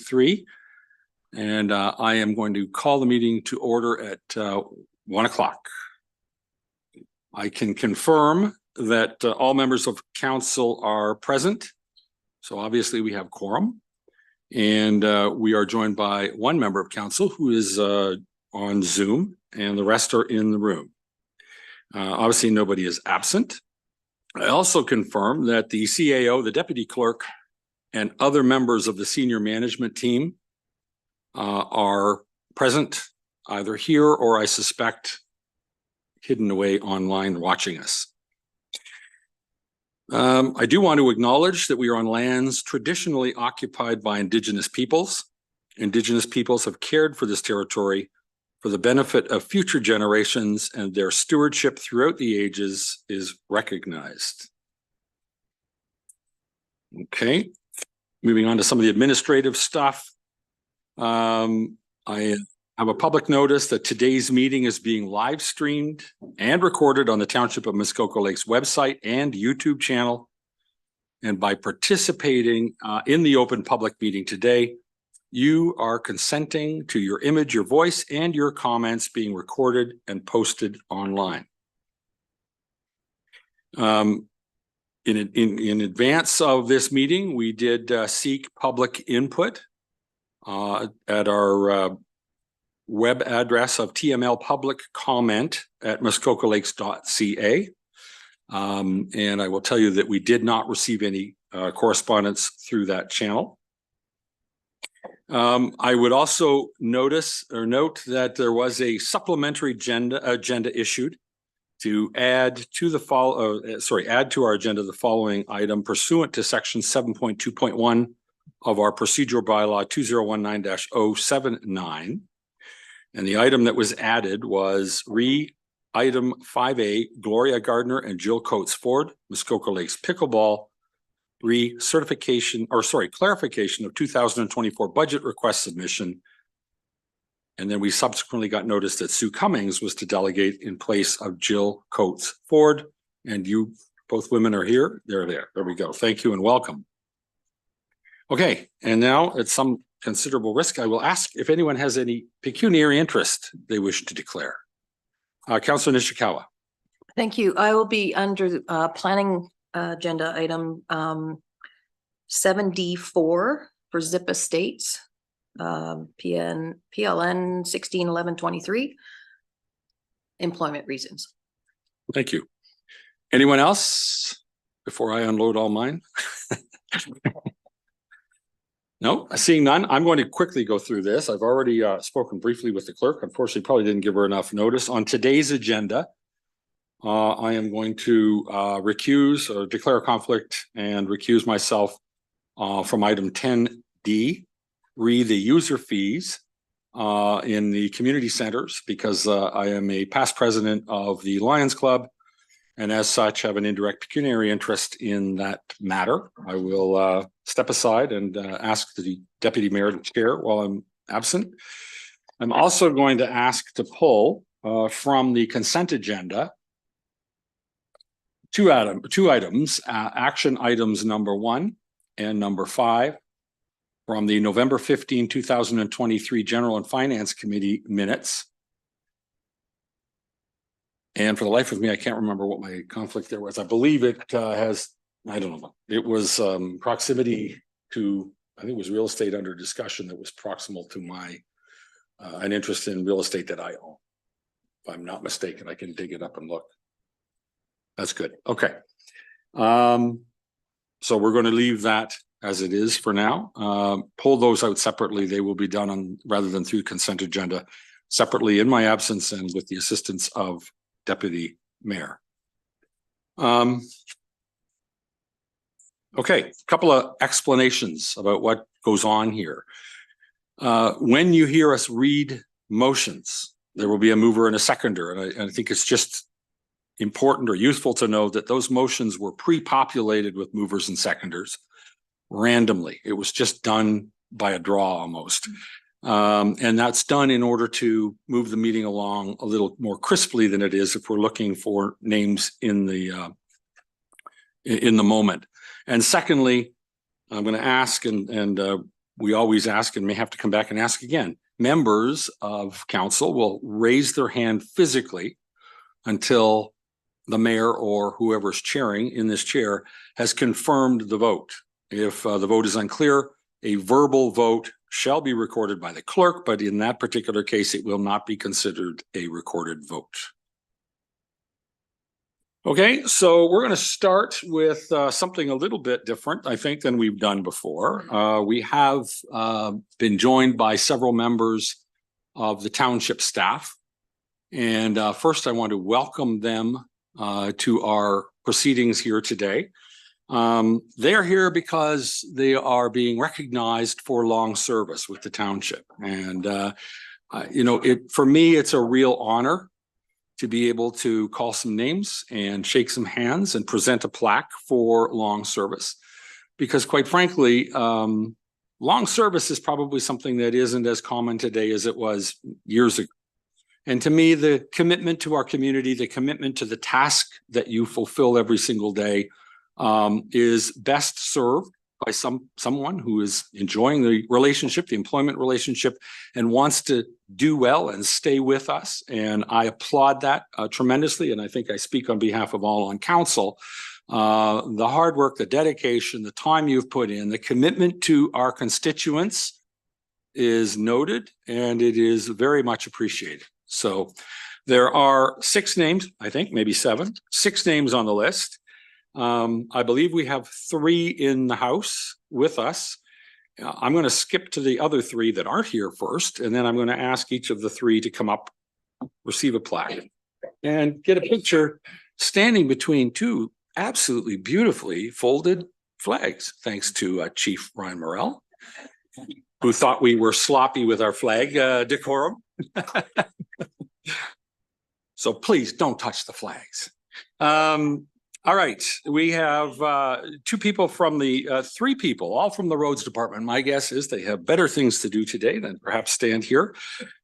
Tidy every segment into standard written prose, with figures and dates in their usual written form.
2023. And I am going to call the meeting to order at 1 o'clock. I can confirm that all members of council are present. So obviously we have quorum. And we are joined by one member of council who is on Zoom, and the rest are in the room. Obviously nobody is absent. I also confirm that the CAO, the deputy clerk, and other members of the senior management team are present either here or I suspect hidden away online watching us. I do want to acknowledge that we are on lands traditionally occupied by Indigenous peoples. Indigenous peoples have cared for this territory for the benefit of future generations, and their stewardship throughout the ages is recognized. Okay, moving on to some of the administrative stuff. I have a public notice that today's meeting is being live streamed and recorded on the Township of Muskoka Lakes website and YouTube channel. And by participating in the open public meeting today, you are consenting to your image, your voice, and your comments being recorded and posted online. In advance of this meeting, we did seek public input at our web address of TML public comment at muskokalakes.ca. And I will tell you that we did not receive any correspondence through that channel. I would also note that there was a supplementary agenda issued to add to the add to our agenda the following item pursuant to section 7.2.1 of our procedural bylaw 2019-079. And the item that was added was item 5A, Gloria, Gardner, and Jill Coates Ford, Muskoka Lakes Pickleball Re clarification of 2024 budget request submission. And then we subsequently got notice that Sue Cummings was to delegate in place of Jill Coates Ford. And you, both women are here. They're there. There we go. Thank you and welcome. Okay, and now at some considerable risk, I will ask if anyone has any pecuniary interest they wish to declare. Councillor Nishikawa. Thank you. I will be under planning agenda item 7D4 for Zip Estates, PLN 161123, employment reasons. Thank you. Anyone else before I unload all mine? No, seeing none, I'm going to quickly go through this. I've already spoken briefly with the clerk. Unfortunately, probably didn't give her enough notice. On today's agenda, I am going to recuse or declare a conflict and recuse myself from item 10D, the user fees in the community centers, because I am a past president of the Lions Club, and as such have an indirect pecuniary interest in that matter. I will step aside and ask the deputy mayor to chair while I'm absent. I'm also going to ask to pull from the consent agenda two items, action items number 1 and number 5 from the November 15, 2023 General and Finance Committee minutes. And for the life of me, I can't remember what my conflict there was. I believe it has, I don't know. It was proximity to, I think it was real estate under discussion that was proximal to my, an interest in real estate that I own. If I'm not mistaken, I can dig it up and look. That's good. Okay. So we're going to leave that as it is for now. Pull those out separately. They will be done on, rather than through consent agenda, separately in my absence and with the assistance of Deputy Mayor. Okay, a couple of explanations about what goes on here. When you hear us read motions, there will be a mover and a seconder, and I think it's just important or useful to know that those motions were pre-populated with movers and seconders randomly. It was just done by a draw almost. And that's done in order to move the meeting along a little more crisply than it is if we're looking for names in the moment. And secondly, I'm going to ask and we always ask and may have to come back and ask again. Members of council will raise their hand physically until the mayor or whoever's chairing in this chair has confirmed the vote. If the vote is unclear, a verbal vote shall be recorded by the clerk, but in that particular case, it will not be considered a recorded vote. Okay, so we're going to start with something a little bit different, I think, than we've done before. We have been joined by several members of the township staff. And first, I want to welcome them to our proceedings here today. They are here because they are being recognized for long service with the township. And, for me, it's a real honor to be able to call some names and shake some hands and present a plaque for long service. Because quite frankly, long service is probably something that isn't as common today as it was years ago. And to me, the commitment to our community, the commitment to the task that you fulfill every single day is best served by someone who is enjoying the relationship, the employment relationship, and wants to do well and stay with us. And I applaud that tremendously. And I think I speak on behalf of all on council. The hard work, the dedication, the time you've put in, the commitment to our constituents is noted, and it is very much appreciated. So there are 6 names, I think, maybe 7, 6 names on the list. I believe we have 3 in the house with us. I'm going to skip to the other 3 that aren't here first, and then I'm going to ask each of the 3 to come up, receive a plaque, and get a picture standing between 2 absolutely beautifully folded flags, thanks to Chief Ryan Morrell, who thought we were sloppy with our flag decorum. So please don't touch the flags. All right, we have 2 people from the 3 people, all from the roads department. My guess is they have better things to do today than perhaps stand here.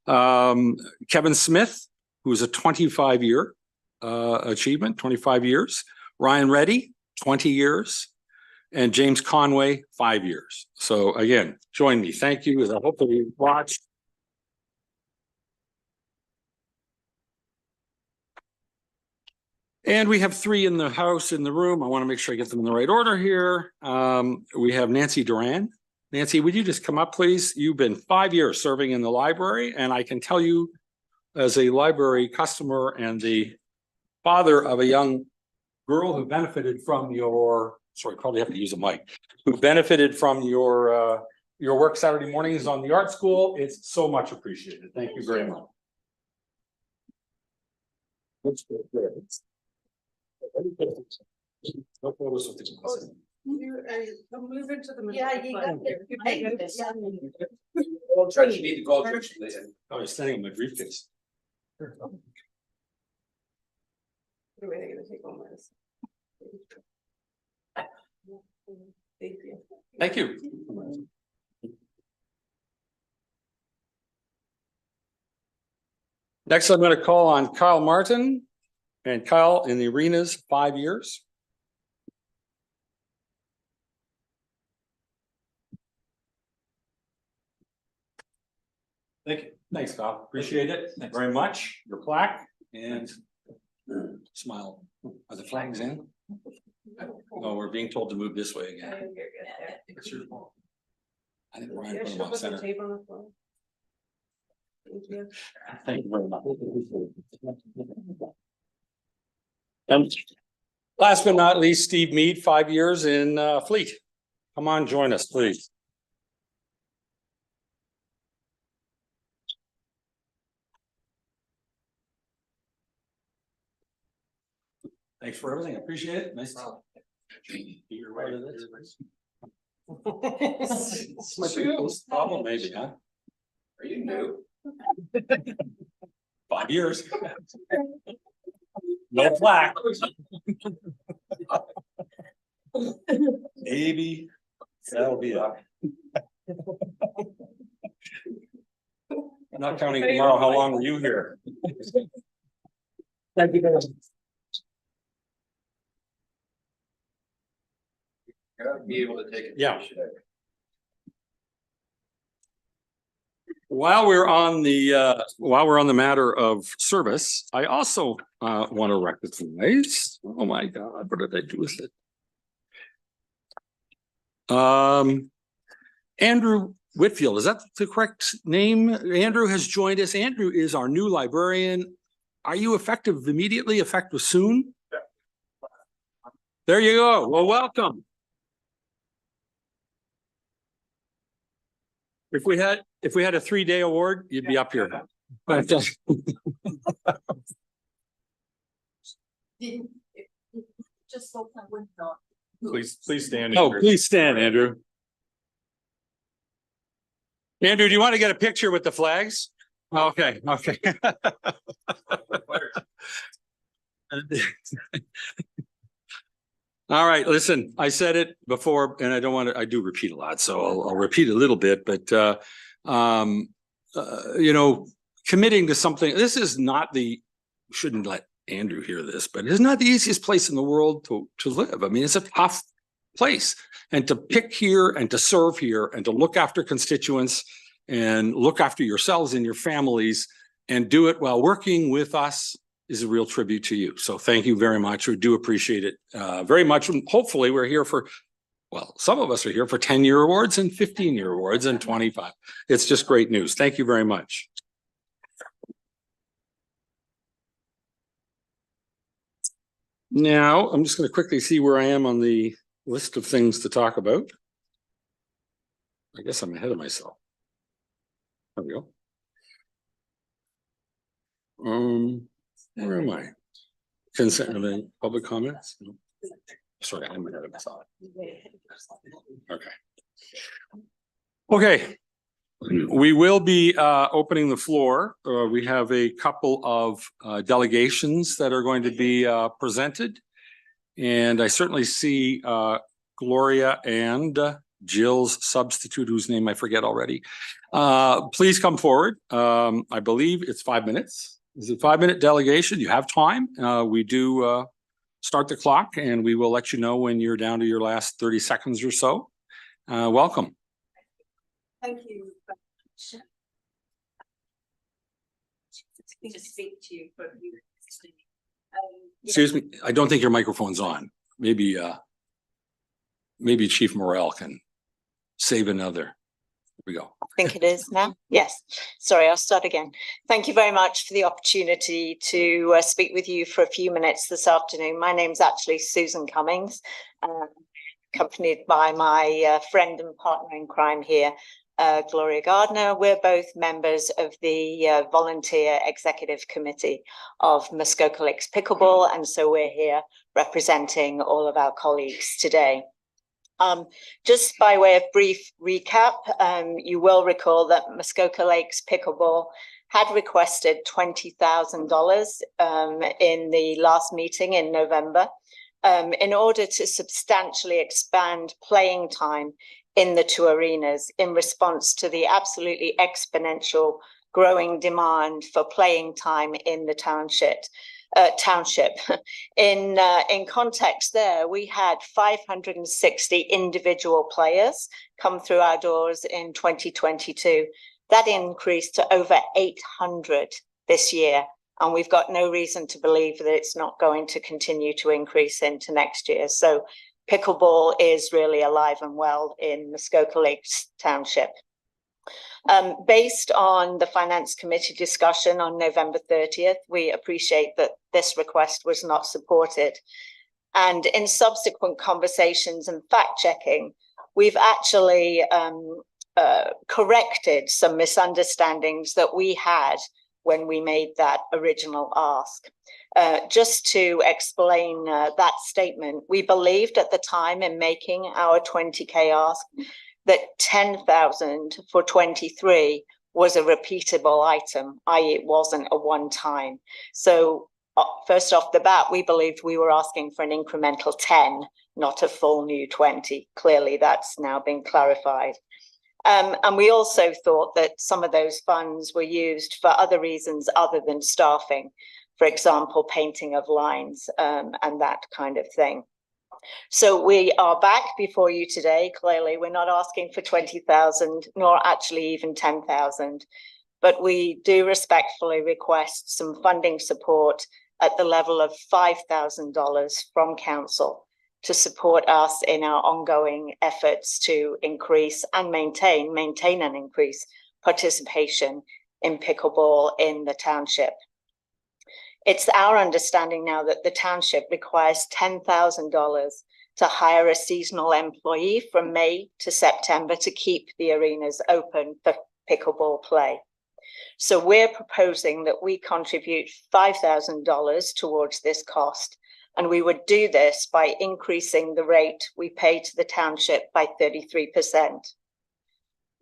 Kevin Smith, who is a 25-year achievement, 25 years. Ryan Rettie, 20 years. And James Conway, 5 years. So again, join me. Thank you. As I hope that you watch. And we have 3 in the house, in the room. I want to make sure I get them in the right order here. We have Nancy Duran. Nancy, would you just come up, please? You've been 5 years serving in the library, and I can tell you as a library customer and the father of a young girl who benefited from your, sorry, probably have to use a mic, who benefited from your work Saturday mornings on the art school. It's so much appreciated. Thank you very much. No photos with the Move into the middle. Yeah, you got there. I'll try to need to go. I was standing on my briefcase. Wait, I'm gonna take one more. Thank you. Thank you. Next, I'm going to call on Kyle Martin. And Kyle in the arenas, 5 years. Thank you. Thanks, Kyle. Appreciate it. Thanks very much. Your plaque and smile. Are the flags in? Oh, we're being told to move this way again. It's your fault. I didn't Ryan put them on center. Thank you. Thank you very much. And last but not least, Steve Mead, 5 years in Fleet. Come on, join us, please. Thanks for everything. I appreciate it. Nice to be your way to this. This might be a problem, maybe, huh? Are you new? 5 years. No plaque. Maybe that'll be it. I'm not counting tomorrow. How long were you here? Thank you. Gotta be able to take it. Yeah. While we're on the matter of service, I also want to recognize, oh my God, what did I do with it? Andrew Whitfield, is that the correct name? Andrew has joined us. Andrew is our new librarian. Are you effective immediately, effective soon? There you go. Well, welcome. If we had a 3-day award, you'd be up here. But, Just spoke my window. Please stand. oh, please stand, Andrew. Andrew, do you want to get a picture with the flags? Okay, okay. All right, listen, I said it before and I don't want to, I do repeat a lot, so I'll repeat a little bit, but you know, committing to something, this is not shouldn't let Andrew hear this, but it's not the easiest place in the world to live. I mean, it's a tough place, and to pick here and to serve here and to look after constituents and look after yourselves and your families and do it while working with us is a real tribute to you. So thank you very much. We do appreciate it very much. And hopefully we're here for, well, some of us are here for 10-year awards and 15-year awards and 25. It's just great news. Thank you very much. Now, I'm just going to quickly see where I am on the list of things to talk about. I guess I'm ahead of myself. There we go. Where am I? Consent and then public comments? No. Sorry, I'm ahead of myself. Okay. Okay. We will be opening the floor. We have a couple of delegations that are going to be presented. And I certainly see Gloria and Jill's substitute, whose name I forget already. Please come forward. I believe it's 5 minutes. It's a 5-minute delegation. You have time. We do start the clock and we will let you know when you're down to your last 30 seconds or so. Welcome. Thank you. To speak to you for you. Excuse me. I don't think your microphone's on. Maybe Chief Morrell can save another. Here we go. I think it is now. Yes. Sorry, I'll start again. Thank you very much for the opportunity to speak with you for a few minutes this afternoon. My name's actually Susan Cummings, accompanied by my friend and partner in crime here, Gloria Gardner. We're both members of the volunteer executive committee of Muskoka Lakes Pickleball, and so we're here representing all of our colleagues today. Just by way of brief recap, you will recall that Muskoka Lakes Pickleball had requested $20,000 in the last meeting in November in order to substantially expand playing time in the two arenas in response to the absolutely exponential growing demand for playing time in the township. In context there, we had 560 individual players come through our doors in 2022. That increased to over 800 this year. And we've got no reason to believe that it's not going to continue to increase into next year. So pickleball is really alive and well in Muskoka Lakes Township. Based on the Finance Committee discussion on November 30th, we appreciate that this request was not supported. And in subsequent conversations and fact-checking, we've actually corrected some misunderstandings that we had when we made that original ask. Just to explain that statement, we believed at the time in making our 20K ask that 10,000 for 23 was a repeatable item, i.e. it wasn't a one-time. So first off the bat, we believed we were asking for an incremental 10, not a full new 20. Clearly, that's now been clarified. And we also thought that some of those funds were used for other reasons other than staffing, for example, painting of lines and that kind of thing. So we are back before you today. Clearly, we're not asking for 20,000, nor actually even 10,000, but we do respectfully request some funding support at the level of $5,000 from council to support us in our ongoing efforts to increase and maintain and increase participation in pickleball in the township. It's our understanding now that the township requires $10,000 to hire a seasonal employee from May to September to keep the arenas open for pickleball play. So we're proposing that we contribute $5,000 towards this cost, and we would do this by increasing the rate we pay to the township by 33%.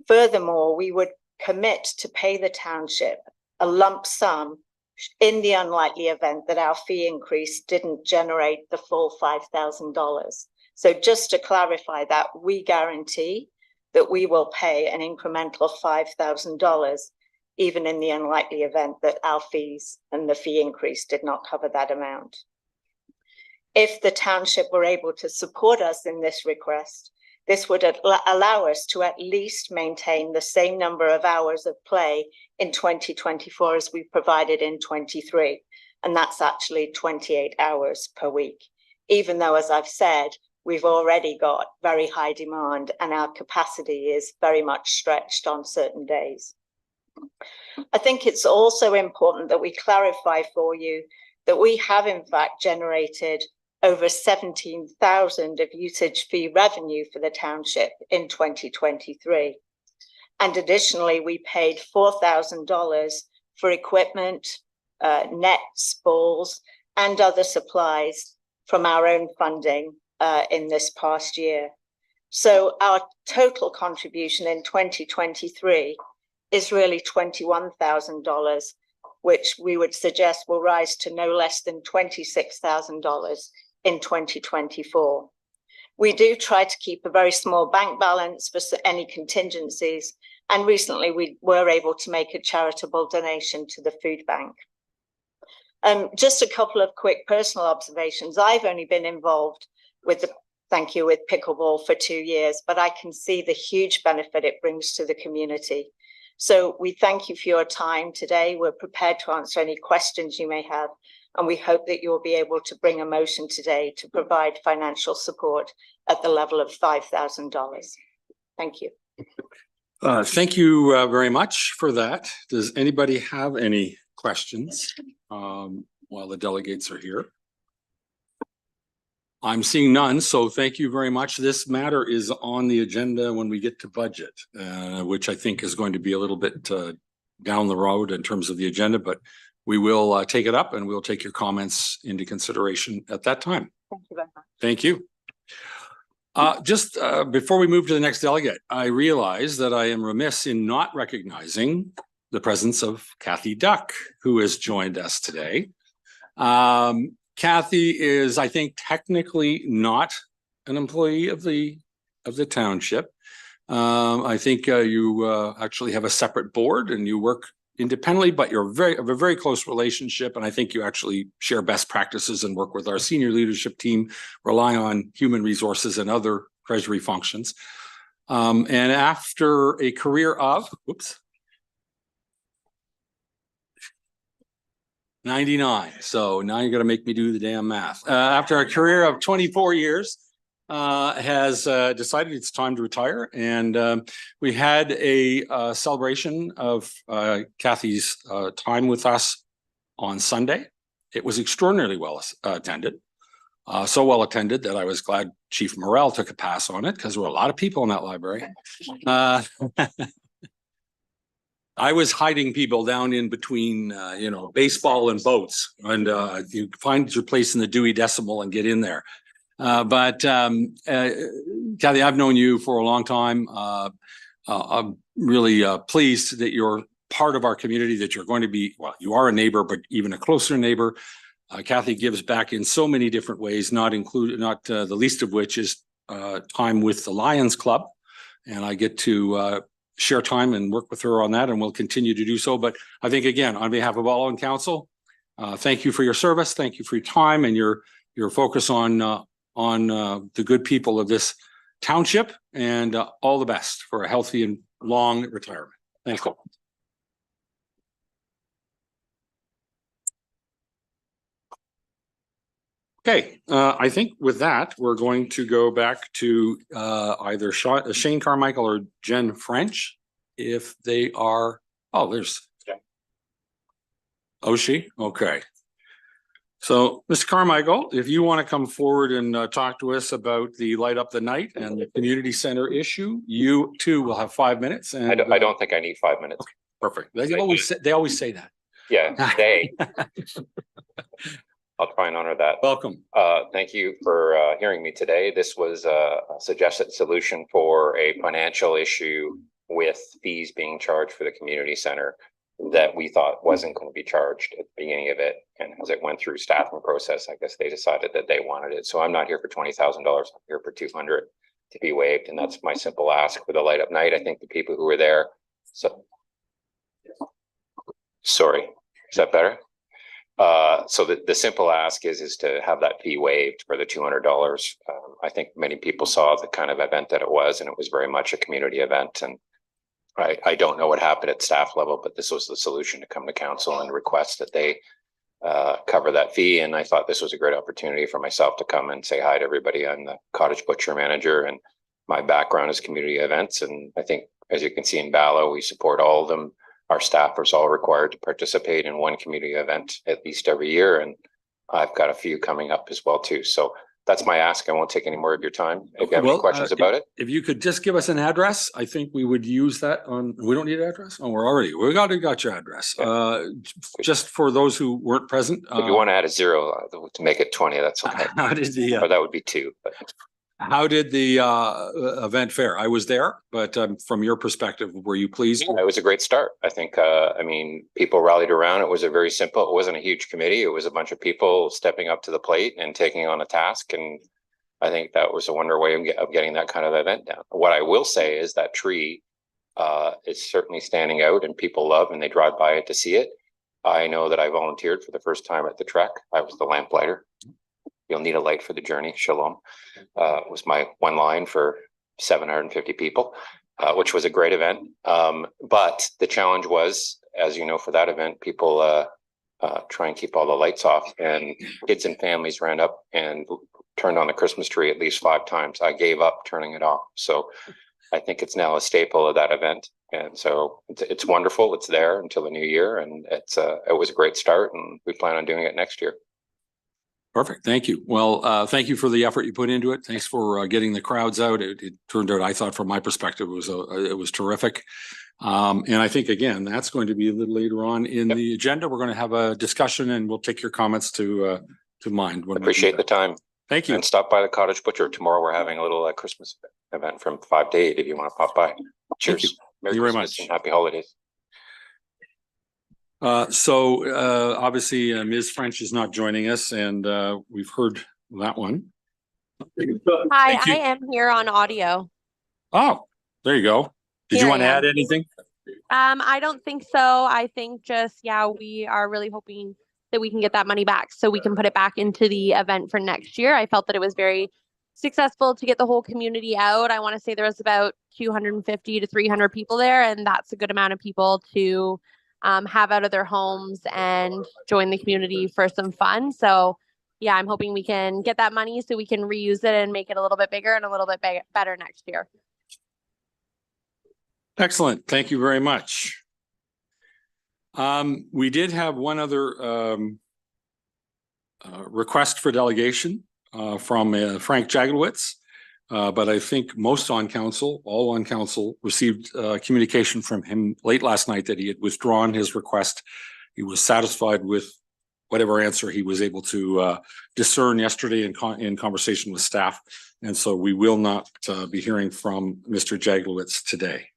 Furthermore, we would commit to pay the township a lump sum in the unlikely event that our fee increase didn't generate the full $5,000. So just to clarify that, we guarantee that we will pay an incremental $5,000, even in the unlikely event that our fees and the fee increase did not cover that amount. If the township were able to support us in this request, this would allow us to at least maintain the same number of hours of play in 2024 as we provided in 23. And that's actually 28 hours per week, even though, as I've said, we've already got very high demand and our capacity is very much stretched on certain days. I think it's also important that we clarify for you that we have in fact generated over 17,000 of usage fee revenue for the township in 2023. And additionally, we paid $4,000 for equipment, nets, balls, and other supplies from our own funding in this past year. So our total contribution in 2023 is really $21,000, which we would suggest will rise to no less than $26,000 in 2024. We do try to keep a very small bank balance for any contingencies, and recently we were able to make a charitable donation to the food bank. Just a couple of quick personal observations. I've only been involved with with pickleball for 2 years, but I can see the huge benefit it brings to the community. So we thank you for your time today. We're prepared to answer any questions you may have, and we hope that you'll be able to bring a motion today to provide financial support at the level of $5,000. Thank you. Thank you very much for that. Does anybody have any questions while the delegates are here? I'm seeing none, so thank you very much. This matter is on the agenda when we get to budget, which I think is going to be a little bit down the road in terms of the agenda, but we will take it up and we'll take your comments into consideration at that time. Thank you very much. Thank you. Just before we move to the next delegate, I realize that I am remiss in not recognizing the presence of Kathy Duck, who has joined us today. Kathy is, I think, technically not an employee of the township. I think you actually have a separate board and you work independently, but you're have a very close relationship. And I think you actually share best practices and work with our senior leadership team, rely on human resources and other treasury functions. And after a career of, 99. So now you're going to make me do the damn math. After a career of 24 years, has decided it's time to retire. And we had a celebration of Kathy's time with us on Sunday. It was extraordinarily well attended. So well attended that I was glad Chief Morrell took a pass on it because there were a lot of people in that library. I was hiding people down in between, baseball and boats, and you find your place in the Dewey Decimal and get in there. But Kathy, I've known you for a long time. I'm really pleased that you're part of our community, that you're going to be, well, you are a neighbor, but even a closer neighbor. Kathy gives back in so many different ways, not the least of which is time with the Lions Club. And I get to share time and work with her on that, and we'll continue to do so. But I think, again, on behalf of all on council, thank you for your service. Thank you for your time and your focus on on the good people of this township, and all the best for a healthy and long retirement. Thanks. Okay, I think with that, we're going to go back to either Shane Carmichael or Jen French, if they are. Oh, there's. Oh, she? Okay. So, Mr. Carmichael, if you want to come forward and talk to us about the Light Up the Night and the community center issue, you too will have 5 minutes. And I don't think I need 5 minutes. Okay, perfect. They always say that. Yeah, they. I'll try and honor that. Welcome. Thank you for hearing me today. This was a suggested solution for a financial issue with fees being charged for the community center that we thought wasn't going to be charged at the beginning of it. And as it went through staffing process, I guess they decided that they wanted it. So I'm not here for $20,000. I'm here for 200 to be waived. And that's my simple ask for the Light Up Night. I think the people who were there. So sorry, is that better? So the simple ask is to have that fee waived for the $200. I think many people saw the kind of event that it was, and it was very much a community event. And I don't know what happened at staff level, but this was the solution to come to council and request that they cover that fee. And I thought this was a great opportunity for myself to come and say hi to everybody. I'm the cottage butcher manager, and my background is community events. And I think, as you can see in Bala, we support all of them. Our staff is all required to participate in one community event at least every year. And I've got a few coming up as well too. So that's my ask. I won't take any more of your time. If you have any questions about it. If you could just give us an address, I think we would use that on, we don't need an address? Oh, we got your address. Yeah. Just for those who weren't present. If you want to add a 0 to make it 20, that's okay. How did the, or that would be 2. But how did the event fare? I was there, but from your perspective, were you pleased? yeah, it was a great start. I think, I mean, people rallied around. It was a very simple, it wasn't a huge committee. It was a bunch of people stepping up to the plate and taking on a task. And I think that was a wonder way of getting that kind of event down. What I will say is that tree is certainly standing out, and people love and they drive by it to see it. I know that I volunteered for the first time at the trek. I was the lamplighter. You'll need a light for the journey. Shalom was my one line for 750 people, which was a great event. But the challenge was, as you know, for that event, people try and keep all the lights off, and kids and families ran up and turned on the Christmas tree at least 5 times. I gave up turning it off. So I think it's now a staple of that event. And so it's wonderful. It's there until the new year, and it was a great start, and we plan on doing it next year. Perfect. Thank you. Well, thank you for the effort you put into it. Thanks for getting the crowds out. It turned out, I thought, from my perspective, it was terrific. And I think, again, that's going to be a little later on in the agenda. We're going to have a discussion, and we'll take your comments to mind. Appreciate the time. Thank you. And stop by the Cottage Butcher tomorrow. We're having a little Christmas event from 5 to 8 if you want to pop by. Cheers. Thank you very much. And happy holidays. So obviously Ms. French is not joining us, and we've heard that one. Hi, I am here on audio. Oh, there you go. Did you want to add anything? I don't think so. I think just, yeah, we are really hoping that we can get that money back so we can put it back into the event for next year. I felt that it was very successful to get the whole community out. I want to say there was about 250 to 300 people there, and that's a good amount of people to have out of their homes and join the community for some fun. So yeah, I'm hoping we can get that money so we can reuse it and make it a little bit bigger and a little bit better next year. Excellent. Thank you very much. We did have one other request for delegation from Frank Jaglowitz. But I think all on council received communication from him late last night that he had withdrawn his request. He was satisfied with whatever answer he was able to discern yesterday in conversation with staff. And so we will not be hearing from Mr. Jaglowitz today.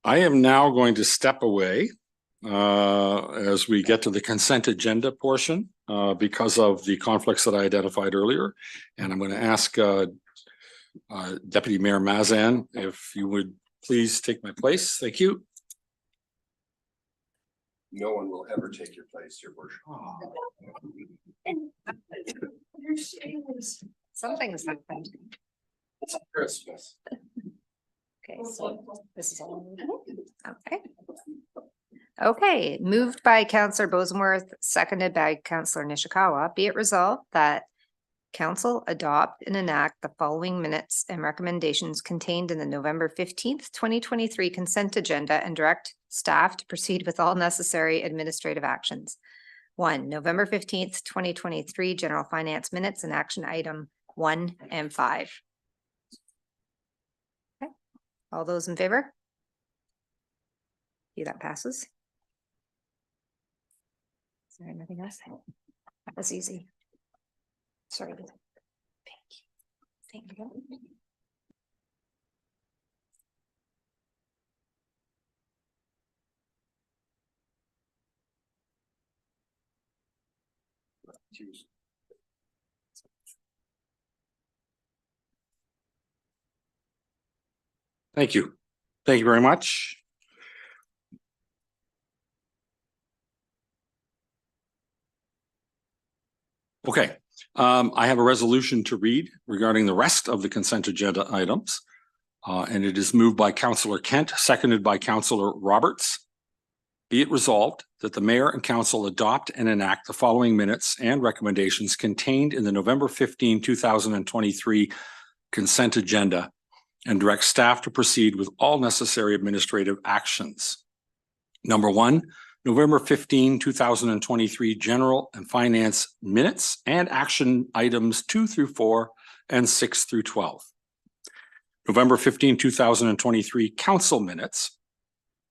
I am now going to step away as we get to the consent agenda portion because of the conflicts that I identified earlier. And I'm going to ask Deputy Mayor Mazan if you would please take my place. Thank you. No one will ever take your place, your worship. Something's happened. It's Christmas. Okay, so this is all. Okay. Okay, moved by Councillor Bosenworth, seconded by Councillor Nishikawa. Be it resolved that council adopt and enact the following minutes and recommendations contained in the November 15th, 2023 consent agenda and direct staff to proceed with all necessary administrative actions. 1, November 15th, 2023 general finance minutes and action item 1 and 5. Okay, all those in favor? Yeah, that passes. Is there anything else? That was easy. Sorry. Thank you. Thank you. Thank you. Thank you very much. Okay, I have a resolution to read regarding the rest of the consent agenda items. And it is moved by Councillor Kent, seconded by Councillor Roberts. Be it resolved that the mayor and council adopt and enact the following minutes and recommendations contained in the November 15, 2023 consent agenda and direct staff to proceed with all necessary administrative actions. Number 1, November 15, 2023 general and finance minutes and action items 2 through 4 and 6 through 12. November 15, 2023 council minutes,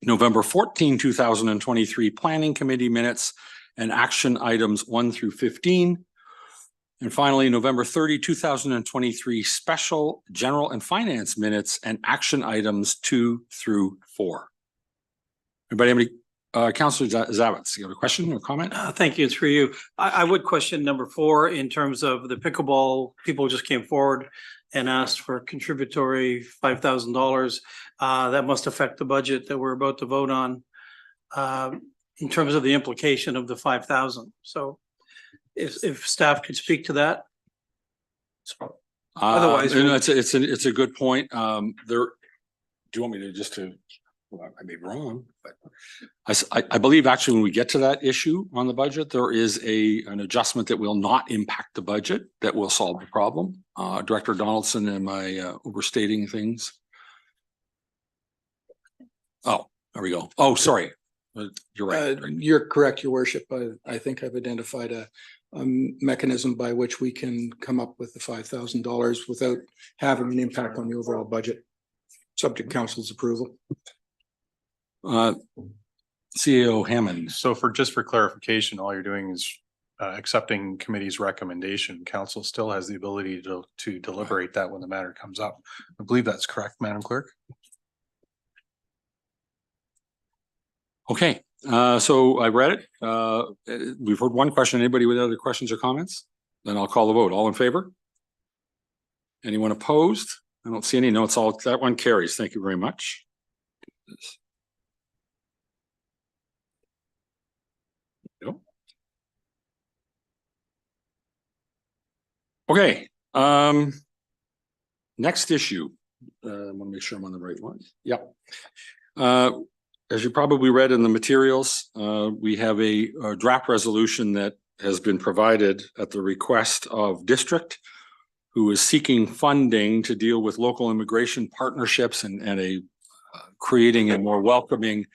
November 14, 2023 planning committee minutes and action items 1 through 15. And finally, November 30, 2023 special general and finance minutes and action items 2 through 4. Anybody have any, Councillor Zavitz, you have a question or comment? Thank you. It's for you. I would question number 4 in terms of the pickleball. People just came forward and asked for contributory $5,000. That must affect the budget that we're about to vote on in terms of the implication of the 5,000. So if staff could speak to that. Otherwise, you know, it's a good point. Do you want me to just to? Well, I may be wrong, but I believe actually when we get to that issue on the budget, there is an adjustment that will not impact the budget that will solve the problem. Director Donaldson, am I overstating things? Oh, there we go. Oh, sorry. You're right. You're correct, Your Worship. I think I've identified a mechanism by which we can come up with the $5,000 without having an impact on the overall budget, subject council's approval. CEO Hammond. So for clarification, all you're doing is accepting committee's recommendation. Council still has the ability to deliberate that when the matter comes up. I believe that's correct, Madam Clerk. Okay, so I read it. We've heard one question. Anybody with other questions or comments? Then I'll call the vote. All in favor? Anyone opposed? I don't see any. No, it's all that one carries. Thank you very much. Okay. Next issue. I want to make sure I'm on the right one. Yep. As you probably read in the materials, we have a draft resolution that has been provided at the request of district, who is seeking funding to deal with local immigration partnerships and creating a more welcoming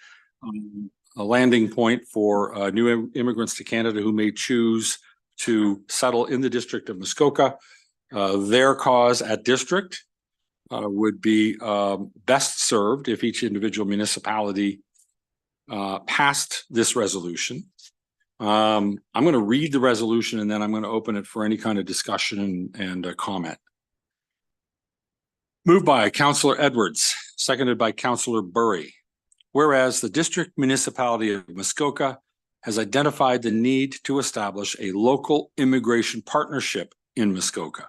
a landing point for new immigrants to Canada who may choose to settle in the district of Muskoka. Their cause at district would be best served if each individual municipality passed this resolution. I'm going to read the resolution and then I'm going to open it for any kind of discussion and comment. Moved by Councillor Edwards, seconded by Councillor Burry. Whereas the district municipality of Muskoka has identified the need to establish a local immigration partnership in Muskoka.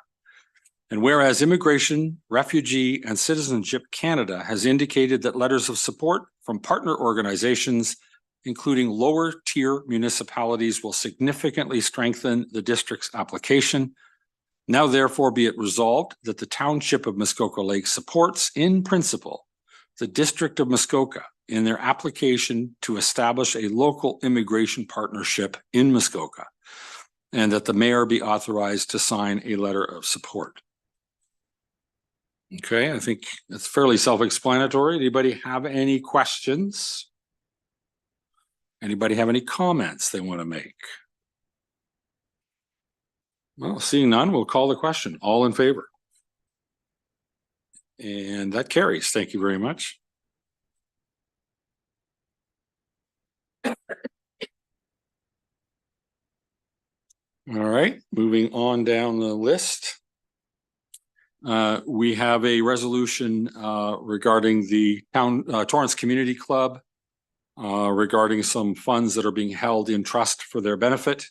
And whereas Immigration, Refugee and Citizenship Canada has indicated that letters of support from partner organizations, including lower tier municipalities, will significantly strengthen the district's application. Now therefore be it resolved that the Township of Muskoka Lakes supports in principle the District of Muskoka in their application to establish a local immigration partnership in Muskoka, and that the mayor be authorized to sign a letter of support. Okay, I think it's fairly self-explanatory. Anybody have any questions? Anybody have any comments they want to make? Well, seeing none, we'll call the question. All in favor? And that carries. Thank you very much. All right, moving on down the list. We have a resolution regarding the Torrance Community Club regarding some funds that are being held in trust for their benefit.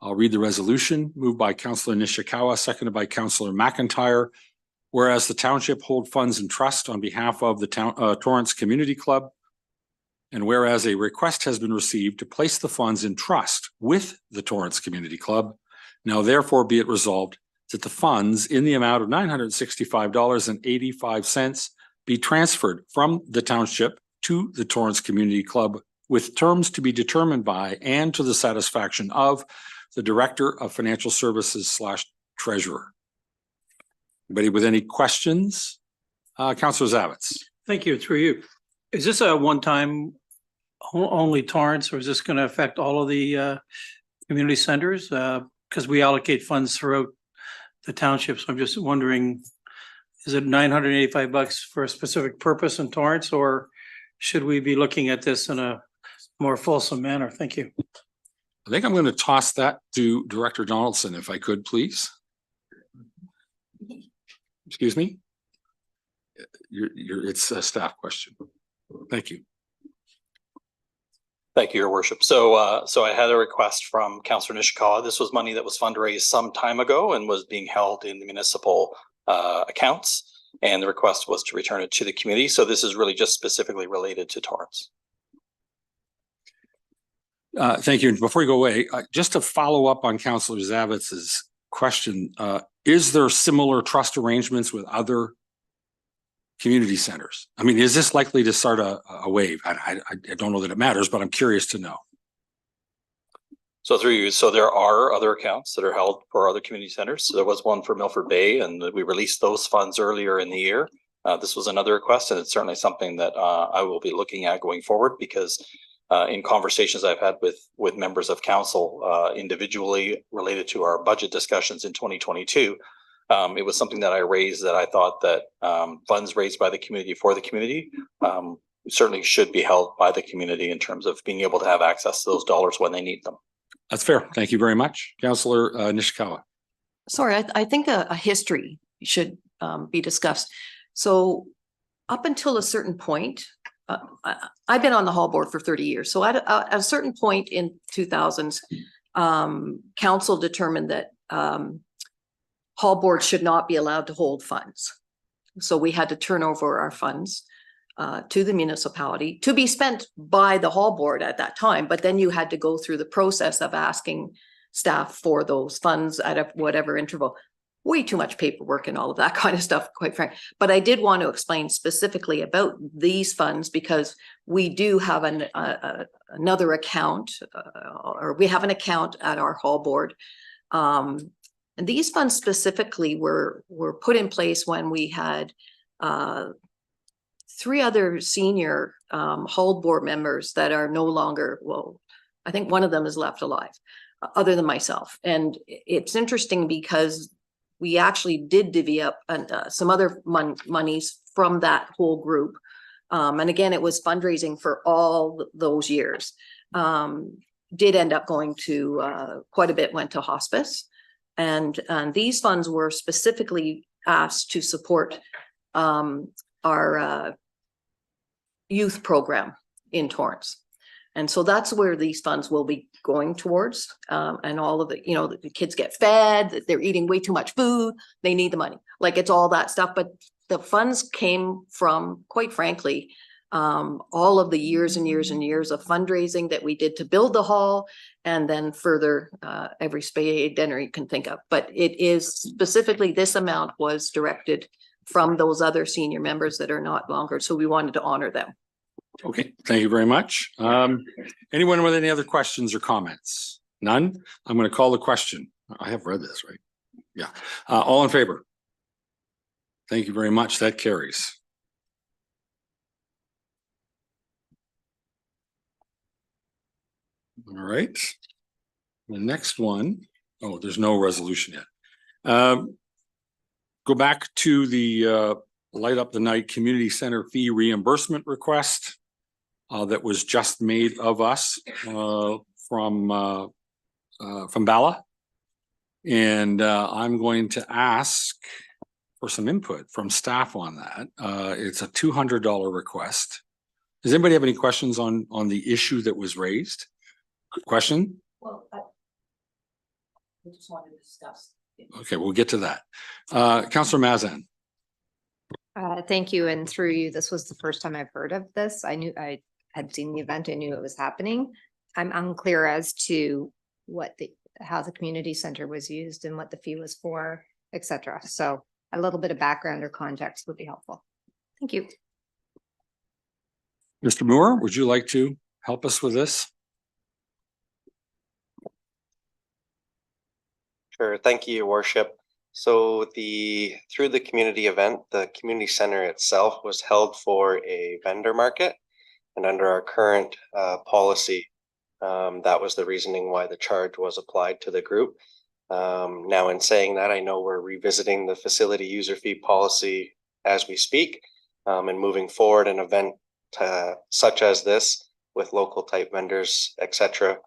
I'll read the resolution, moved by Councillor Nishikawa, seconded by Councillor McIntyre. Whereas the township hold funds in trust on behalf of the Torrance Community Club, and whereas a request has been received to place the funds in trust with the Torrance Community Club, now therefore be it resolved that the funds in the amount of $965.85 be transferred from the township to the Torrance Community Club with terms to be determined by and to the satisfaction of the Director of Financial Services / Treasurer. Anybody with any questions? Councillor Zavitz. Thank you, through you. Is this a one-time only Torrance, or is this going to affect all of the community centers? Because we allocate funds throughout the township, so I'm just wondering, is it $985 for a specific purpose in Torrance, or should we be looking at this in a more fulsome manner? Thank you. I think I'm going to toss that to Director Donaldson, if I could, please. Excuse me? It's a staff question. Thank you. Thank you, Your Worship. So I had a request from Councillor Nishikawa. This was money that was fundraised some time ago and was being held in the municipal accounts. And the request was to return it to the community. So this is really just specifically related to Torrance. Thank you. Before you go away, just to follow up on Councillor Zavitz's question, is there similar trust arrangements with other community centers? I mean, is this likely to start a wave? I don't know that it matters, but I'm curious to know. So through you, so there are other accounts that are held for other community centers. So there was one for Milford Bay, and we released those funds earlier in the year. This was another request, and it's certainly something that I will be looking at going forward, because in conversations I've had with members of council individually related to our budget discussions in 2022, it was something that I raised, that I thought that funds raised by the community for the community certainly should be held by the community in terms of being able to have access to those dollars when they need them. That's fair. Thank you very much. Councillor Nishikawa. Sorry, I think a history should be discussed. So up until a certain point, I've been on the hall board for 30 years. So at a certain point in 2000s, council determined that hall board should not be allowed to hold funds. So we had to turn over our funds to the municipality to be spent by the hall board at that time. But then you had to go through the process of asking staff for those funds at a whatever interval. Way too much paperwork and all of that kind of stuff, quite frankly. But I did want to explain specifically about these funds, because we do have another account, or we have an account at our hall board. And these funds specifically were put in place when we had 3 other senior hall board members that are no longer, well, I think one of them is left alive, other than myself. And it's interesting because we actually did divvy up some other monies from that whole group. And again, it was fundraising for all those years. Did end up going to quite a bit went to hospice. And these funds were specifically asked to support our youth program in Torrance. And so that's where these funds will be going towards. And all of the, you know, the kids get fed, they're eating way too much food, they need the money. Like, it's all that stuff. But the funds came from, quite frankly, all of the years and years and years of fundraising that we did to build the hall, and then further, every spade dinner you can think of. But it is specifically, this amount was directed from those other senior members that are not longer, so we wanted to honor them. Okay, thank you very much. Anyone with any other questions or comments? None? I'm going to call the question. I have read this, right? Yeah. All in favor? Thank you very much. That carries. All right. The next one, oh, there's no resolution yet. Go back to the Light Up the Night Community Center fee reimbursement request that was just made of us from Bala. And I'm going to ask for some input from staff on that. It's a $200 request. Does anybody have any questions on the issue that was raised? Question? Well, I just wanted to discuss. Okay, we'll get to that. Councillor Mazan. Thank you. And through you, this was the first time I've heard of this. I had seen the event. I knew it was happening. I'm unclear as to how the community center was used and what the fee was for, etc. So a little bit of background or context would be helpful. Thank you. Mr. Moore, would you like to help us with this? Sure. Thank you, Your Worship. So through the community event, the community center itself was held for a vendor market, and under our current policy, that was the reasoning why the charge was applied to the group. Now, in saying that, I know we're revisiting the facility user fee policy as we speak, and moving forward, an event such as this with local type vendors, etc.,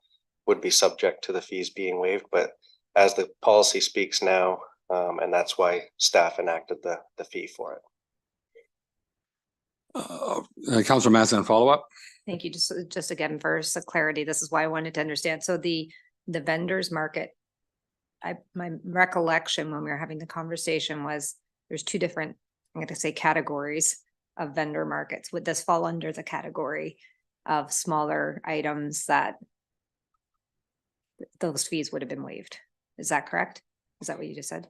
would be subject to the fees being waived. But as the policy speaks now, and that's why staff enacted the fee for it. Councillor Mazan, follow up. Thank you. Just again, for some clarity, this is why I wanted to understand. So the vendors market, my recollection when we were having the conversation was there's two different, I'm going to say, categories of vendor markets. Would this fall under the category of smaller items that those fees would have been waived? Is that correct? Is that what you just said?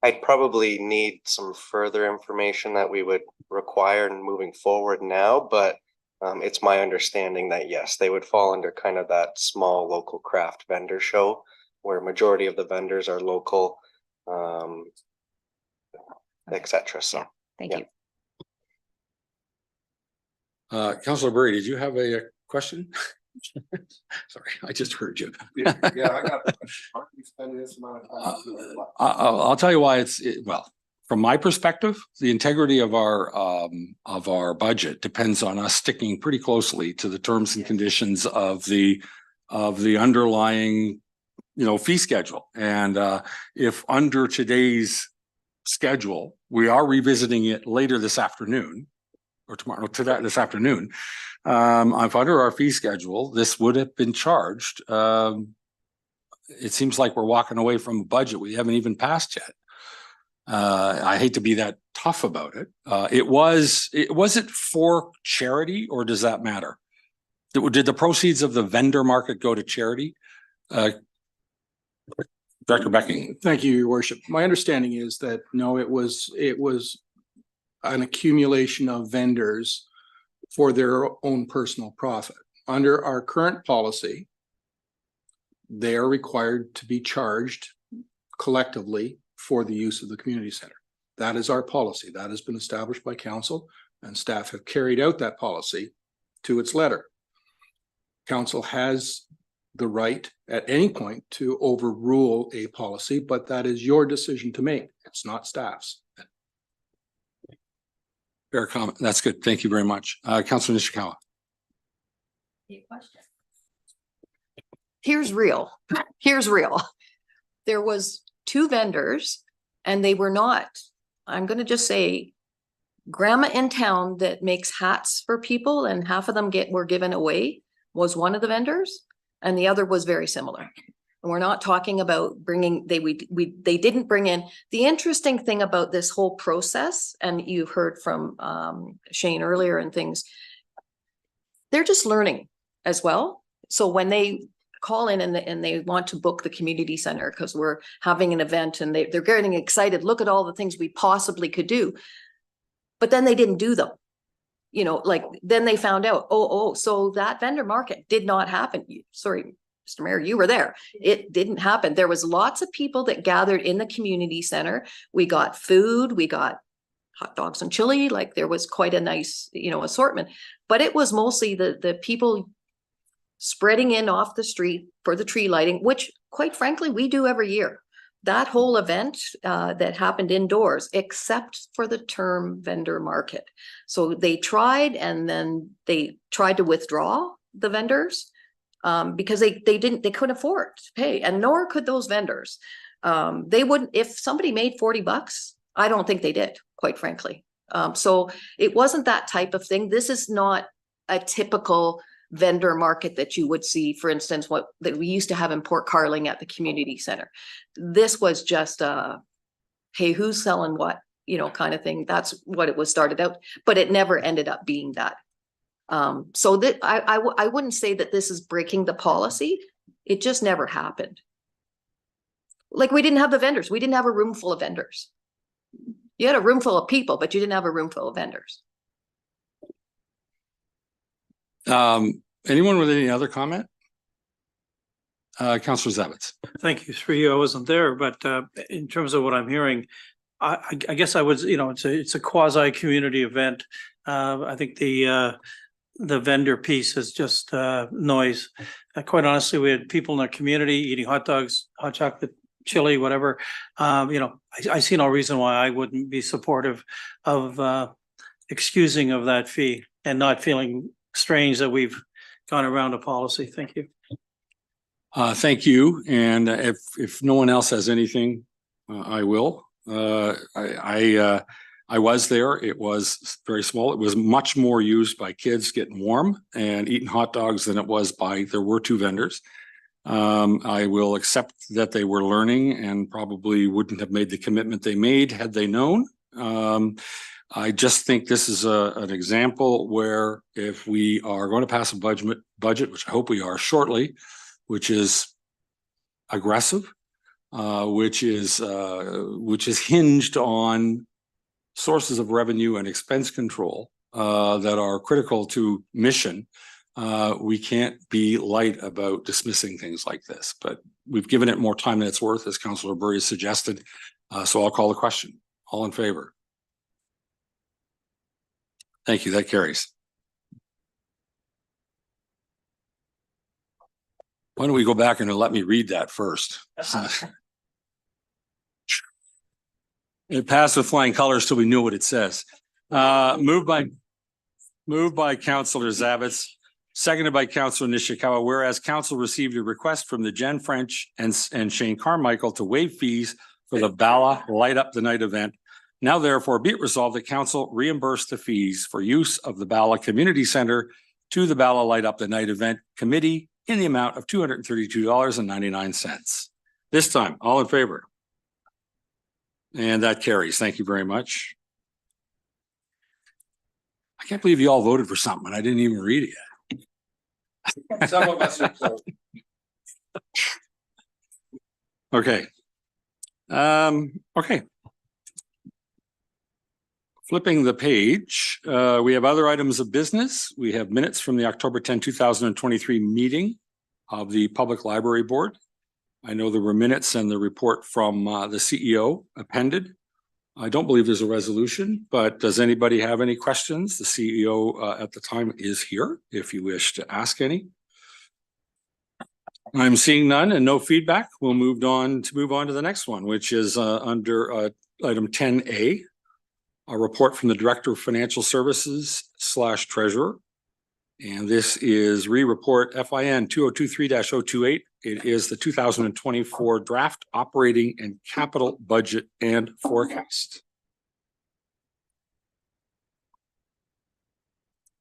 I'd probably need some further information that we would require in moving forward now, but it's my understanding that yes, they would fall under kind of that small local craft vendor show where majority of the vendors are local, etc. So thank you. Councillor Burry, did you have a question? Sorry, I just heard you. Yeah, I got a question. Aren't we spending this amount of time? I'll tell you why well, from my perspective, the integrity of our budget depends on us sticking pretty closely to the terms and conditions of the underlying, fee schedule. And if under today's schedule, we are revisiting it later this afternoon or tomorrow, this afternoon. If under our fee schedule, this would have been charged. It seems like we're walking away from a budget we haven't even passed yet. I hate to be that tough about it. Was it for charity, or does that matter? Did the proceeds of the vendor market go to charity? Director Becking. Thank you, Your Worship. My understanding is that no, it was an accumulation of vendors for their own personal profit. Under our current policy, they are required to be charged collectively for the use of the community center. That is our policy. That has been established by council, and staff have carried out that policy to its letter. Council has the right at any point to overrule a policy, but that is your decision to make. It's not staff's. Fair comment. That's good. Thank you very much. Councillor Nishikawa. Here's real. There was two vendors, and they were not, I'm going to just say, grandma in town that makes hats for people, and half of them were given away, was one of the vendors, and the other was very similar. We're not talking about bringing, they didn't bring in, the interesting thing about this whole process, and you heard from Shane earlier and things, they're just learning as well. So when they call in and they want to book the community center because we're having an event and they're getting excited, look at all the things we possibly could do. But then they didn't do them. You know, like then they found out, so that vendor market did not happen. Sorry, Mr. Mayor, you were there. It didn't happen. There was lots of people that gathered in the community center. We got food, we got hot dogs and chili, like there was quite a nice, assortment, but it was mostly the people spreading in off the street for the tree lighting, which quite frankly, we do every year. That whole event that happened indoors, except for the term vendor market. So they tried, and then they tried to withdraw the vendors because they couldn't afford to pay, and nor could those vendors. They wouldn't, if somebody made $40, I don't think they did, quite frankly. So it wasn't that type of thing. This is not a typical vendor market that you would see, for instance, what that we used to have in Port Carling at the community center. This was just hey, who's selling what, kind of thing. That's what it was started out, but it never ended up being that. So that I wouldn't say that this is breaking the policy. It just never happened. Like we didn't have the vendors. We didn't have a room full of vendors. You had a room full of people, but you didn't have a room full of vendors. Anyone with any other comment? Councillor Zavitz. Thank you. Through you, I wasn't there, but in terms of what I'm hearing, I guess I would, it's a quasi community event. I think the vendor piece is just noise. Quite honestly, we had people in the community eating hot dogs, hot chocolate, chili, whatever. I see no reason why I wouldn't be supportive of excusing of that fee and not feeling strange that we've gone around a policy. Thank you. Thank you. And if no one else has anything, I will. I was there. It was very small. It was much more used by kids getting warm and eating hot dogs than it was there were two vendors. I will accept that they were learning and probably wouldn't have made the commitment they made had they known. I just think this is an example where if we are going to pass a budget, which I hope we are shortly, which is aggressive, which is hinged on sources of revenue and expense control that are critical to mission, we can't be light about dismissing things like this. But we've given it more time than it's worth, as Councillor Burry suggested. So I'll call the question. All in favor? Thank you. That carries. Why don't we go back and let me read that first? It passed with flying colors till we knew what it says. Moved by Councillor Zavitz, seconded by Councillor Nishikawa. Whereas Council received a request from the Jen French and Shane Carmichael to waive fees for the Bala Light Up the Night event. Now therefore be it resolved that Council reimburse the fees for use of the Bala Community Center to the Bala Light Up the Night event committee in the amount of $232.99. This time, all in favor? And that carries. Thank you very much. I can't believe you all voted for something and I didn't even read it yet. Some of us are so. Okay. Okay. Flipping the page, we have other items of business. We have minutes from the October 10, 2023 meeting of the Public Library Board. I know there were minutes and the report from the CEO appended. I don't believe there's a resolution, but does anybody have any questions? The CEO at the time is here if you wish to ask any. I'm seeing none and no feedback. We'll move on to the next one, which is under item 10A. A report from the Director of Financial Services / Treasurer. And this is re-report FIN 2023-028. It is the 2024 draft operating and capital budget and forecast.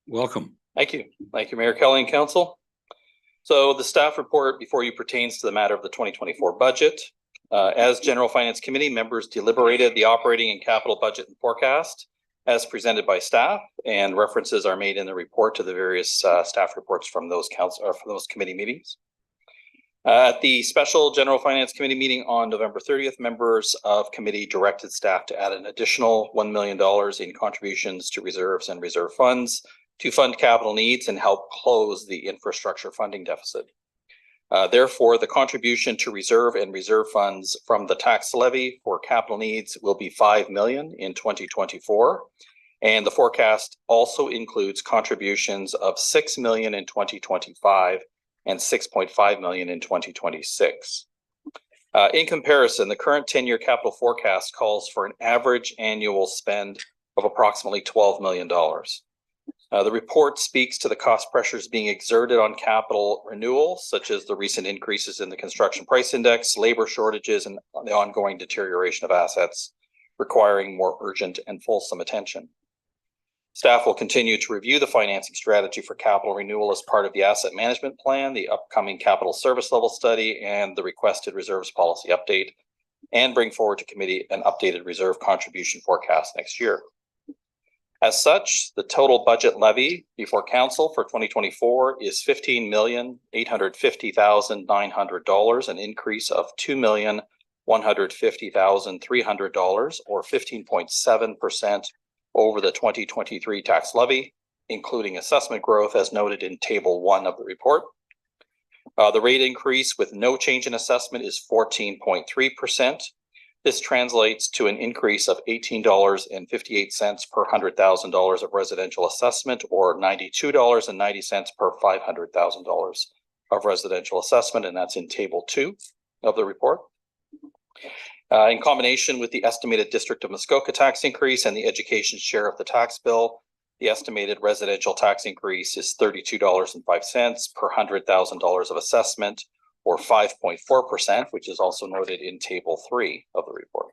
Welcome. Thank you. Thank you, Mayor Kelley and Council. So the staff report before you pertains to the matter of the 2024 budget. As General Finance Committee members deliberated the operating and capital budget and forecast as presented by staff, and references are made in the report to the various staff reports from those committee meetings. At the special General Finance Committee meeting on November 30th, members of committee directed staff to add an additional $1 million in contributions to reserves and reserve funds to fund capital needs and help close the infrastructure funding deficit. Therefore, the contribution to reserve and reserve funds from the tax levy for capital needs will be $5 million in 2024. And the forecast also includes contributions of $6 million in 2025 and $6.5 million in 2026. In comparison, the current 10-year capital forecast calls for an average annual spend of approximately $12 million. The report speaks to the cost pressures being exerted on capital renewal, such as the recent increases in the construction price index, labor shortages, and the ongoing deterioration of assets, requiring more urgent and fulsome attention. Staff will continue to review the financing strategy for capital renewal as part of the asset management plan, the upcoming capital service level study, and the requested reserves policy update, and bring forward to committee an updated reserve contribution forecast next year. As such, the total budget levy before council for 2024 is $15,850,900, an increase of $2,150,300, or 15.7% over the 2023 tax levy, including assessment growth as noted in table 1 of the report. The rate increase with no change in assessment is 14.3%. This translates to an increase of $18.58 per $100,000 of residential assessment, or $92.90 per $500,000 of residential assessment, and that's in table 2 of the report. In combination with the estimated District of Muskoka tax increase and the education share of the tax bill, the estimated residential tax increase is $32.05 per $100,000 of assessment, or 5.4%, which is also noted in table 3 of the report.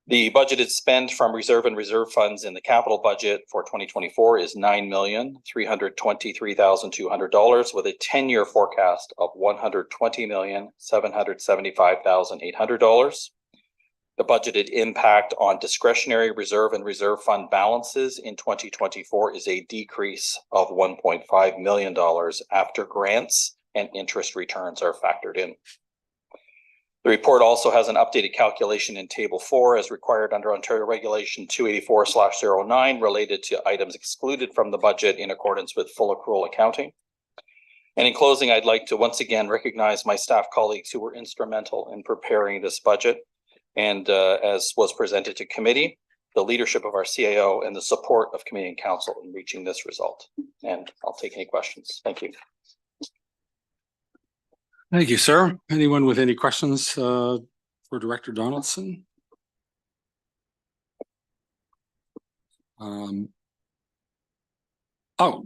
The budgeted spend from reserve and reserve funds in the capital budget for 2024 is $9,323,200, with a 10-year forecast of $120,775,800. The budgeted impact on discretionary reserve and reserve fund balances in 2024 is a decrease of $1.5 million after grants and interest returns are factored in. The report also has an updated calculation in table 4 as required under Ontario Regulation 284/09 related to items excluded from the budget in accordance with full accrual accounting. And in closing, I'd like to once again recognize my staff colleagues who were instrumental in preparing this budget, and as was presented to committee, the leadership of our CAO and the support of committee and council in reaching this result. And I'll take any questions. Thank you. Thank you, sir. Anyone with any questions for Director Donaldson?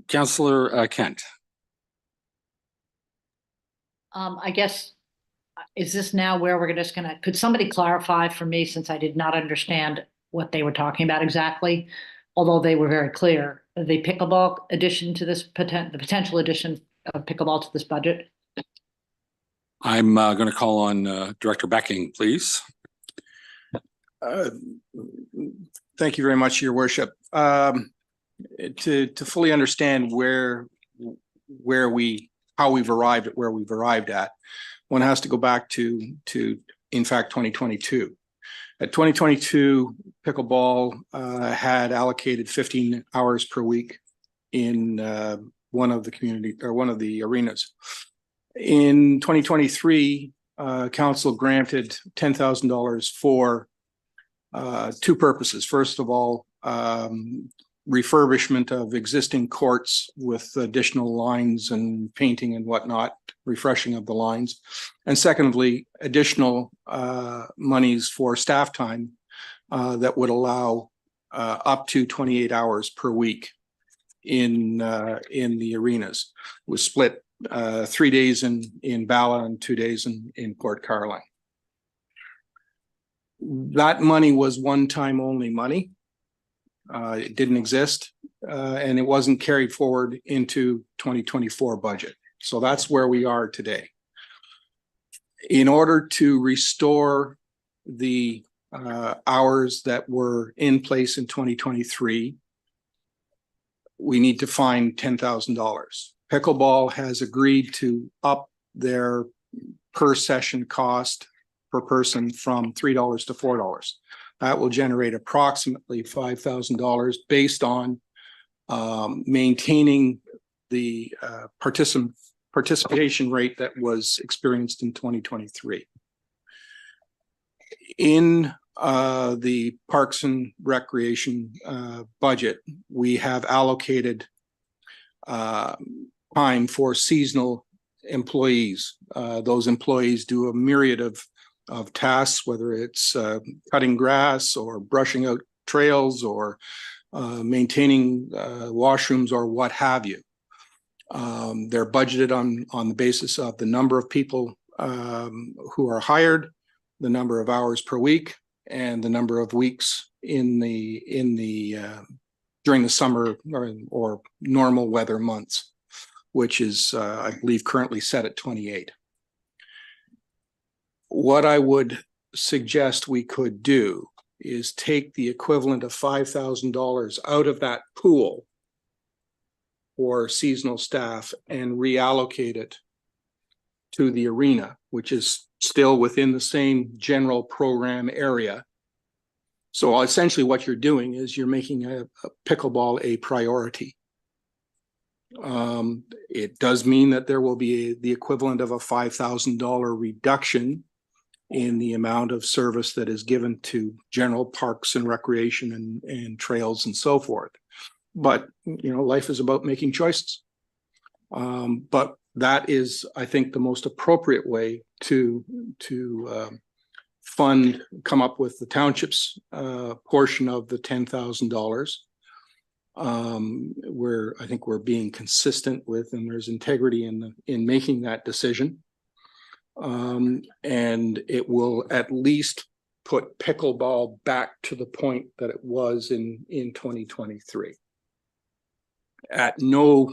Councillor Kent. I guess, is this now where we're just gonna, could somebody clarify for me, since I did not understand what they were talking about exactly, although they were very clear, the pickleball addition to this, the potential addition of pickleball to this budget? I'm going to call on Director Becking, please. Thank you very much, Your Worship. To fully understand how we've arrived at where we've arrived at, one has to go back to in fact 2022. At 2022, pickleball had allocated 15 hours per week in one of the arenas. In 2023, council granted $10,000 for two purposes. First of all, refurbishment of existing courts with additional lines and painting and whatnot, refreshing of the lines. And secondly, additional monies for staff time that would allow up to 28 hours per week in the arenas. It was split 3 days in Bala and 2 days in Port Caroline. That money was one-time only money. It didn't exist, and it wasn't carried forward into 2024 budget. So that's where we are today. In order to restore the hours that were in place in 2023, we need to find $10,000. Pickleball has agreed to up their per session cost per person from $3 to $4. That will generate approximately $5,000 based on maintaining the participation rate that was experienced in 2023. In the Parks and Recreation budget, we have allocated time for seasonal employees. Those employees do a myriad of tasks, whether it's cutting grass or brushing out trails or maintaining washrooms or what have you. They're budgeted on the basis of the number of people who are hired, the number of hours per week, and the number of weeks in the during the summer or normal weather months, which is I believe currently set at 28. What I would suggest we could do is take the equivalent of $5,000 out of that pool for seasonal staff and reallocate it to the arena, which is still within the same general program area. So essentially what you're doing is you're making a pickleball a priority. It does mean that there will be the equivalent of a $5,000 reduction in the amount of service that is given to general parks and recreation and trails and so forth. But, you know, life is about making choices. But that is, I think, the most appropriate way to come up with the township's portion of the $10,000. I think we're being consistent with, and there's integrity in making that decision. And it will at least put pickleball back to the point that it was in 2023. At no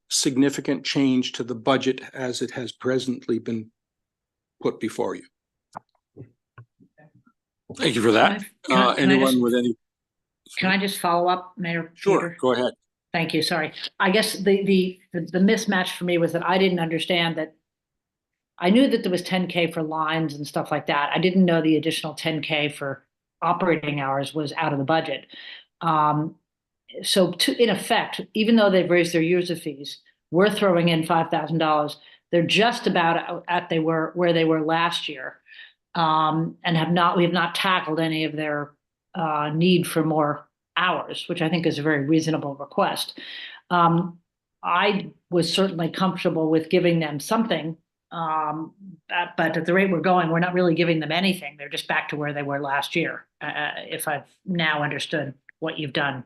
significant change to the budget as it has presently been put before you. Thank you for that. Can I just follow up, Mayor? Sure, Peter? go ahead. Thank you. Sorry. I guess the mismatch for me was that I didn't understand that. I knew that there was 10K for lines and stuff like that. I didn't know the additional 10K for operating hours was out of the budget. So in effect, even though they've raised their user fees, we're throwing in $5,000. They're just about where they were last year, and we have not tackled any of their need for more hours, which I think is a very reasonable request. I was certainly comfortable with giving them something, but at the rate we're going, we're not really giving them anything. They're just back to where they were last year, if I've now understood what you've done,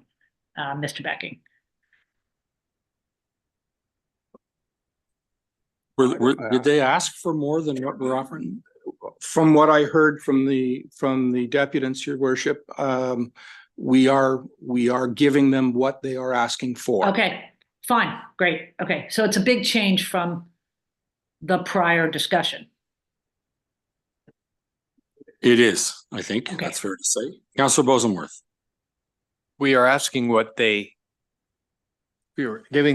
Mr. Becking. Did they ask for more than what we're offering? From what I heard from the deputants, Your Worship, we are giving them what they are asking for. Okay, fine, great. Okay, so it's a big change from the prior discussion. It is, I think. Okay. That's fair to say. Councillor Bosenworth. We are giving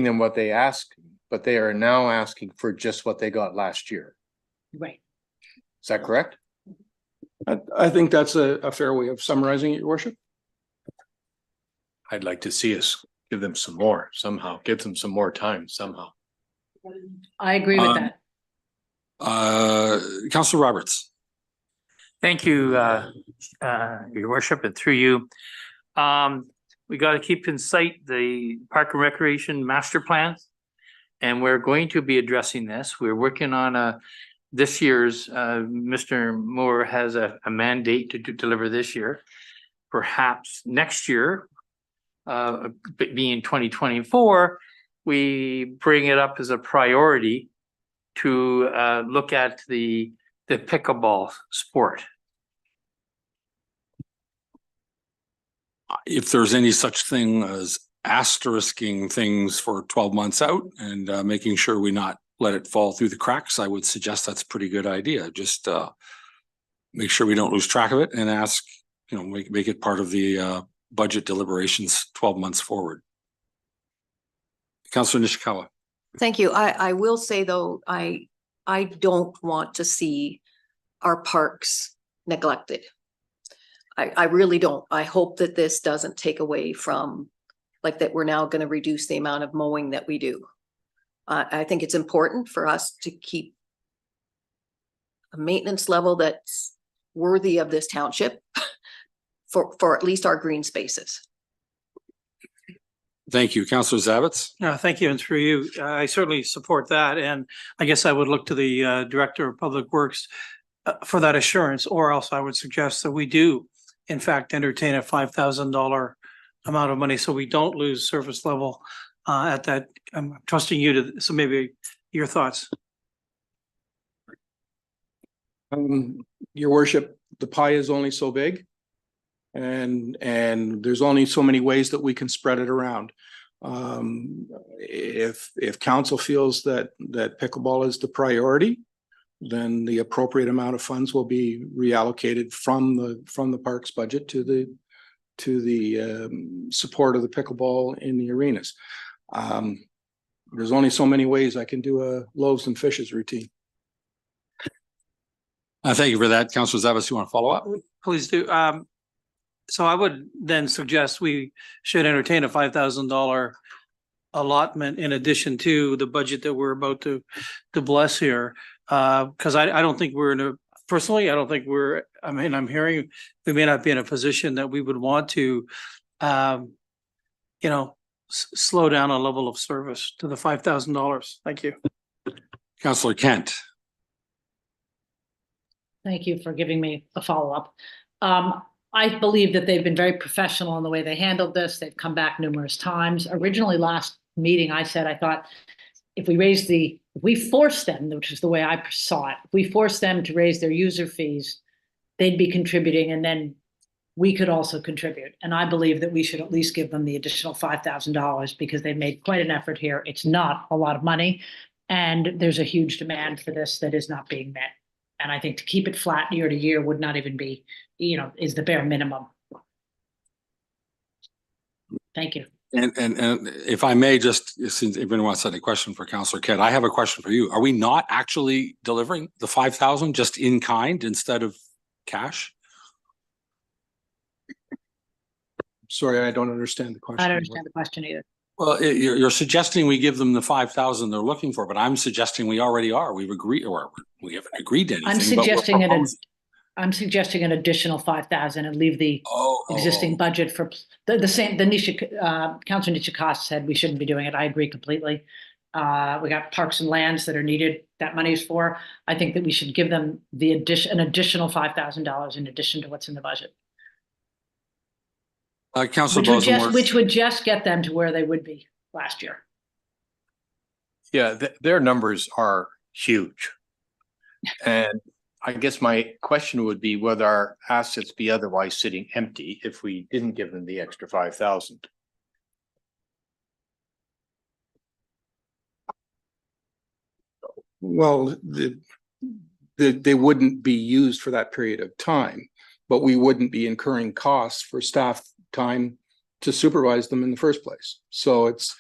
them what they asked, but they are now asking for just what they got last year. Right. Is that correct? I think that's a fair way of summarizing it, Your Worship. I'd like to see us give them some more somehow, give them some more time somehow. I agree with that. Councillor Roberts. Thank you, Your Worship, and through you. We got to keep in sight the Park and Recreation Master Plan, and we're going to be addressing this. We're working on this year's, Mr. Moore has a mandate to deliver this year. Perhaps next year, being 2024, we bring it up as a priority to look at the pickleball sport. If there's any such thing as asterisking things for 12 months out and making sure we not let it fall through the cracks, I would suggest that's a pretty good idea. Just make sure we don't lose track of it and ask, you know, make it part of the budget deliberations 12 months forward. Councillor Nishikawa. Thank you. I will say though, I don't want to see our parks neglected. I really don't. I hope that this doesn't take away from, like, that we're now going to reduce the amount of mowing that we do. I think it's important for us to keep a maintenance level that's worthy of this township for at least our green spaces. Thank you. Councillor Zavitz. Thank you. And through you, I certainly support that. And I guess I would look to the Director of Public Works for that assurance, or else I would suggest that we do in fact entertain a $5,000 amount of money so we don't lose service level at that. I'm trusting you to, so maybe your thoughts. Your worship, the pie is only so big. And there's only so many ways that we can spread it around. If council feels that pickleball is the priority, then the appropriate amount of funds will be reallocated from the parks budget to the support of the pickleball in the arenas. There's only so many ways I can do a loaves and fishes routine. Thank you for that. Councillor Zavitz, you want to follow up? Please do. So I would then suggest we should entertain a $5,000 allotment in addition to the budget that we're about to bless here. Because I don't think we're in a, personally, I don't think we're, I mean, I'm hearing we may not be in a position that we would want to, you know, slow down a level of service to the $5,000. Thank you. Councillor Kent. Thank you for giving me a follow-up. I believe that they've been very professional in the way they handled this. They've come back numerous times. Originally, last meeting, I said, I thought if we force them, which is the way I saw it, if we force them to raise their user fees, they'd be contributing, and then we could also contribute. And I believe that we should at least give them the additional $5,000 because they've made quite an effort here. It's not a lot of money, and there's a huge demand for this that is not being met. And I think to keep it flat year to year would not even be, you know, is the bare minimum. Thank you. And if I may, just since everyone wants to ask a question for Councillor Kent, I have a question for you. Are we not actually delivering the 5,000 just in kind instead of cash? Sorry, I don't understand the question. I don't understand the question either. Well, you're suggesting we give them the 5,000 they're looking for, but I'm suggesting we already are. We've agreed, or we haven't agreed to anything. I'm suggesting an additional 5,000 and leave the existing budget for the same. Councillor Nishikawa said we shouldn't be doing it. I agree completely. We got parks and lands that are needed. That money is for. I think that we should give them an additional $5,000 in addition to what's in the budget. Which would just get them to where they would be last year. Yeah, their numbers are huge. And I guess my question would be whether our assets be otherwise sitting empty if we didn't give them the extra 5,000. Well, they wouldn't be used for that period of time, but we wouldn't be incurring costs for staff time to supervise them in the first place. So it's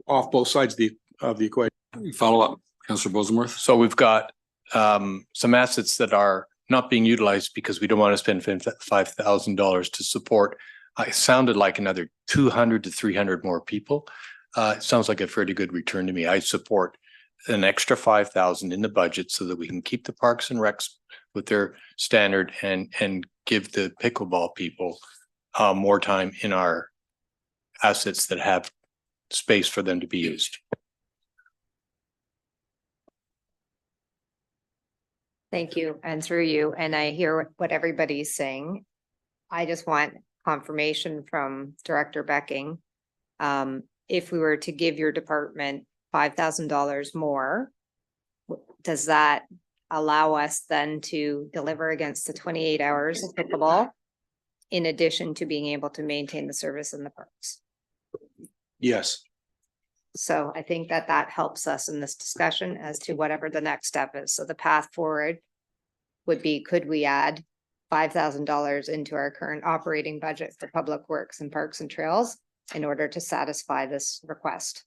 off both sides of the equation. Follow up, Councillor Bosenworth. So we've got some assets that are not being utilized because we don't want to spend $5,000 to support. It sounded like another 200 to 300 more people. It sounds like a fairly good return to me. I support an extra 5,000 in the budget so that we can keep the parks and recs with their standard and give the pickleball people more time in our assets that have space for them to be used. Thank you. And through you, and I hear what everybody's saying. I just want confirmation from Director Becking. If we were to give your department $5,000 more, does that allow us then to deliver against the 28 hours of pickleball? in addition to being able to maintain the service in the parks. Yes. So I think that that helps us in this discussion as to whatever the next step is. So the path forward would be, could we add $5,000 into our current operating budget for public works and parks and trails in order to satisfy this request?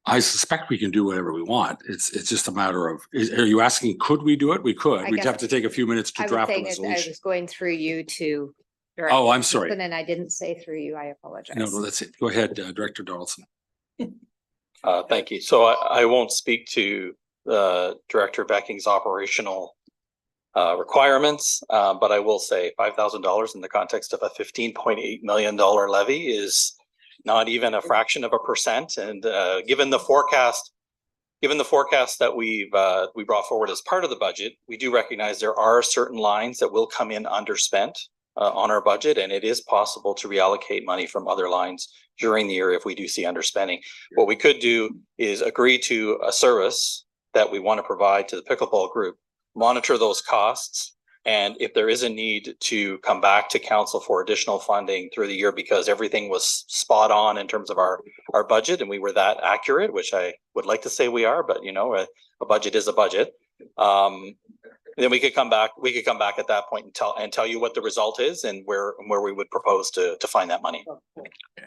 I suspect we can do whatever we want. It's just a matter of, are you asking, could we do it? We could. I We'd guess have to take a few minutes to I was draft a saying I resolution. was going through you to. Director Oh, I'm sorry. Donaldson, and I didn't say through you. I apologize. No, that's it. Go ahead, Director Donaldson. Thank you. So I won't speak to Director Becking's operational requirements, but I will say $5,000 in the context of a $15.8 million levy is not even a fraction of a percent. And given the forecast that we brought forward as part of the budget, we do recognize there are certain lines that will come in underspent on our budget, and it is possible to reallocate money from other lines during the year if we do see underspending. What we could do is agree to a service that we want to provide to the pickleball group, monitor those costs, and if there is a need to come back to council for additional funding through the year because everything was spot on in terms of our budget and we were that accurate, which I would like to say we are, but you know, a budget is a budget. Then we could come back at that point and tell you what the result is and where we would propose to find that money.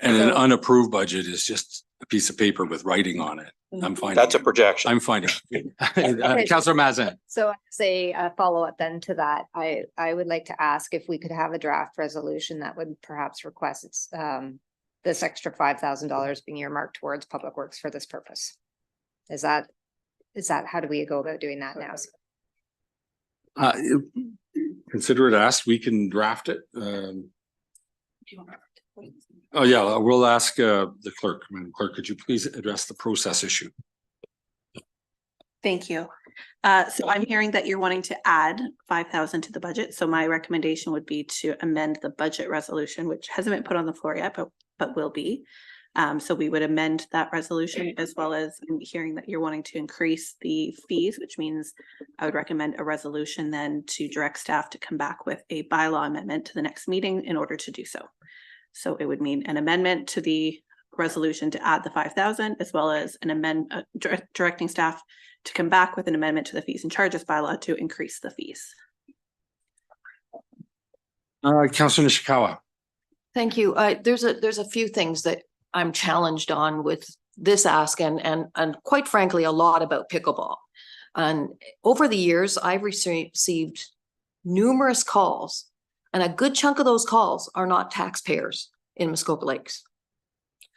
And an unapproved budget is just a piece of paper with writing on it. I'm fine. That's a projection. I'm fine. Councillor Mazin. So say a follow-up then to that, I would like to ask if we could have a draft resolution that would perhaps request this extra $5,000 being earmarked towards public works for this purpose. Is that, how do we go about doing that now? Consider it asked. We can draft it. Oh, yeah, we'll ask the clerk. Madam Clerk, could you please address the process issue? Thank you. So I'm hearing that you're wanting to add 5,000 to the budget. So my recommendation would be to amend the budget resolution, which hasn't been put on the floor yet, but will be. So we would amend that resolution, as well as I'm hearing that you're wanting to increase the fees, which means I would recommend a resolution then to direct staff to come back with a bylaw amendment to the next meeting in order to do so. So it would mean an amendment to the resolution to add the 5,000, as well as an directing staff to come back with an amendment to the fees and charges bylaw to increase the fees. Councillor Nishikawa. Thank you. There's a few things that I'm challenged on with this ask and quite frankly, a lot about pickleball. And over the years, I've received numerous calls, and a good chunk of those calls are not taxpayers in Muskoka Lakes,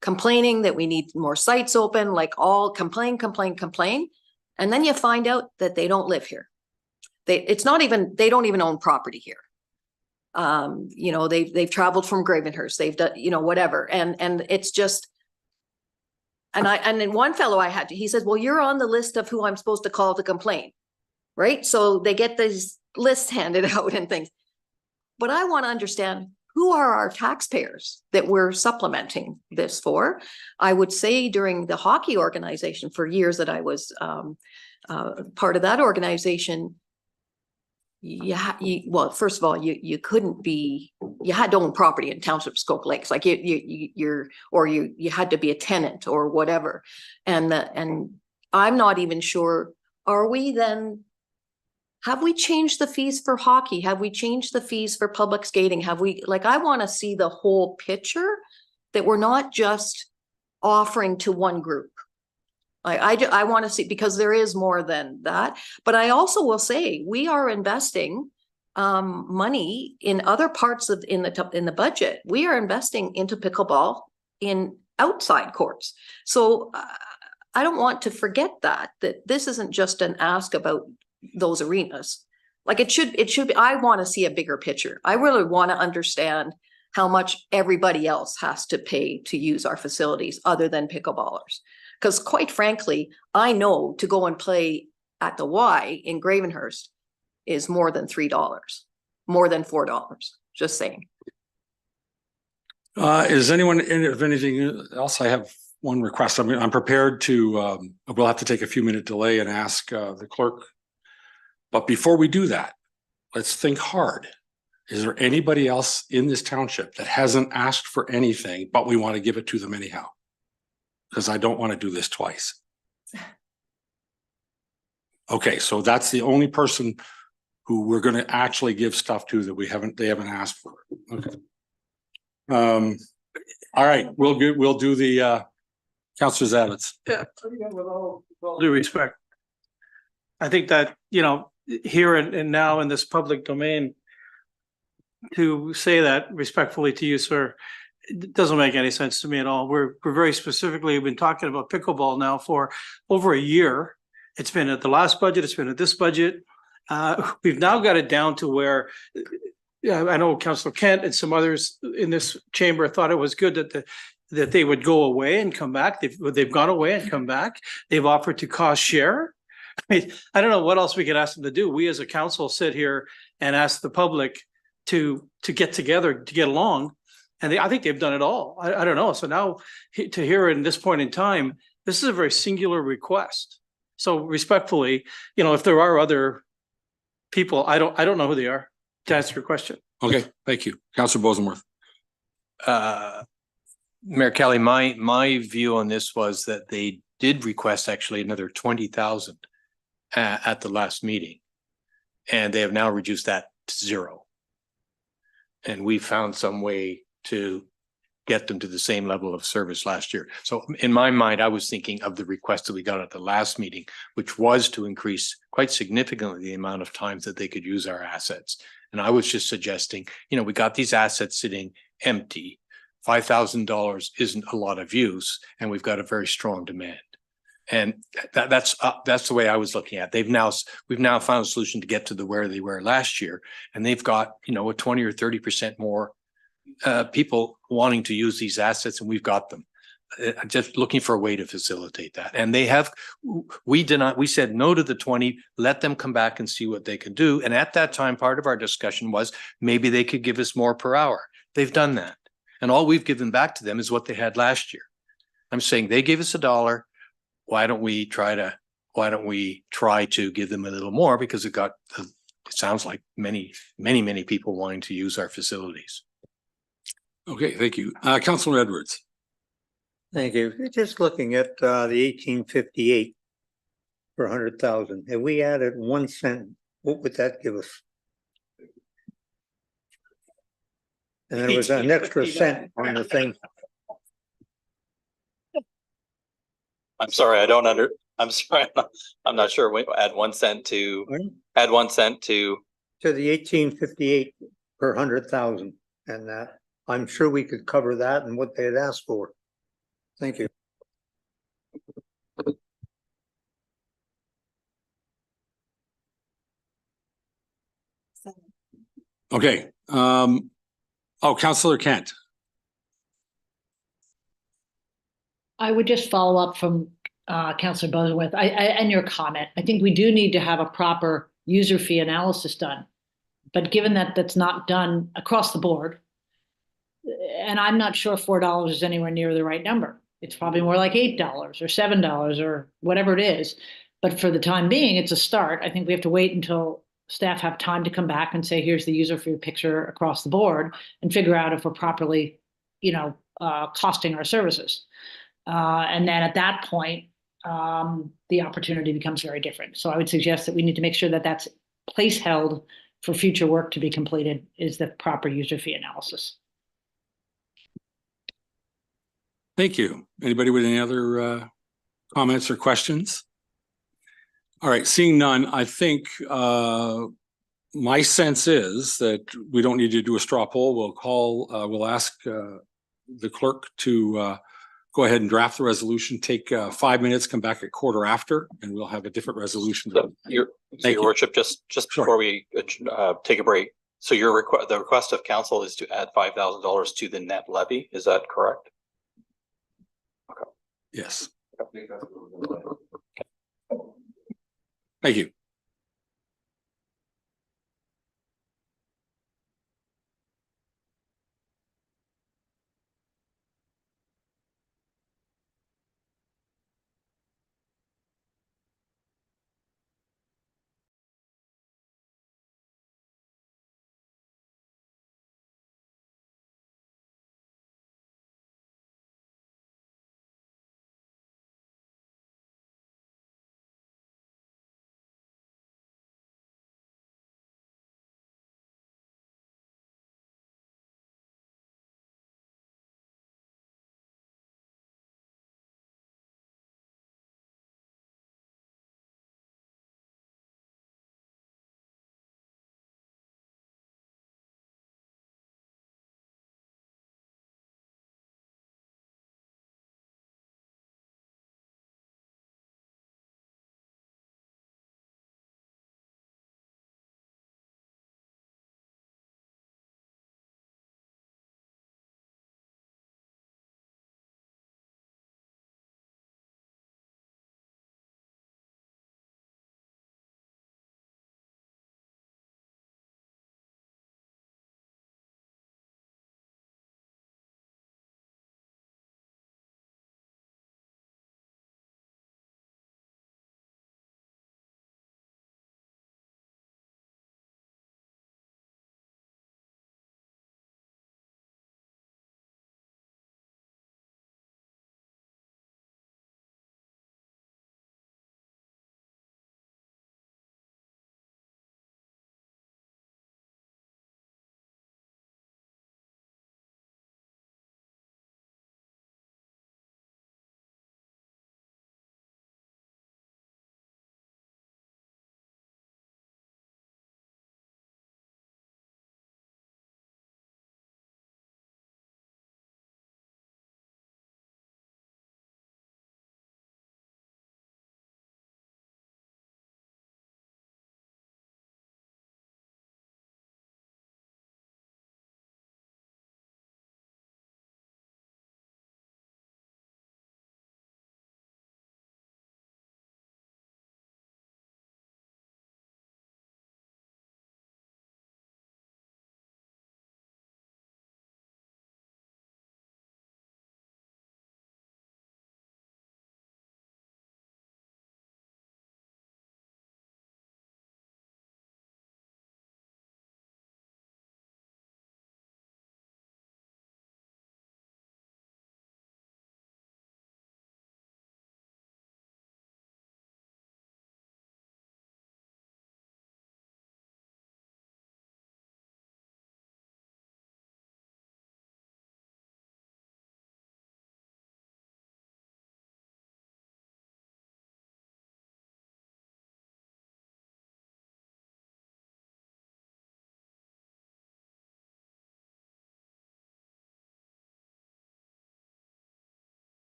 complaining that we need more sites open, like all complain. And then you find out that they don't live here. They don't even own property here. You know, they've traveled from Gravenhurst, they've done, you know, whatever. And it's just, and then one fellow he says, well, you're on the list of who I'm supposed to call to complain. Right. So they get these lists handed out and things. But I want to understand, who are our taxpayers that we're supplementing this for? I would say during the hockey organization for years that I was part of that organization, well, first of all, you couldn't be, you had to own property in Township, Muskoka Lakes, like you had to be a tenant or whatever. And I'm not even sure, have we changed the fees for hockey? Have we changed the fees for public skating? I want to see the whole picture, that we're not just offering to one group. I want to see, because there is more than that. But I also will say we are investing money in other parts of in the budget. We are investing into pickleball in outside courts. So I don't want to forget that this isn't just an ask about those arenas. Like it should be, I want to see a bigger picture. I really want to understand how much everybody else has to pay to use our facilities other than pickleballers. Because quite frankly, I know to go and play at the Y in Gravenhurst is more than $3, more than $4, just saying. Is anyone of anything else? I have one request. I mean, I'm prepared to, we'll have to take a few minute delay and ask the clerk. But before we do that, let's think hard. Is there anybody else in this township that hasn't asked for anything, but we want to give it to them anyhow? Because I don't want to do this twice. Okay, so that's the only person who we're going to actually give stuff to that they haven't asked for. Okay. All right, we'll do the Councillor Zavitz. Yeah, with all due respect. I think that, you know, here and now in this public domain, to say that respectfully to you, sir, it doesn't make any sense to me at all. We're very specifically been talking about pickleball now for over a year. It's been at the last budget, it's been at this budget. We've now got it down to where, yeah, I know Councillor Kent and some others in this chamber thought it was good that they would go away and come back. They've gone away and come back. They've offered to cost share. I mean, I don't know what else we could ask them to do. We as a council sit here and ask the public to get together, to get along. And I think they've done it all. I don't know. So now to hear in this point in time, this is a very singular request. So respectfully, you know, if there are other people, I don't know who they are, to answer your question. Okay, thank you. Councillor Bosenworth. Mayor Kelley, my view on this was that they did request actually another 20,000 at the last meeting. And they have now reduced that to 0. And we found some way to get them to the same level of service last year. So in my mind, I was thinking of the request that we got at the last meeting, which was to increase quite significantly the amount of times that they could use our assets. And I was just suggesting, you know, we got these assets sitting empty. $5,000 isn't a lot of use, and we've got a very strong demand. And that's the way I was looking at it. We've now found a solution to get to where they were last year, and they've got, you know, a 20 or 30% more people wanting to use these assets, and we've got them. Just looking for a way to facilitate that. And we said no to the 20, let them come back and see what they can do. And at that time, part of our discussion was maybe they could give us more per hour. They've done that. And all we've given back to them is what they had last year. I'm saying they gave us $1. Why don't we try to give them a little more? Because it sounds like many people wanting to use our facilities. Okay, thank you. Councillor Edwards. Thank you. Just looking at the 1858 for 100,000. If we added 1 cent, what would that give us? And there was an extra cent on the thing. I'm sorry, I'm sorry, I'm not sure. We add 1 cent to, add 1 cent to the 1858 per 100,000, and I'm sure we could cover that and what they had asked for. Thank you. Okay. Councillor Kent. I would just follow up from Councillor Bosenworth and your comment. I think we do need to have a proper user fee analysis done. But given that that's not done across the board, and I'm not sure $4 is anywhere near the right number. It's probably more like $8 or $7 or whatever it is. But for the time being, it's a start. I think we have to wait until staff have time to come back and say, here's the user fee picture across the board, and figure out if we're properly, costing our services. And then at that point, the opportunity becomes very different. So I would suggest that we need to make sure that that's place held for future work to be completed is the proper user fee analysis. Thank you. Anybody with any other comments or questions? All right, seeing none, I think my sense is that we don't need to do a straw poll. We'll ask the clerk to go ahead and draft the resolution, take 5 minutes, come back at quarter after, and we'll have a different resolution. So your worship, just before we take a break. So the request of council is to add $5,000 to the net levy. Is that correct? Okay. Yes. Thank you.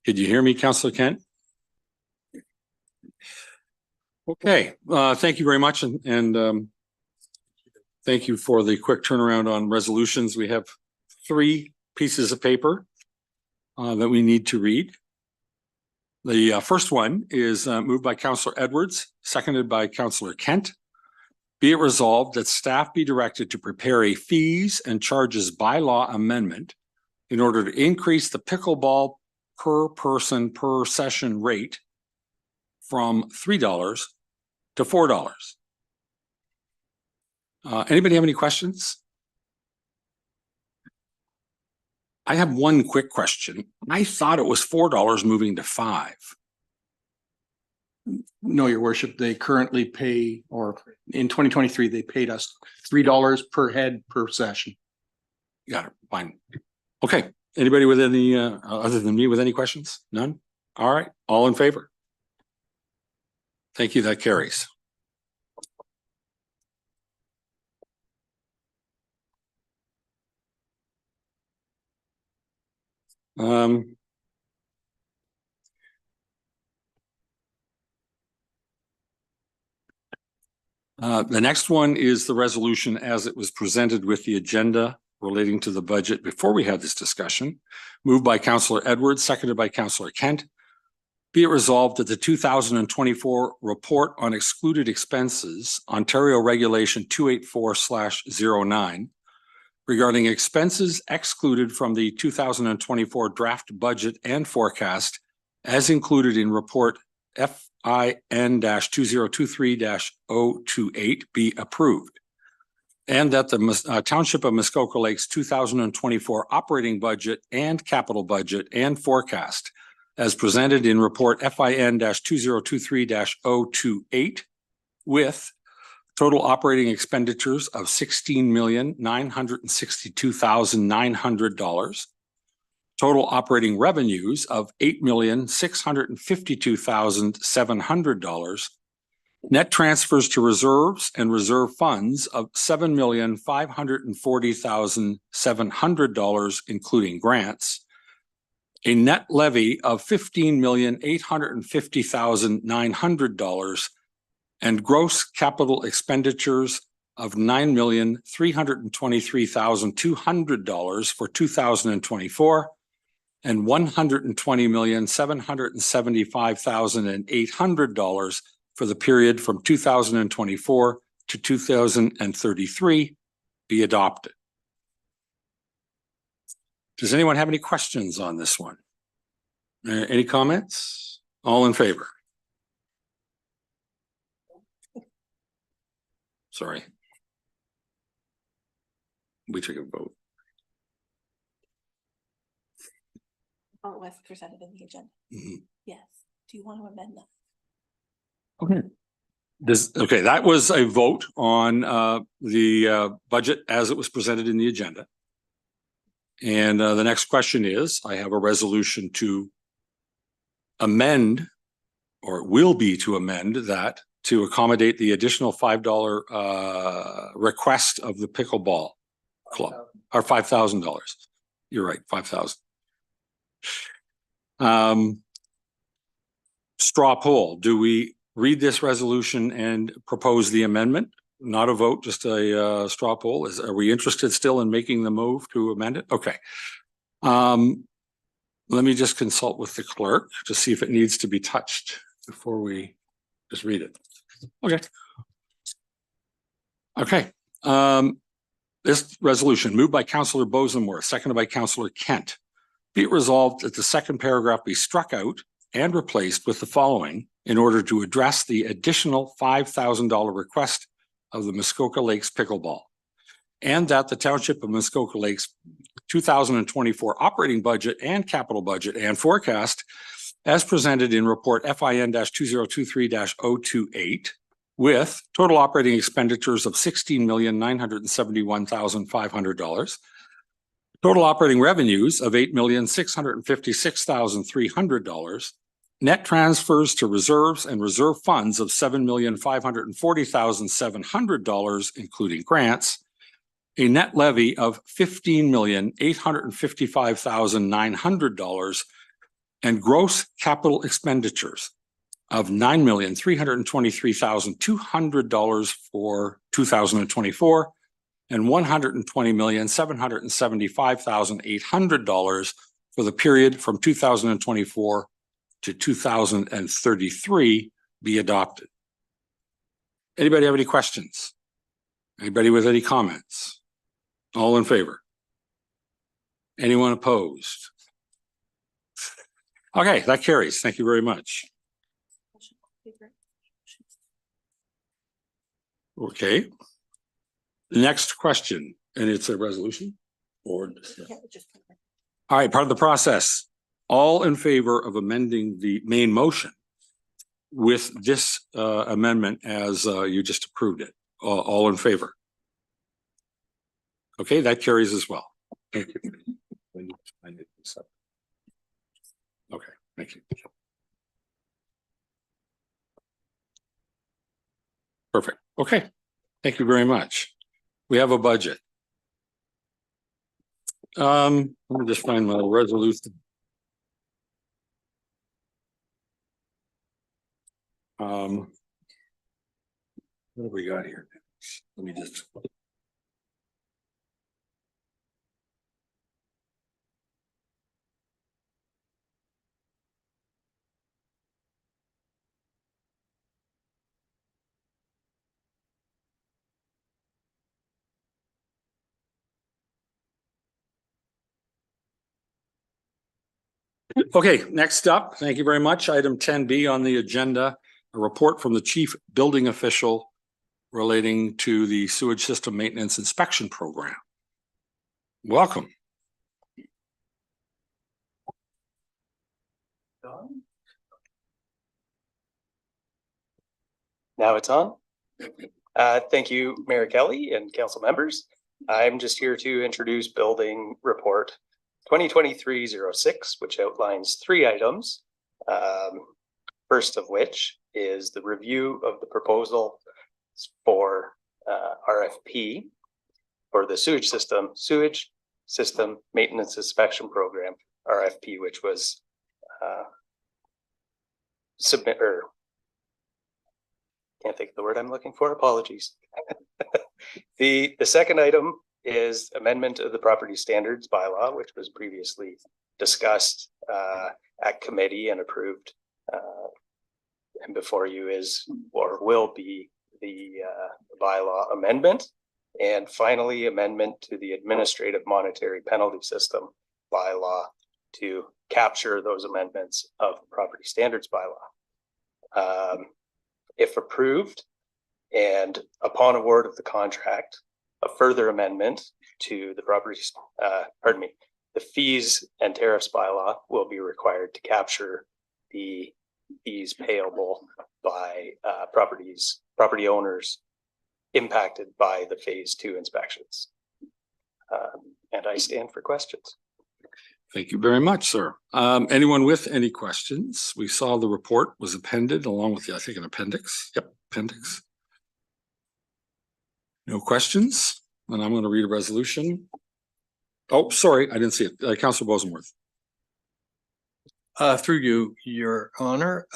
Could you hear me, Councillor Kent? Okay, thank you very much and thank you for the quick turnaround on resolutions. We have 3 pieces of paper that we need to read. The first one is moved by Councillor Edwards, seconded by Councillor Kent. Be it resolved that staff be directed to prepare a fees and charges bylaw amendment in order to increase the pickleball per person per session rate from $3 to $4. Anybody have any questions? I have one quick question. I thought it was $4 moving to $5. No, your worship, they currently pay, or in 2023, they paid us $3 per head per session. Got it, fine. Okay, anybody with any, other than me with any questions? None? All right, all in favor? Thank you, that carries. The next one is the resolution as it was presented with the agenda relating to the budget before we had this discussion. Moved by Councillor Edwards, seconded by Councillor Kent. Be it resolved that the 2024 report on excluded expenses, Ontario Regulation 284/09, regarding expenses excluded from the 2024 draft budget and forecast as included in report FIN-2023-028 be approved. And that the Township of Muskoka Lakes 2024 operating budget and capital budget and forecast as presented in report FIN-2023-028 with total operating expenditures of $16,962,900, total operating revenues of $8,652,700, net transfers to reserves and reserve funds of $7,540,700, including grants, a net levy of $15,850,900, and gross capital expenditures of $9,323,200 for 2024 and $120,775,800 for the period from 2024 to 2033 be adopted. Does anyone have any questions on this one? Any comments? All in favor? Sorry. We took a vote. Oh, it was presented in the agenda. Yes. Do you want to amend that? Okay. Okay, that was a vote on the budget as it was presented in the agenda. And the next question is, I have a resolution to amend, or it will be to amend that to accommodate the additional $5 request of the pickleball club, or $5,000. You're right, 5,000. Straw poll. Do we read this resolution and propose the amendment? Not a vote, just a straw poll. Are we interested still in making the move to amend it? Okay. Let me just consult with the clerk to see if it needs to be touched before we just read it. Okay. Okay. This resolution moved by Councillor Bosenworth, seconded by Councillor Kent. Be it resolved that the second paragraph be struck out and replaced with the following in order to address the additional $5,000 request of the Muskoka Lakes Pickleball, and that the Township of Muskoka Lakes 2024 operating budget and capital budget and forecast as presented in report FIN-2023-028 with total operating expenditures of $16,971,500, total operating revenues of $8,656,300, net transfers to reserves and reserve funds of $7,540,700, including grants, a net levy of $15,855,900, and gross capital expenditures of $9,323,200 for 2024 and $120,775,800 for the period from 2024 to 2033 be adopted. Anybody have any questions? Anybody with any comments? All in favor? Anyone opposed? Okay, that carries. Thank you very much. Okay. The next question, and it's a resolution or? All right, part of the process. All in favor of amending the main motion with this amendment as you just approved it? All in favor? Okay, that carries as well. Thank you. Okay, thank you. Perfect. Okay, thank you very much. We have a budget. Let me just find my resolution. What have we got here? Let me just. Okay, next up, thank you very much. Item 10B on the agenda, a report from the chief building official relating to the sewage system maintenance inspection program. Welcome. Now it's on. Thank you, Mayor Kelley and council members. I'm just here to introduce building report 2023-06, which outlines 3 items. First of which is the review of the proposal for RFP for the sewage system maintenance inspection program, RFP, which was can't think of the word I'm looking for, apologies. The second item is amendment of the property standards bylaw, which was previously discussed at committee and approved. And before you is or will be the bylaw amendment. And finally, amendment to the administrative monetary penalty system bylaw to capture those amendments of the property standards bylaw. If approved and upon award of the contract, a further amendment to the the fees and tariffs bylaw will be required to capture the fees payable by property owners impacted by the phase 2 inspections. And I stand for questions. Thank you very much, sir. Anyone with any questions? We saw the report was appended along with, I think, an appendix. Yep, appendix. No questions? And I'm going to read a resolution. Oh, sorry, I didn't see it. Councillor Bosenworth. Through you, Your Honor.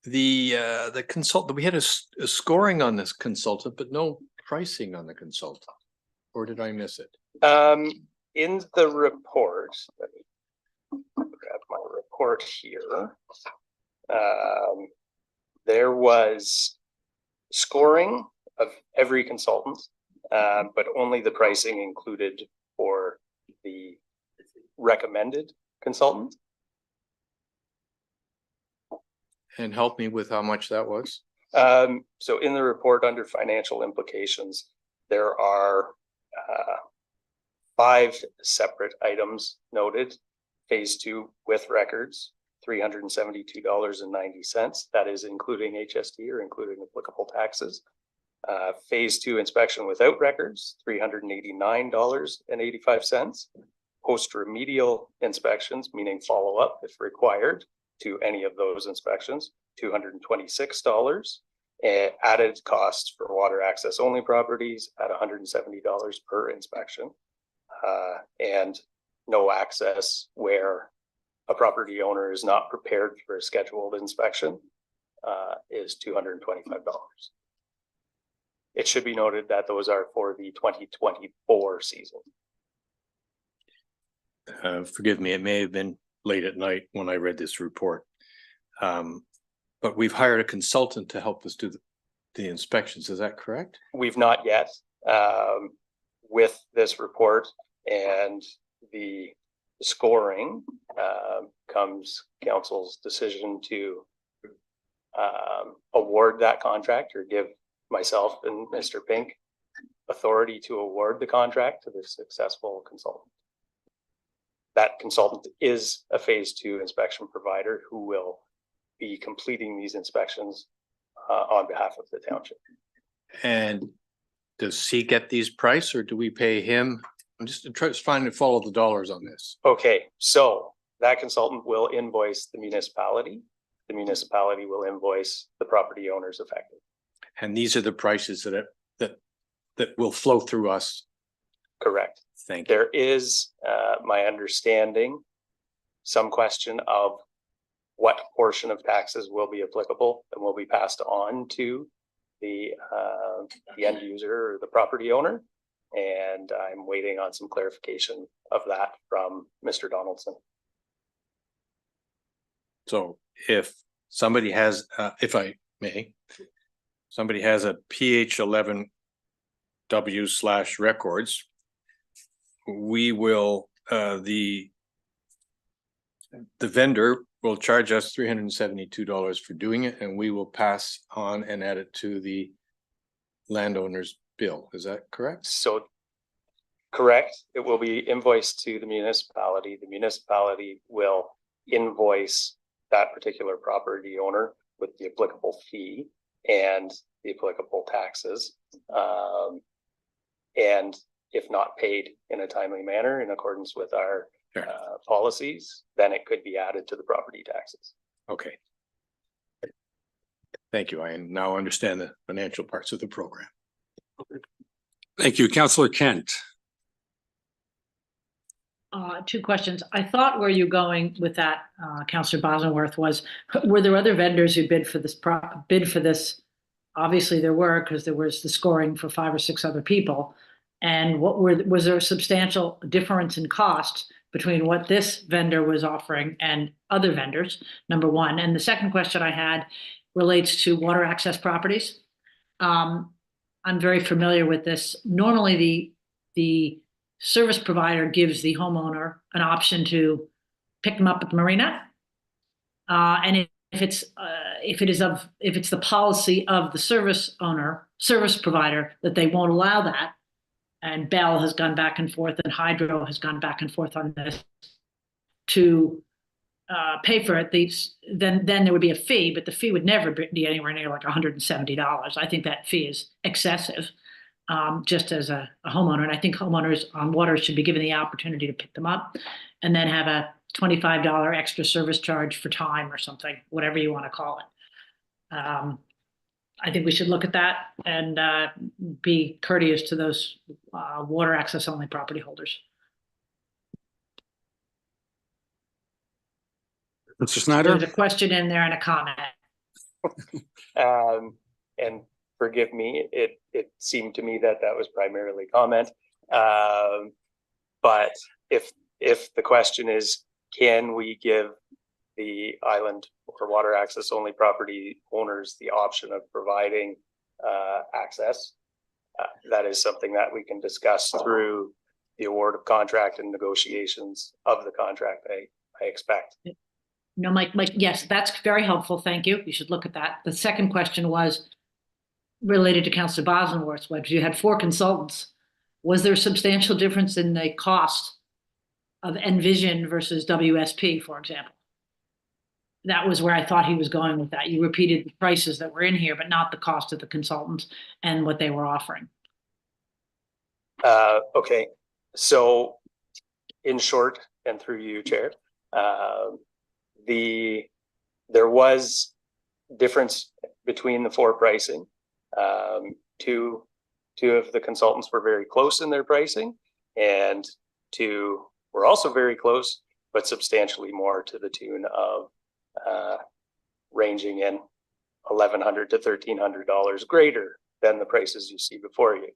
The consultant, we had a scoring on this consultant, but no pricing on the consultant. Or did I miss it? In the report, let me grab my report here. There was scoring of every consultant, but only the pricing included for the recommended consultant. And help me with how much that was. So in the report under financial implications, there are 5 separate items noted. Phase 2 with records, $372.90. That is including HST or including applicable taxes. Phase 2 inspection without records, $389.85. Post-remedial inspections, meaning follow-up if required to any of those inspections, $226. Added costs for water access only properties at $170 per inspection. And no access where a property owner is not prepared for a scheduled inspection is $225. It should be noted that those are for the 2024 season. Forgive me, it may have been late at night when I read this report. But we've hired a consultant to help us do the inspections. Is that correct? We've not yet. With this report and the scoring comes council's decision to award that contract or give myself and Mr. Pink authority to award the contract to the successful consultant. That consultant is a phase 2 inspection provider who will be completing these inspections on behalf of the township. And does he get these price or do we pay him? I'm just trying to follow the dollars on this. Okay, so that consultant will invoice the municipality. The municipality will invoice the property owners affected. And these are the prices that will flow through us. Correct. Thank you. There is, my understanding, some question of what portion of taxes will be applicable and will be passed on to the end user or the property owner. And I'm waiting on some clarification of that from Mr. Donaldson. So if somebody has, if I may, somebody has a PH11W/records, we will, the vendor will charge us $372 for doing it, and we will pass on and add it to the landowner's bill. Is that correct? So correct. It will be invoiced to the municipality. The municipality will invoice that particular property owner with the applicable fee and the applicable taxes. And if not paid in a timely manner in accordance with our policies, then it could be added to the property taxes. Okay. Thank you. I now understand the financial parts of the program. Thank you. Councillor Kent. 2 questions. I thought where you're going with that, Councillor Bosworth, was, were there other vendors who bid for this? Obviously there were, because there was the scoring for 5 or 6 other people. And was there a substantial difference in cost between what this vendor was offering and other vendors? Number 1. And the second question I had relates to water access properties. I'm very familiar with this. Normally the service provider gives the homeowner an option to pick them up at the marina. And if it's the policy of the service provider that they won't allow that, and Bell has gone back and forth and Hydro has gone back and forth on this to pay for it, then there would be a fee, but the fee would never be anywhere near like $170. I think that fee is excessive, just as a homeowner. And I think homeowners on water should be given the opportunity to pick them up and then have a $25 extra service charge for time or something, whatever you want to call it. I think we should look at that and be courteous to those water access only property holders. Mr. Snyder? There's a question in there and a comment. And forgive me, it seemed to me that was primarily comment. But if the question is, can we give the island or water access only property owners the option of providing access, that is something that we can discuss through the award of contract and negotiations of the contract, I expect. No, Mike, yes, that's very helpful. Thank you. You should look at that. The second question was related to Councillor Bosworth's, which you had 4 consultants. Was there a substantial difference in the cost of Envision versus WSP, for example? That was where I thought he was going with that. You repeated the prices that were in here, but not the cost of the consultants and what they were offering. Okay, so in short, and through you, Chair, there was difference between the 4 pricing. 2 of the consultants were very close in their pricing, and 2 were also very close, but substantially more to the tune of ranging in $1,100 to $1,300 greater than the prices you see before you.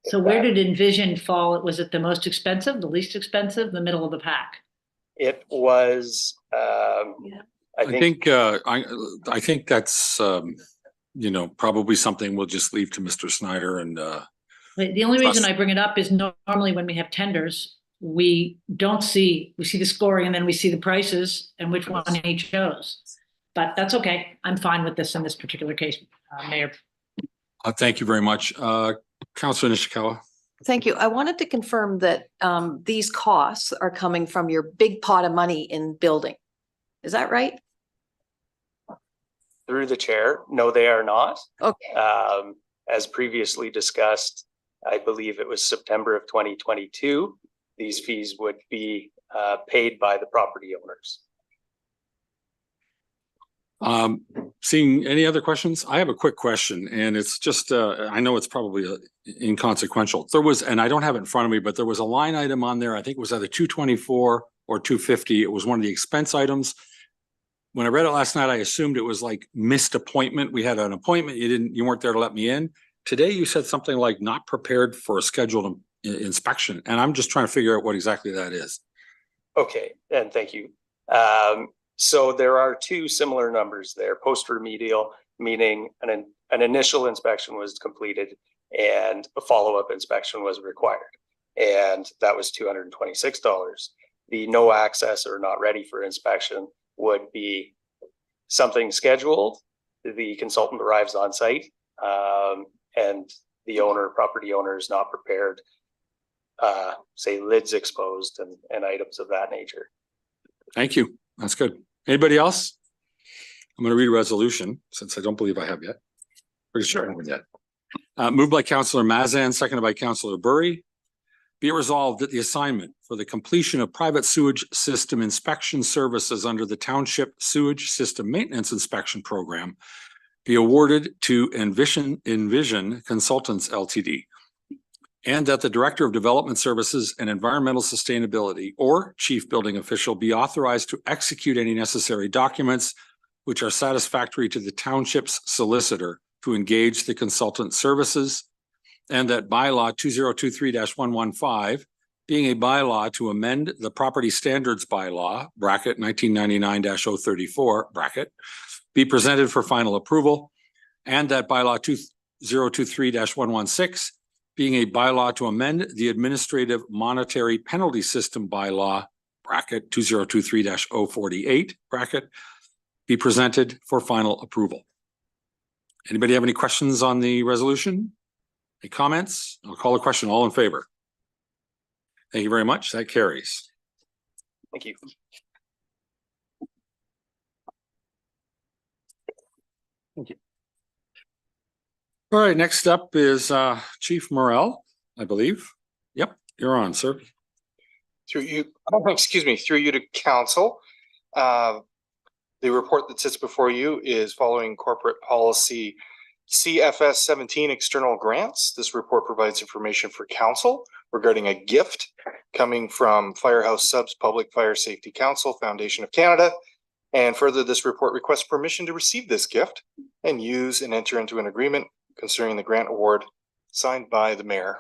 So where did Envision fall? Was it the most expensive, the least expensive, the middle of the pack? It was, I think that's, you know, probably something we'll just leave to Mr. Snyder and, But the only reason Plus- I bring it up is normally when we have tenders, we see the scoring and then we see the prices and which one he chose. But that's okay. I'm fine with this in this particular case, Mayor. thank you very much. Councillor Nishikawa. Thank you. I wanted to confirm that these costs are coming from your big pot of money in building. Is that right? through the chair. No, they are not. Okay. As previously discussed, I believe it was September of 2022, these fees would be paid by the property owners. Seeing any other questions? I have a quick question, and it's just, I know it's probably inconsequential. There was, and I don't have it in front of me, but there was a line item on there. I think it was either 224 or 250. It was one of the expense items. When I read it last night, I assumed it was like missed appointment. We had an appointment. You weren't there to let me in. Today, you said something like not prepared for a scheduled inspection. And I'm just trying to figure out what exactly that is. Okay, and thank you. So there are two similar numbers there. Post-remedial, meaning an initial inspection was completed and a follow-up inspection was required. And that was $226. The no access or not ready for inspection would be something scheduled. The consultant arrives on site and the property owner is not prepared, say lids exposed and items of that nature. Thank you. That's good. Anybody else? I'm going to read a resolution since I don't believe I have yet. Pretty sure I haven't yet. Moved by Councillor Mazan, seconded by Councillor Burry. Be it resolved that the assignment for the completion of private sewage system inspection services under the Township Sewage System Maintenance Inspection Program be awarded to Envision Consultants Ltd. And that the Director of Development Services and Environmental Sustainability or Chief Building Official be authorized to execute any necessary documents which are satisfactory to the Township's solicitor to engage the consultant services, and that bylaw 2023-115, being a bylaw to amend the property standards bylaw, bracket 1999-034, bracket, be presented for final approval, and that bylaw 2023-116, being a bylaw to amend the administrative monetary penalty system bylaw, bracket 2023-048, bracket, be presented for final approval. Anybody have any questions on the resolution? Any comments? I'll call the question. All in favor? Thank you very much. That carries. Thank you. Thank you. All right, next up is Chief Morrell, I believe. Yep, you're on, sir. Through you, excuse me, through you to council. The report that sits before you is following corporate policy CFS 17 external grants. This report provides information for council regarding a gift coming from Firehouse Subs Public Fire Safety Council, Foundation of Canada. And further, this report requests permission to receive this gift and use and enter into an agreement concerning the grant award signed by the mayor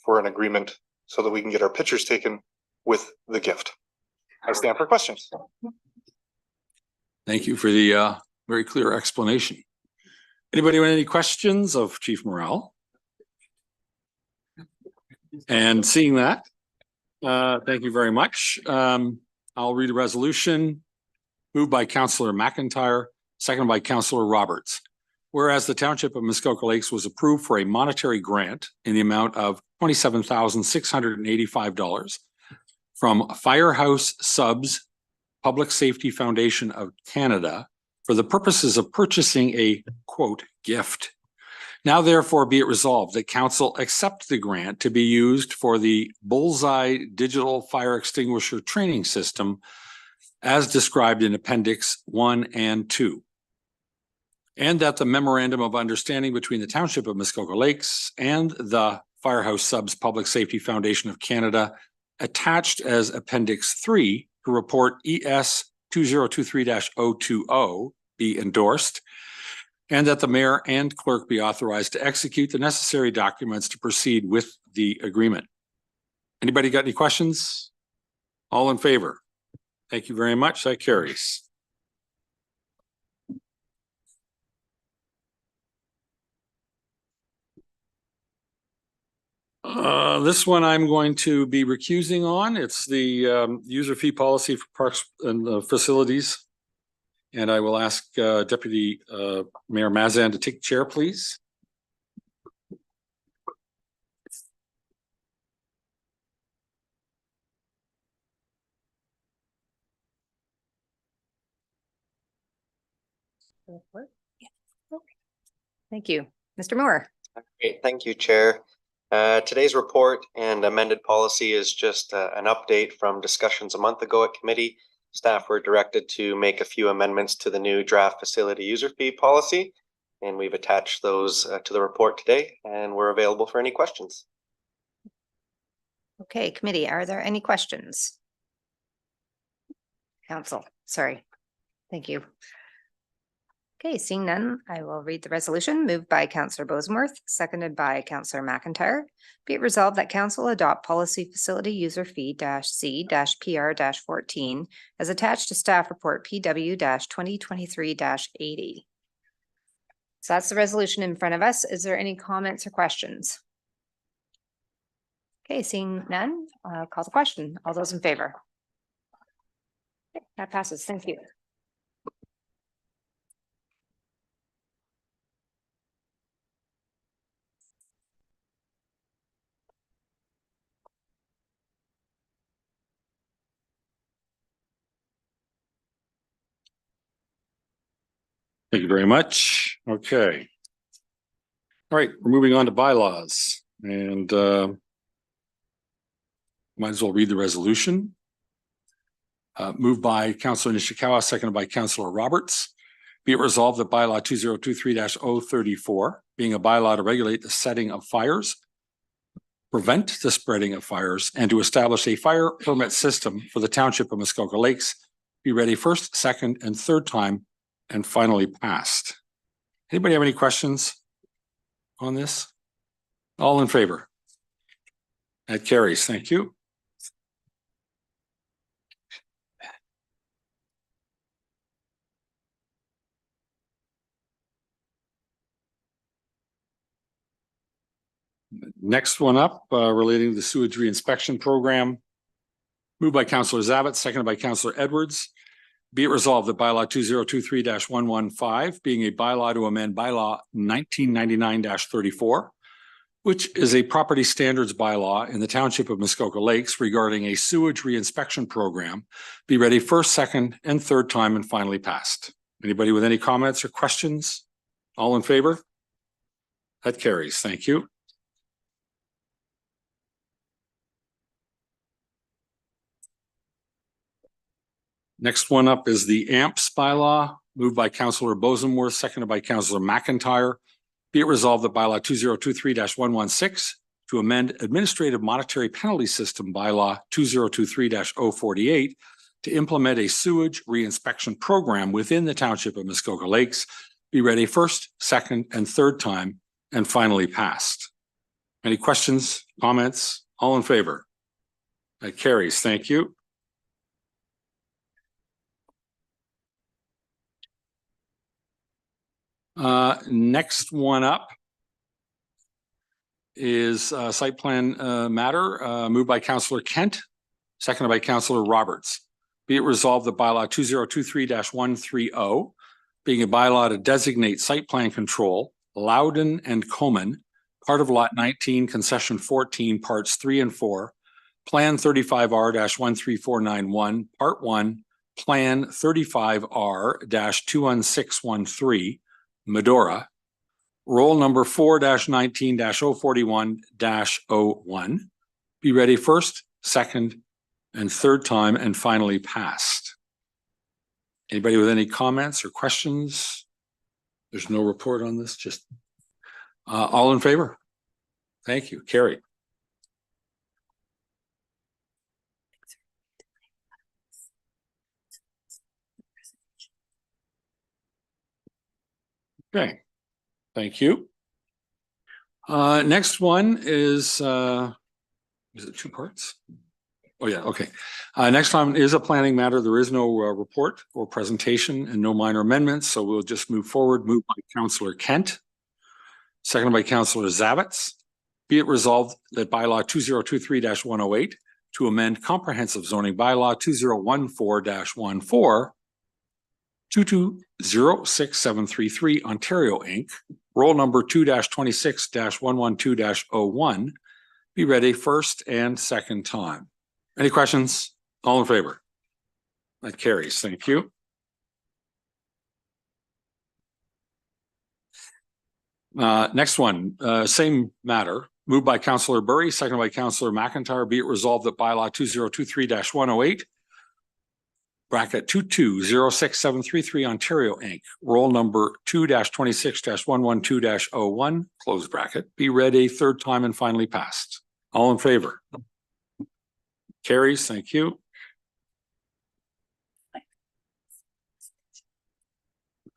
for an agreement so that we can get our pictures taken with the gift. I stand for questions. Thank you for the very clear explanation. Anybody with any questions of Chief Morrell? And seeing that, thank you very much. I'll read a resolution moved by Councillor McIntyre, seconded by Councillor Roberts. Whereas the Township of Muskoka Lakes was approved for a monetary grant in the amount of $27,685 from Firehouse Subs Public Safety Foundation of Canada for the purposes of purchasing a, quote, gift. Now therefore be it resolved that council accept the grant to be used for the Bullseye Digital Fire Extinguisher Training System as described in Appendix 1 and 2. And that the memorandum of understanding between the Township of Muskoka Lakes and the Firehouse Subs Public Safety Foundation of Canada, attached as Appendix 3 to Report ES 2023-020 be endorsed, and that the mayor and clerk be authorized to execute the necessary documents to proceed with the agreement. Anybody got any questions? All in favor? Thank you very much. That carries. This one I'm going to be recusing on. It's the user fee policy for parks and facilities. And I will ask Deputy Mayor Mazan to take the chair, please. Thank you. Mr. Moore. Great, thank you, Chair. Today's report and amended policy is just an update from discussions a month ago at committee. Staff were directed to make a few amendments to the new draft facility user fee policy, and we've attached those to the report today, and we're available for any questions. Okay, committee, are there any questions? Council, sorry. Thank you. Okay, seeing none, I will read the resolution moved by Councillor Bosenworth, seconded by Councillor McIntyre. Be it resolved that council adopt policy facility user fee -C-PR-14 as attached to staff report PW-2023-80. So that's the resolution in front of us. Is there any comments or questions? Okay, seeing none, call the question. All those in favor? Okay, that passes. Thank you. Thank you very much. Okay. All right, we're moving on to bylaws, and might as well read the resolution. Moved by Councillor Nishikawa, seconded by Councillor Roberts. Be it resolved that bylaw 2023-034, being a bylaw to regulate the setting of fires, prevent the spreading of fires, and to establish a fire permit system for the Township of Muskoka Lakes, be read a first, second, and third time, and finally passed. Anybody have any questions on this? All in favor? That carries. Thank you. Next one up, relating to the sewage reinspection program. Moved by Councillor Zabit, seconded by Councillor Edwards. Be it resolved that bylaw 2023-115, being a bylaw to amend bylaw 1999-34, which is a property standards bylaw in the Township of Muskoka Lakes regarding a sewage reinspection program, be read a first, second, and third time and finally passed. Anybody with any comments or questions? All in favor? That carries. Thank you. Next one up is the AMPS bylaw, moved by Councillor Bosenworth, seconded by Councillor McIntyre. Be it resolved that bylaw 2023-116 to amend administrative monetary penalty system bylaw 2023-048 to implement a sewage reinspection program within the Township of Muskoka Lakes, be read a first, second, and third time, and finally passed. Any questions, comments? All in favor? That carries. Thank you. Next one up is site plan matter, moved by Councillor Kent, seconded by Councillor Roberts. Be it resolved that bylaw 2023-130, being a bylaw to designate site plan control, Loudon and Coman, part of lot 19, concession 14, parts 3 and 4, plan 35R-13491, part 1, plan 35R-21613, Medora, roll number 4-19-041-01, be ready first, second, and third time, and finally passed. Anybody with any comments or questions? There's no report on this, just all in favor? Thank you. Carried. Okay, thank you. Next one is it two parts? Oh, yeah, okay. Next one is a planning matter. There is no report or presentation and no minor amendments, so we'll just move forward. Moved by Councillor Kent, seconded by Councillor Zavitz. Be it resolved that bylaw 2023-108 to amend comprehensive zoning bylaw 2014-14 2206-733 Ontario Inc. Roll number 2-26-112-01 be read a first and second time. Any questions? All in favor? That carries. Thank you. Next one, same matter. Moved by Councillor Burry, seconded by Councillor McIntyre. Be it resolved that bylaw 2023-108 bracket 2206-733 Ontario Inc. Roll number 2-26-112-01 close bracket be read a third time and finally passed. All in favor? Carries. Thank you.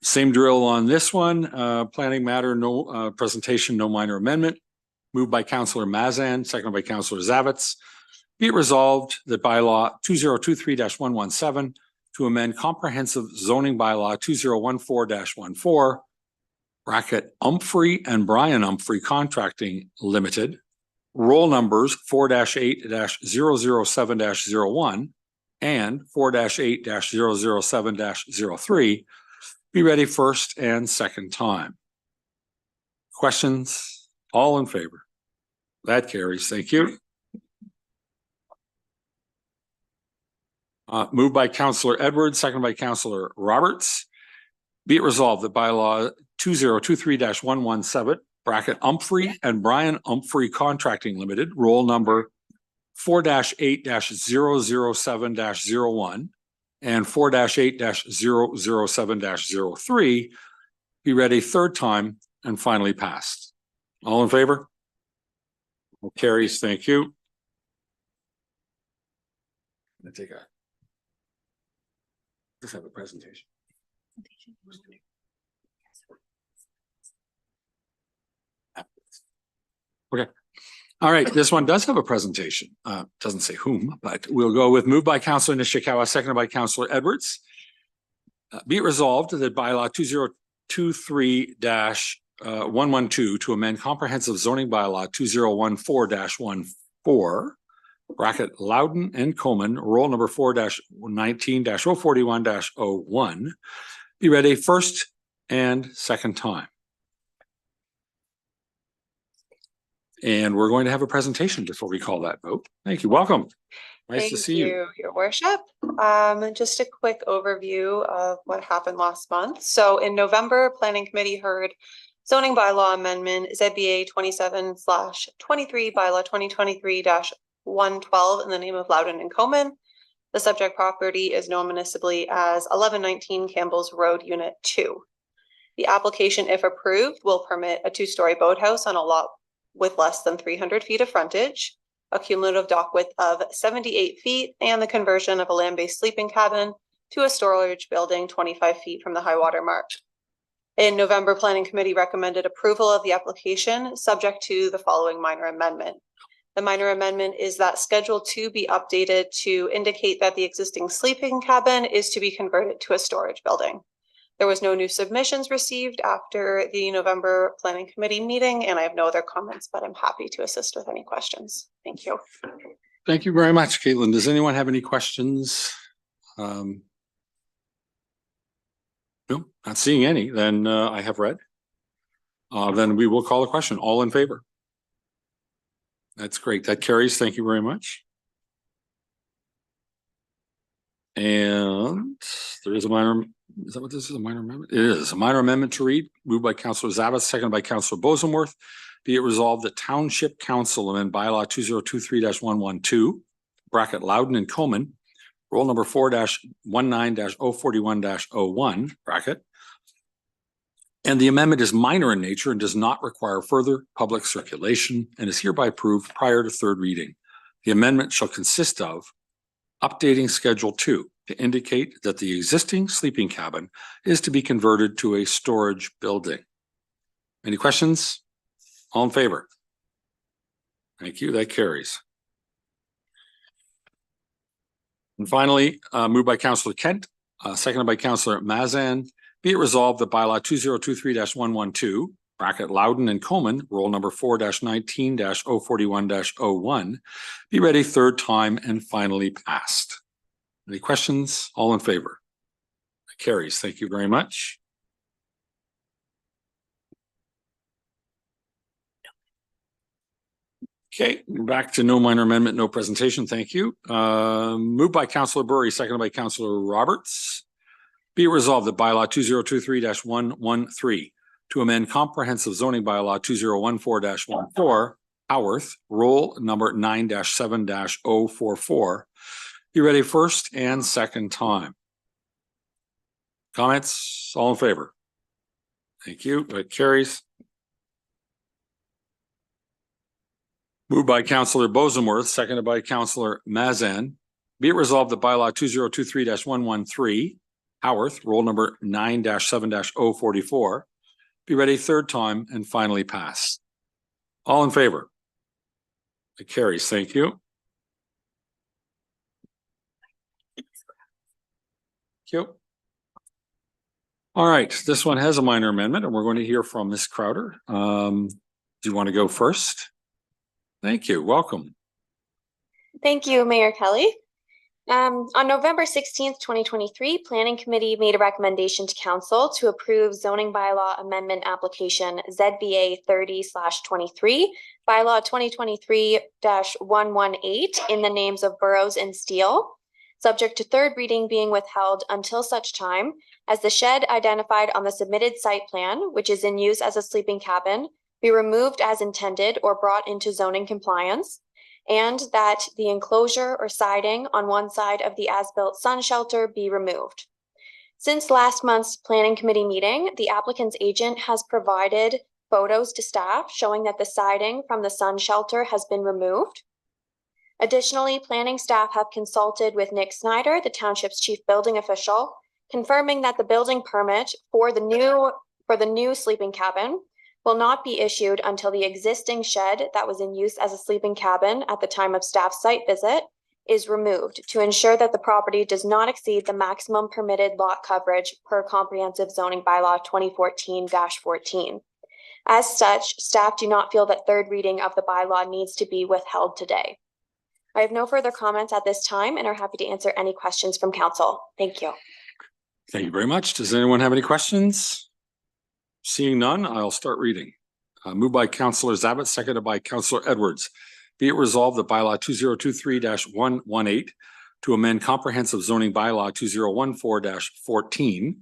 Same drill on this one. Planning matter, no presentation, no minor amendment. Moved by Councillor Mazan, seconded by Councillor Zavitz. Be it resolved that bylaw 2023-117 to amend comprehensive zoning bylaw 2014-14 bracket Humphrey and Brian Humphrey Contracting Limited, roll numbers 4-8-007-01 and 4-8-007-03 be ready first and second time. Questions? All in favor? That carries. Thank you. Moved by Councillor Edwards, seconded by Councillor Roberts. Be it resolved that bylaw 2023-117 bracket Humphrey and Brian Humphrey Contracting Limited, roll number 4-8-007-01 and 4-8-007-03 be read a third time and finally passed. All in favor? Carries. Thank you. Let's take a let's have a presentation. Okay. All right. This one does have a presentation. Doesn't say whom, but we'll go with moved by Councillor Nishikawa, seconded by Councillor Edwards. Be it resolved that bylaw 2023-112 to amend comprehensive zoning bylaw 2014-14 bracket Loudon and Coleman, roll number 4-19-041-01 be read a first and second time. And we're going to have a presentation before we call that vote. Thank you. Welcome. Nice to see you. Your worship. Just a quick overview of what happened last month. So in November, Planning Committee heard zoning bylaw amendment ZBA 27/23 bylaw 2023-112 in the name of Loudon and Coleman. The subject property is known municipally as 1119 Campbell's Road Unit 2. The application, if approved, will permit a two-story boathouse on a lot with less than 300 feet of frontage, a cumulative dock width of 78 feet, and the conversion of a land-based sleeping cabin to a storage building 25 feet from the high water mark. In November, Planning Committee recommended approval of the application subject to the following minor amendment. The minor amendment is that Schedule 2 be updated to indicate that the existing sleeping cabin is to be converted to a storage building. There was no new submissions received after the November Planning Committee meeting, and I have no other comments, but I'm happy to assist with any questions. Thank you. Thank you very much, Caitlin. Does anyone have any questions? No, not seeing any. Then I have read. Then we will call a question. All in favor? That's great. That carries. Thank you very much. And there is a minor, is that what this is, a minor amendment? It is a minor amendment to read, moved by Councillor Zavitz, seconded by Councillor Bosenworth. Be it resolved that Township Council amend bylaw 2023-112, bracket Loudon and Coleman, roll number 4-19-041-01, bracket, And the amendment is minor in nature and does not require further public circulation and is hereby approved prior to third reading. The amendment shall consist of updating Schedule 2 to indicate that the existing sleeping cabin is to be converted to a storage building. Any questions? All in favor? Thank you. That carries. And finally, moved by Councillor Kent, seconded by Councillor Mazan. Be it resolved that bylaw 2023-112, bracket Loudon and Coleman, roll number 4-19-041-01, be read a third time and finally passed. Any questions? All in favor? That carries. Thank you very much. Okay, back to no minor amendment, no presentation. Thank you. Moved by Councillor Burry, seconded by Councillor Roberts. Be it resolved that bylaw 2023-113 to amend comprehensive zoning bylaw 2014-14, Howarth, roll number 9-7-044, be read a first and second time. Comments? All in favor? Thank you. That carries. Moved by Councillor Bosenworth, seconded by Councillor Mazan. Be it resolved that bylaw 2023-113, Howarth, roll number 9-7-044, be read a third time and finally passed. All in favor? It carries. Thank you. Thank you. All right, this one has a minor amendment and we're going to hear from Ms. Crowder. Do you want to go first? Thank you. Welcome. Thank you, Mayor Kelley. On November 16th, 2023, Planning Committee made a recommendation to Council to approve zoning bylaw amendment application ZBA 30/23, bylaw 2023-118 in the names of Burrows and Steele, subject to third reading being withheld until such time as the shed identified on the submitted site plan, which is in use as a sleeping cabin, be removed as intended or brought into zoning compliance, and that the enclosure or siding on one side of the as-built sun shelter be removed. Since last month's Planning Committee meeting, the applicant's agent has provided photos to staff showing that the siding from the sun shelter has been removed. Additionally, planning staff have consulted with Nick Snyder, the Township's chief building official, confirming that the building permit for the new sleeping cabin will not be issued until the existing shed that was in use as a sleeping cabin at the time of staff site visit is removed to ensure that the property does not exceed the maximum permitted lot coverage per comprehensive zoning bylaw 2014-14. As such, staff do not feel that third reading of the bylaw needs to be withheld today. I have no further comments at this time and are happy to answer any questions from council. Thank you. Thank you very much. Does anyone have any questions? Seeing none, I'll start reading. Moved by Councillor Zabit, seconded by Councillor Edwards. Be it resolved that bylaw 2023-118 to amend comprehensive zoning bylaw 2014-14,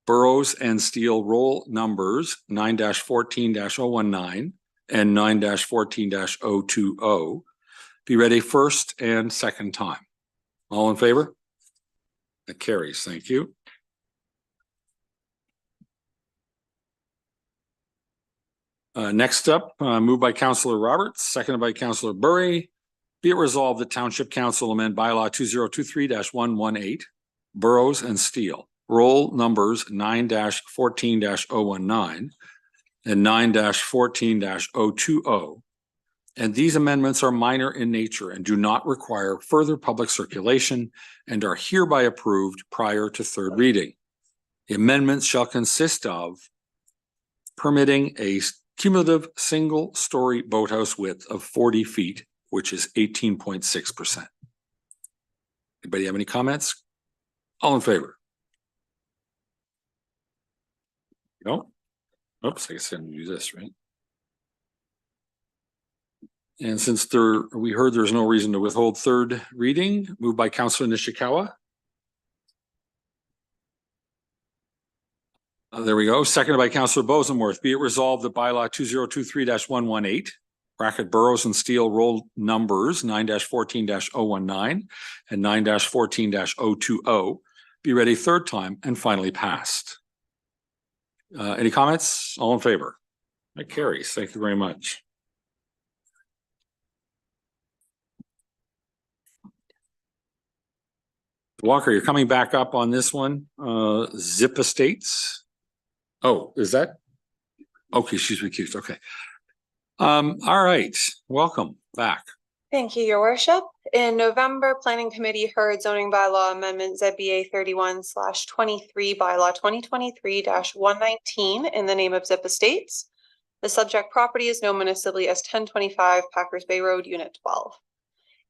Burrows and Steele roll numbers 9-14-019 and 9-14-020 be read a first and second time. All in favor? That carries. Thank you. Next up, moved by Councillor Roberts, seconded by Councillor Burry. Be it resolved that Township Council amend bylaw 2023-118, Burrows and Steele, roll numbers 9-14-019 and 9-14-020. And these amendments are minor in nature and do not require further public circulation and are hereby approved prior to third reading. The amendments shall consist of permitting a cumulative single-story boathouse width of 40 feet, which is 18.6%. Anybody have any comments? All in favor? No? Oops, I guess I'm gonna do this, right? And since we heard there's no reason to withhold third reading, moved by Councillor Nishikawa. There we go. Seconded by Councillor Bosenworth. Be it resolved that bylaw 2023-118, bracket Burrows and Steele roll numbers 9-14-019 and 9-14-020 be read a third time and finally passed. Any comments? All in favor? That carries. Thank you very much. Walker, you're coming back up on this one. Zip Estates. Oh, is that? Okay, she's recused. Okay. All right. Welcome back. Thank you, your worship. In November, Planning Committee heard zoning bylaw amendment ZBA 31/23 bylaw 2023-119 in the name of Zip Estates. The subject property is known municipally as 1025 Packers Bay Road, Unit 12.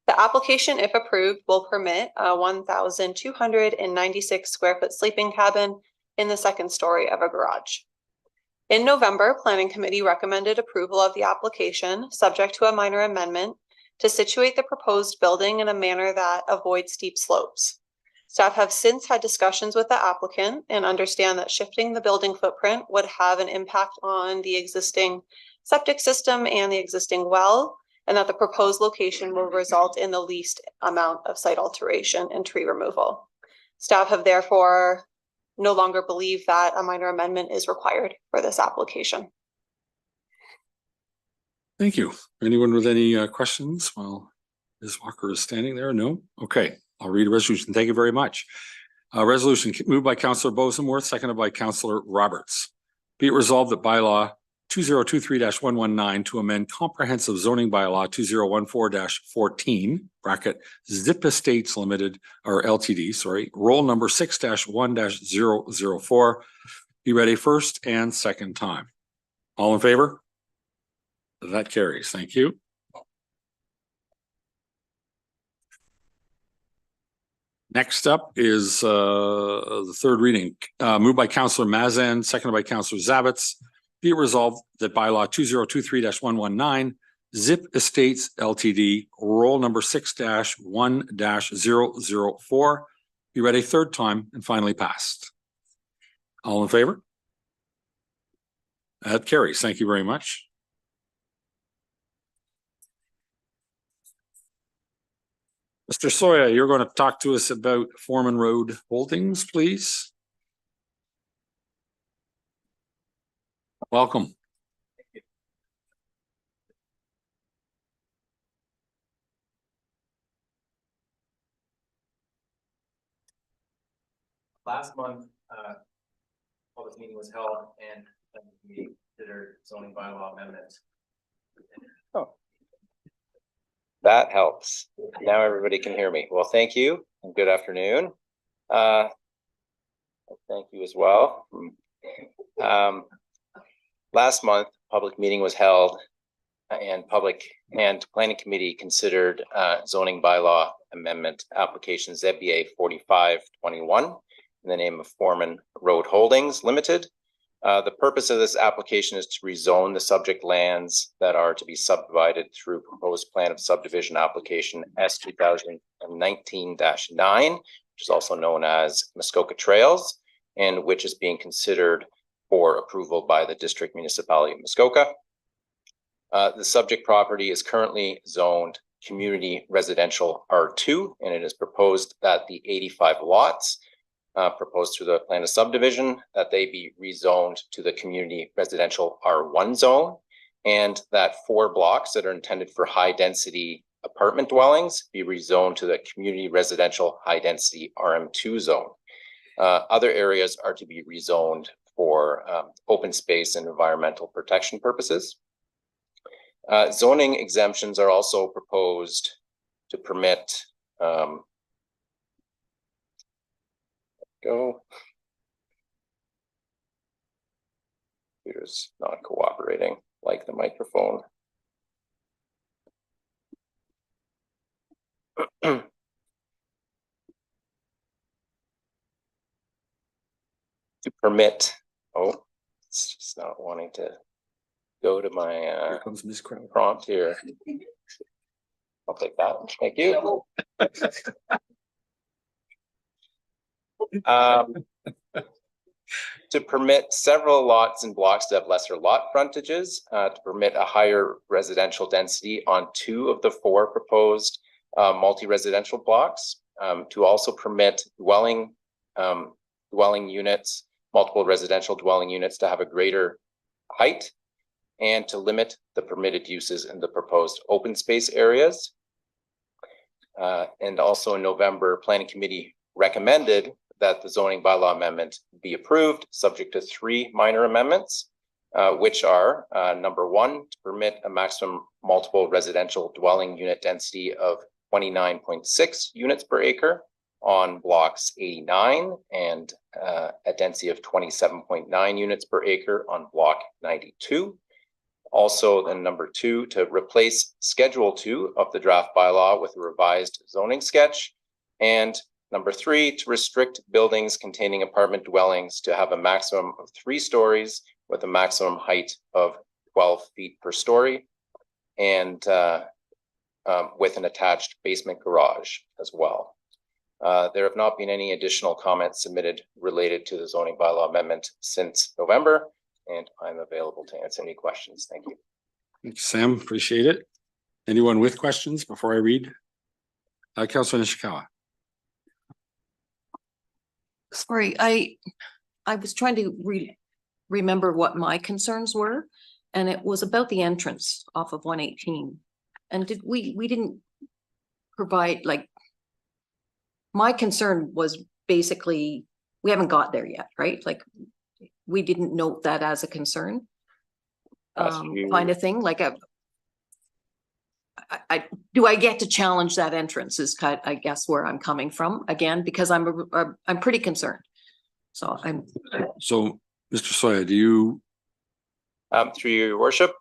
The application, if approved, will permit a 1,296 square foot sleeping cabin in the second story of a garage. In November, Planning Committee recommended approval of the application, subject to a minor amendment, to situate the proposed building in a manner that avoids steep slopes. Staff have since had discussions with the applicant and understand that shifting the building footprint would have an impact on the existing septic system and the existing well, and that the proposed location will result in the least amount of site alteration and tree removal. Staff have therefore no longer believe that a minor amendment is required for this application. Thank you. Anyone with any questions while Ms. Walker is standing there? No? Okay, I'll read a resolution. Thank you very much. Resolution moved by Councillor Bosenworth, seconded by Councillor Roberts. Be it resolved that bylaw 2023-119 to amend comprehensive zoning bylaw 2014-14 bracket Zip Estates Limited or LTD, sorry, roll number 6-1-004 be read a first and second time. All in favor? That carries. Thank you. Next up is the third reading, moved by Councillor Mazan, seconded by Councillor Zabitz. Be it resolved that bylaw 2023-119 Zip Estates LTD roll number 6-1-004 be read a third time and finally passed. All in favor? That carries. Thank you very much. Mr. Soya, you're going to talk to us about Foreman Road Holdings, please. Welcome. Last month, public meeting was held and we considered zoning bylaw amendment. Oh, that helps. Now everybody can hear me. Well, thank you and good afternoon. Thank you as well. Last month, public meeting was held and planning committee considered zoning bylaw amendment application ZBA 4521 in the name of Foreman Road Holdings Limited. The purpose of this application is to rezone the subject lands that are to be subdivided through proposed plan of subdivision application S 2019-9, which is also known as Muskoka Trails, and which is being considered for approval by the district municipality of Muskoka. The subject property is currently zoned community residential R2, and it is proposed that the 85 lots proposed through the plan of subdivision, that they be rezoned to the community residential R1 zone, and that 4 blocks that are intended for high density apartment dwellings be rezoned to the community residential high density RM2 zone. Other areas are to be rezoned for open space and environmental protection purposes. Zoning exemptions are also proposed to permit computer's not cooperating like the microphone. To permit, it's just not wanting to go to my here comes Miss prompt here. I'll take that. Thank you. To permit several lots and blocks to have lesser lot frontages, to permit a higher residential density on 2 of the 4 proposed multi-residential blocks, to also permit dwelling units multiple residential dwelling units to have a greater height and to limit the permitted uses in the proposed open space areas. And also in November, Planning Committee recommended that the zoning bylaw amendment be approved, subject to 3 minor amendments, which are number 1, to permit a maximum multiple residential dwelling unit density of 29.6 units per acre on blocks 89 and a density of 27.9 units per acre on block 92. Also, then number 2, to replace Schedule 2 of the draft bylaw with a revised zoning sketch. And number 3, to restrict buildings containing apartment dwellings to have a maximum of 3 stories with a maximum height of 12 feet per story, and with an attached basement garage as well. There have not been any additional comments submitted related to the zoning bylaw amendment since November, and I'm available to answer any questions. Thank you. Thanks, Sam. Appreciate it. Anyone with questions before I read? Councillor Nishikawa. Sorry, I was trying to remember what my concerns were, and it was about the entrance off of 118. And we didn't provide, like, my concern was basically, we haven't got there yet, right? Like, we didn't note that as a concern. Kind of thing, like do I get to challenge that entrance is kind of, I guess, where I'm coming from again, because I'm pretty concerned. So So Mr. Soya, do you? Through your worship,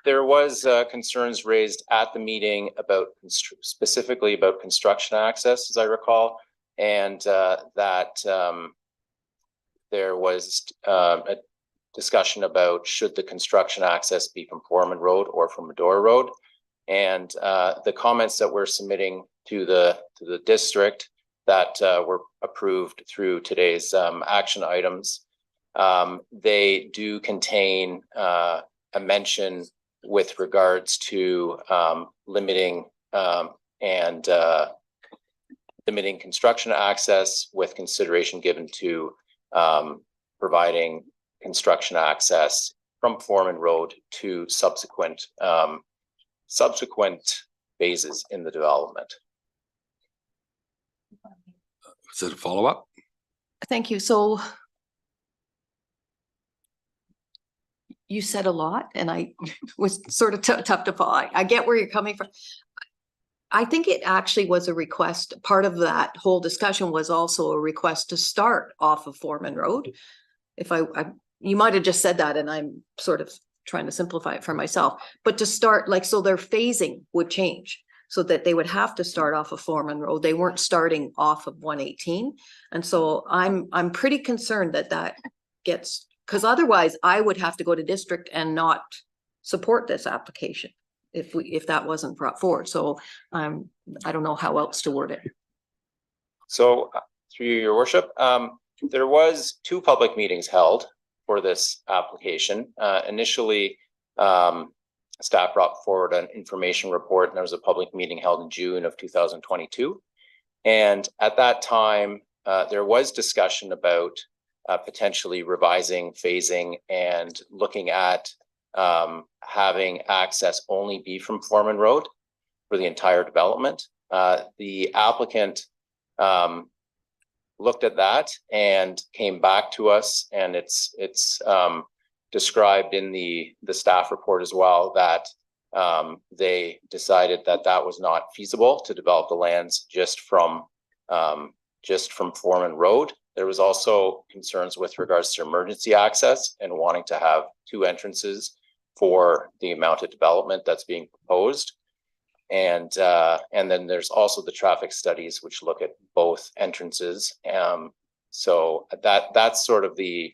there was concerns raised at the meeting about specifically about construction access, as I recall, and that there was a discussion about should the construction access be from Foreman Road or from Medora Road. And the comments that we're submitting to the district that were approved through today's action items, they do contain a mention with regards to limiting limiting construction access, with consideration given to providing construction access from Foreman Road to subsequent phases in the development. Is it a follow-up? thank you. So you said a lot, and I was sort of tough to follow. I get where you're coming from. I think it actually was a request. Part of that whole discussion was also a request to start off of Foreman Road. If you might have just said that, and I'm sort of trying to simplify it for myself, but to start, like, so their phasing would change so that they would have to start off of Foreman Road. They weren't starting off of 118. And so I'm pretty concerned that gets, because otherwise I would have to go to district and not support this application if that wasn't brought forward. So I don't know how else to word it. So through your worship, there was 2 public meetings held for this application. Initially, staff brought forward an information report, and there was a public meeting held in June of 2022. And at that time, there was discussion about potentially revising, phasing, and looking at having access only be from Foreman Road for the entire development. The applicant looked at that and came back to us, and it's described in the staff report as well that they decided that was not feasible to develop the lands just from Foreman Road. There was also concerns with regards to emergency access and wanting to have 2 entrances for the amount of development that's being proposed. And then there's also the traffic studies which look at both entrances. So that's sort of the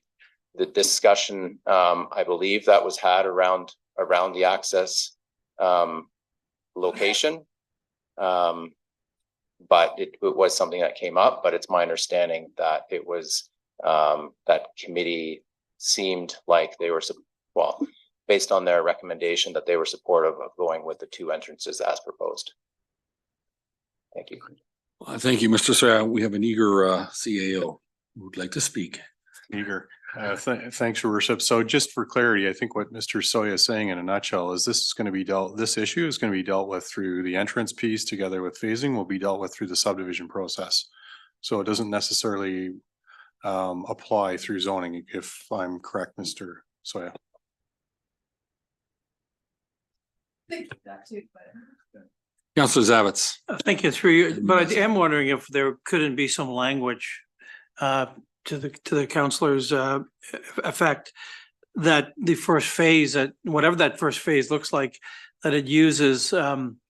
discussion, I believe, that was had around the access location. But it was something that came up, but it's my understanding that it was that committee seemed like they were, well, based on their recommendation, that they were supportive of going with the 2 entrances as proposed. Thank you. Thank you, Mr. Soya. We have an eager CAO who would like to speak. Eager. Thanks, your worship. So just for clarity, I think what Mr. Soya is saying in a nutshell is this issue is going to be dealt with through the entrance piece together with phasing will be dealt with through the subdivision process. So it doesn't necessarily apply through zoning, if I'm correct, Mr. Soya. Councillor Zavitz. Thank you through you, but I am wondering if there couldn't be some language to the councillor's effect that the first phase, that whatever that first phase looks like, that it uses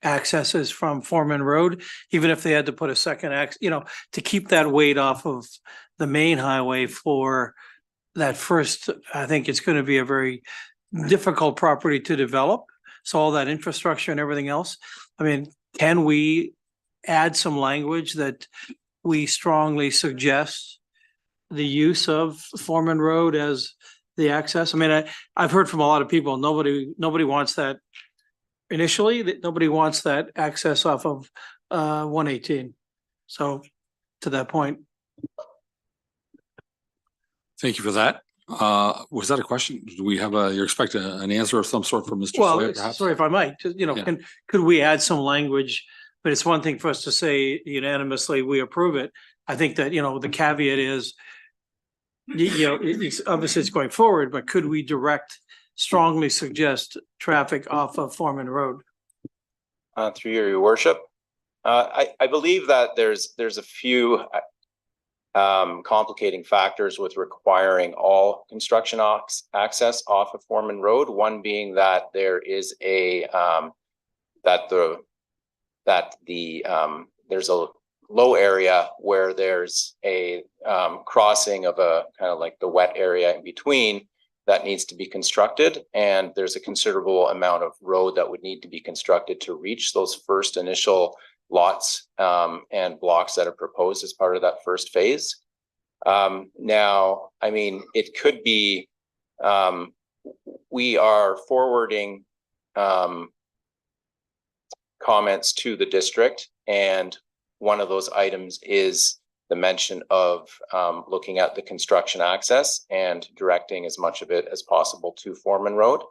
accesses from Foreman Road, even if they had to put a second to keep that weight off of the main highway for that first. I think it's going to be a very difficult property to develop. So all that infrastructure and everything else. I mean, can we add some language that we strongly suggest the use of Foreman Road as the access? I mean, I've heard from a lot of people, nobody wants that initially, that nobody wants that access off of 118. So to that point. Thank you for that. Was that a question? Do we have you expect an answer of some sort from Mr. Well, Soya, perhaps? sorry if I might, Yeah. Could we add some language? But it's one thing for us to say unanimously, we approve it. I think that, the caveat is, it's obviously it's going forward, but could we strongly suggest traffic off of Foreman Road? Through your worship, I believe that there's a few complicating factors with requiring all construction access off of Foreman Road. One being that there is there's a low area where there's a crossing of a kind of like the wet area in between that needs to be constructed, and there's a considerable amount of road that would need to be constructed to reach those first initial lots and blocks that are proposed as part of that first phase. Now, I mean, it could be, we are forwarding comments to the district, and one of those items is the mention of looking at the construction access and directing as much of it as possible to Foreman Road.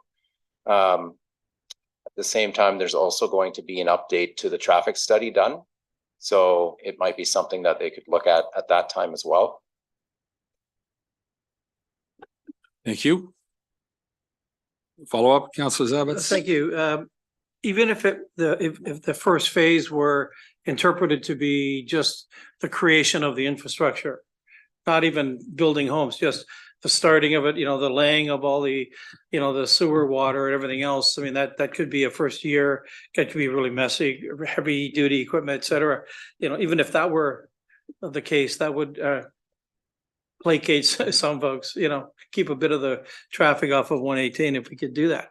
At the same time, there's also going to be an update to the traffic study done. So it might be something that they could look at that time as well. Thank you. Follow up, Councillor Zavitz. Thank you. Even if the first phase were interpreted to be just the creation of the infrastructure, not even building homes, just the starting of it, the laying of all the, the sewer, water and everything else. I mean, that could be a first year, that could be really messy, heavy duty equipment, et cetera. Even if that were the case, that would placate some folks, keep a bit of the traffic off of 118 if we could do that.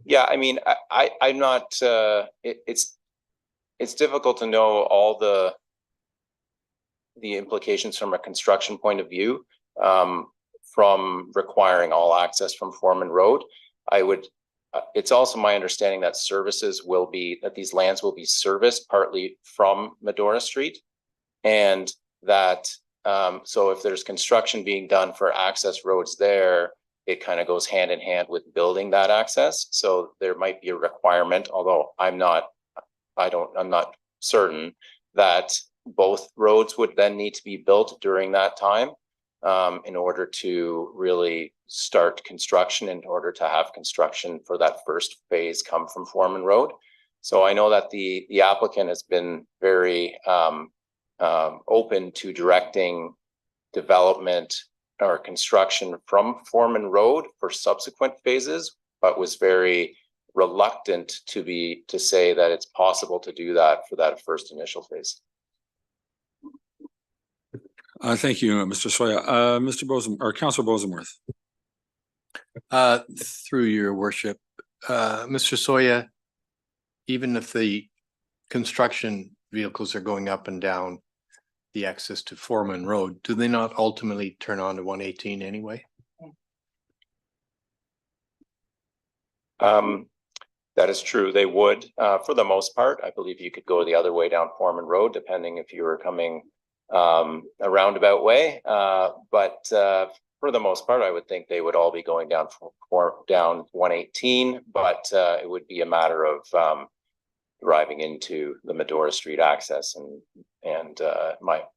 Yeah, I mean, I'm not, it's difficult to know all the implications from a construction point of view from requiring all access from Foreman Road. It's also my understanding that that these lands will be serviced partly from Medora Street, and that so if there's construction being done for access roads there, it kind of goes hand in hand with building that access. So there might be a requirement, although I'm not certain, that both roads would then need to be built during that time in order to really start construction, in order to have construction for that first phase come from Foreman Road. So I know that the applicant has been very open to directing development or construction from Foreman Road for subsequent phases, but was very reluctant to say that it's possible to do that for that first initial phase. Thank you, Mr. Soya. Mr. Bosom or Councillor Bosenworth. Through your worship, Mr. Soya, even if the construction vehicles are going up and down the access to Foreman Road, do they not ultimately turn on to 118 anyway? That is true. They would, for the most part. I believe you could go the other way down Foreman Road, depending if you were coming a roundabout way. But for the most part, I would think they would all be going down down 118, but it would be a matter of driving into the Medora Street access, and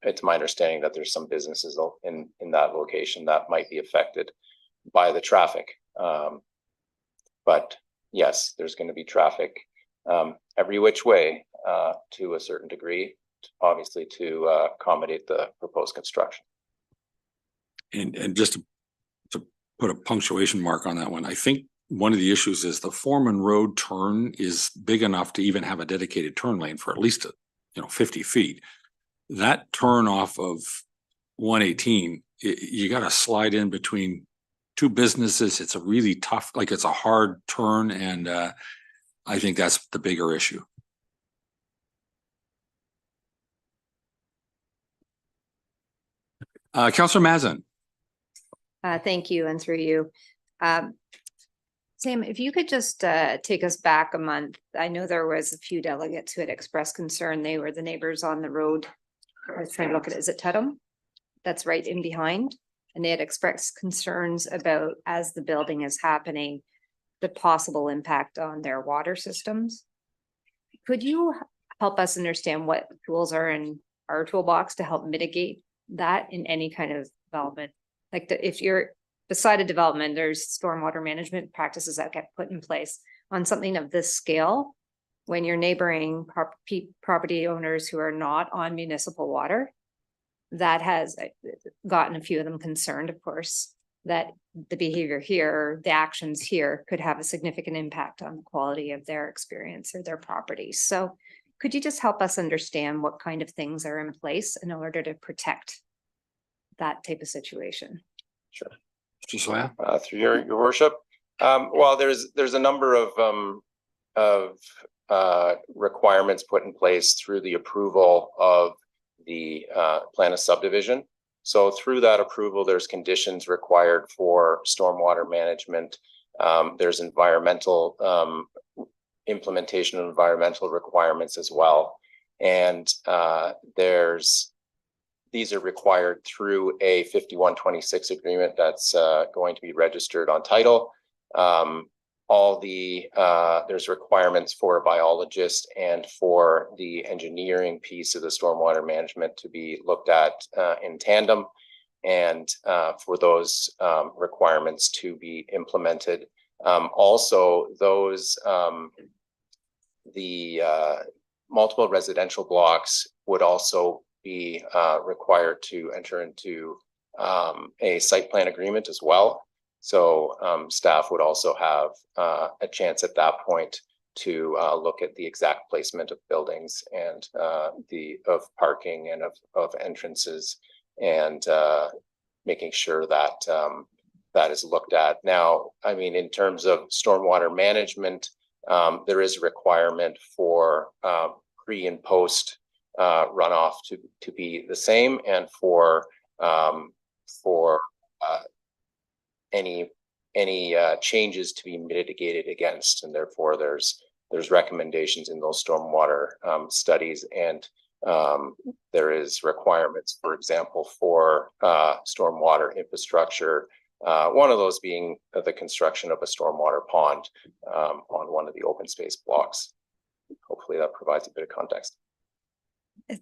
it's my understanding that there's some businesses in that location that might be affected by the traffic. But yes, there's going to be traffic every which way to a certain degree, obviously to accommodate the proposed construction. And just to put a punctuation mark on that one, I think one of the issues is the Foreman Road turn is big enough to even have a dedicated turn lane for at least 50 feet. That turn off of 118, you got to slide in between two businesses. It's a really tough, it's a hard turn, and I think that's the bigger issue. Councillor Mazin. Thank you, and through you. Sam, if you could just take us back a month. I know there was a few delegates who had expressed concern. They were the neighbors on the road. I was trying to look at it. Is it Tudham? That's right in behind. And they had expressed concerns about, as the building is happening, the possible impact on their water systems. Could you help us understand what tools are in our toolbox to help mitigate that in any kind of development? If you're beside a development, there's stormwater management practices that get put in place on something of this scale. When you're neighboring property owners who are not on municipal water, that has gotten a few of them concerned, of course, that the behavior here, the actions here could have a significant impact on the quality of their experience or their properties. So could you just help us understand what kind of things are in place in order to protect that type of situation? Sure. Through your worship. Well, there's a number of requirements put in place through the approval of the plan of subdivision. So through that approval, there's conditions required for stormwater management. There's environmental implementation of environmental requirements as well. And these are required through a 5126 agreement that's going to be registered on title. There's requirements for a biologist and for the engineering piece of the stormwater management to be looked at in tandem, and for those requirements to be implemented. Also, the multiple residential blocks would also be required to enter into a site plan agreement as well. So staff would also have a chance at that point to look at the exact placement of buildings and of parking and of entrances, and making sure that that is looked at. Now, I mean, in terms of stormwater management, there is a requirement for pre and post runoff to be the same, and for any changes to be mitigated against, and therefore there's recommendations in those stormwater studies, and there is requirements, for example, for stormwater infrastructure. One of those being the construction of a stormwater pond on one of the open space blocks. Hopefully that provides a bit of context.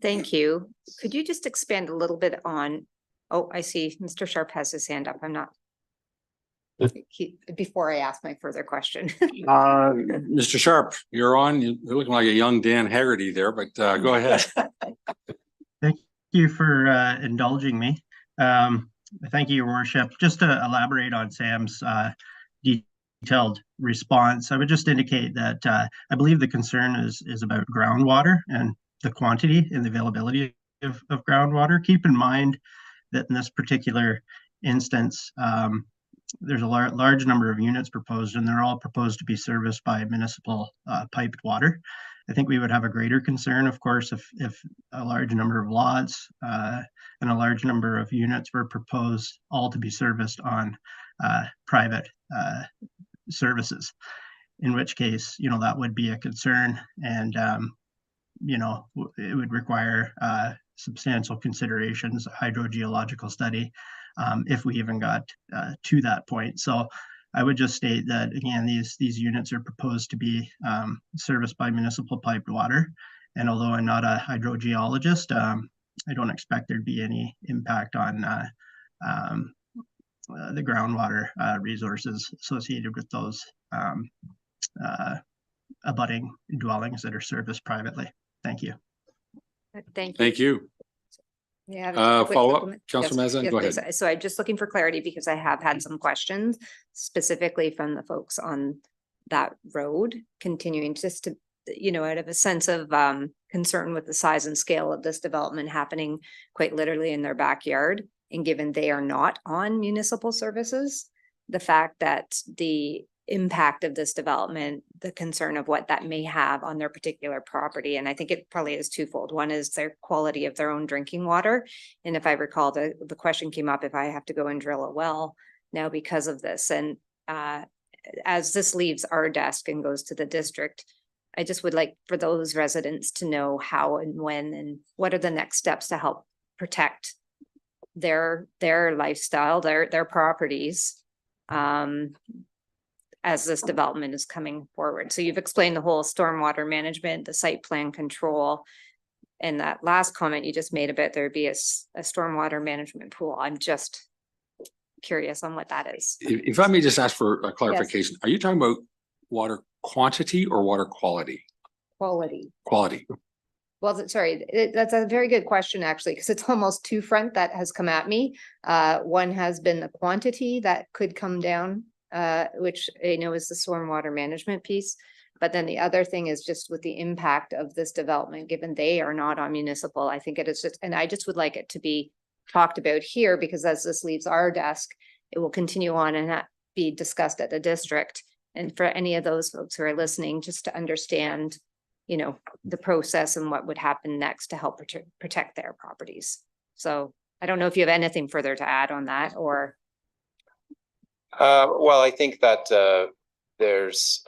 Thank you. Could you just expand a little bit on, I see Mr. Sharp has his hand up. Before I ask my further question. Mr. Sharp, you're on. You're looking like a young Dan Haggerty there, but go ahead. Thank you for indulging me. Thank you, Your Worship. Just to elaborate on Sam's detailed response, I would just indicate that I believe the concern is about groundwater and the quantity and the availability of groundwater. Keep in mind that in this particular instance, there's a large number of units proposed, and they're all proposed to be serviced by municipal piped water. I think we would have a greater concern, of course, if a large number of lots and a large number of units were proposed all to be serviced on private services, in which case, that would be a concern, and it would require substantial considerations, hydrogeological study, if we even got to that point. So I would just state that, again, these units are proposed to be serviced by municipal piped water. And although I'm not a hydrogeologist, I don't expect there'd be any impact on the groundwater resources associated with those abutting dwellings that are serviced privately. Thank you. Thank you. Thank you. Yeah. Follow up, Councillor Mazan, go ahead. So I'm just looking for clarity because I have had some questions specifically from the folks on that road, continuing just to, out of a sense of concern with the size and scale of this development happening quite literally in their backyard. And given they are not on municipal services, the fact that the impact of this development, the concern of what that may have on their particular property. And I think it probably is twofold. One is their quality of their own drinking water. And if I recall, the question came up if I have to go and drill a well now because of this. And as this leaves our desk and goes to the district, I just would like for those residents to know how and when and what are the next steps to help protect their lifestyle, their properties, as this development is coming forward. So you've explained the whole stormwater management, the site plan control, and that last comment you just made about there'd be a stormwater management pool. I'm just curious on what that is. If I may just ask for a clarification, Are you talking about water quantity or water quality? Quality. Quality. Well, sorry, that's a very good question, actually, because it's almost two front that has come at me. One has been the quantity that could come down, which is the stormwater management piece. But then the other thing is just with the impact of this development, given they are not on municipal, I think it is just, and I just would like it to be talked about here because as this leaves our desk, it will continue on and not be discussed at the district. And for any of those folks who are listening, just to understand, the process and what would happen next to help protect their properties. So I don't know if you have anything further to add on that or. Well, I think that there's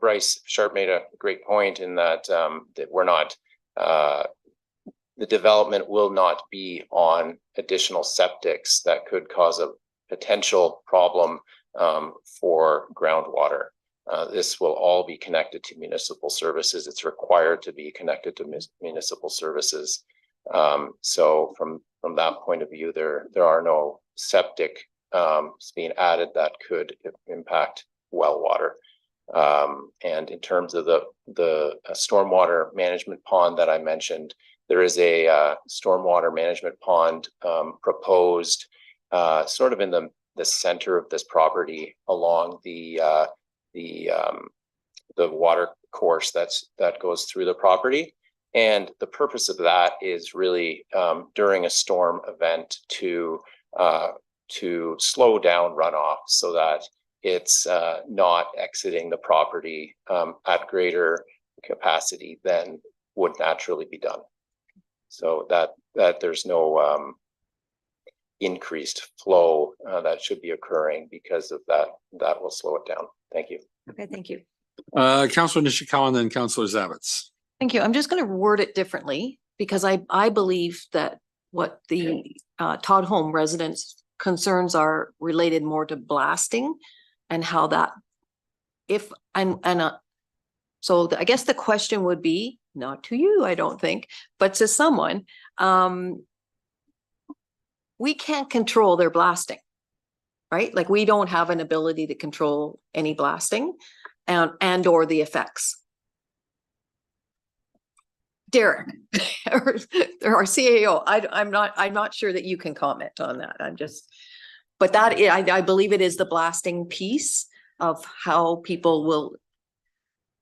Bryce Sharp made a great point in that that we're not the development will not be on additional septics that could cause a potential problem for groundwater. This will all be connected to municipal services. It's required to be connected to municipal services. So from that point of view, there are no septic being added that could impact well water. And in terms of the stormwater management pond that I mentioned, there is a stormwater management pond proposed sort of in the center of this property along the water course that goes through the property. And the purpose of that is really during a storm event to slow down runoff so that it's not exiting the property at greater capacity than would naturally be done. So that there's no increased flow that should be occurring because of that. That will slow it down. Thank you. Okay, thank you. Councillor Nishikawa and then Councillor Zavitz. Thank you. I'm just going to word it differently because I believe that what the Todd Home residents' concerns are related more to blasting and how that so I guess the question would be not to you, I don't think, but to someone. We can't control their blasting, right? Like we don't have an ability to control any blasting and or the effects. Derek, or our CAO, I'm not sure that you can comment on that. But that I believe it is the blasting piece of how people will,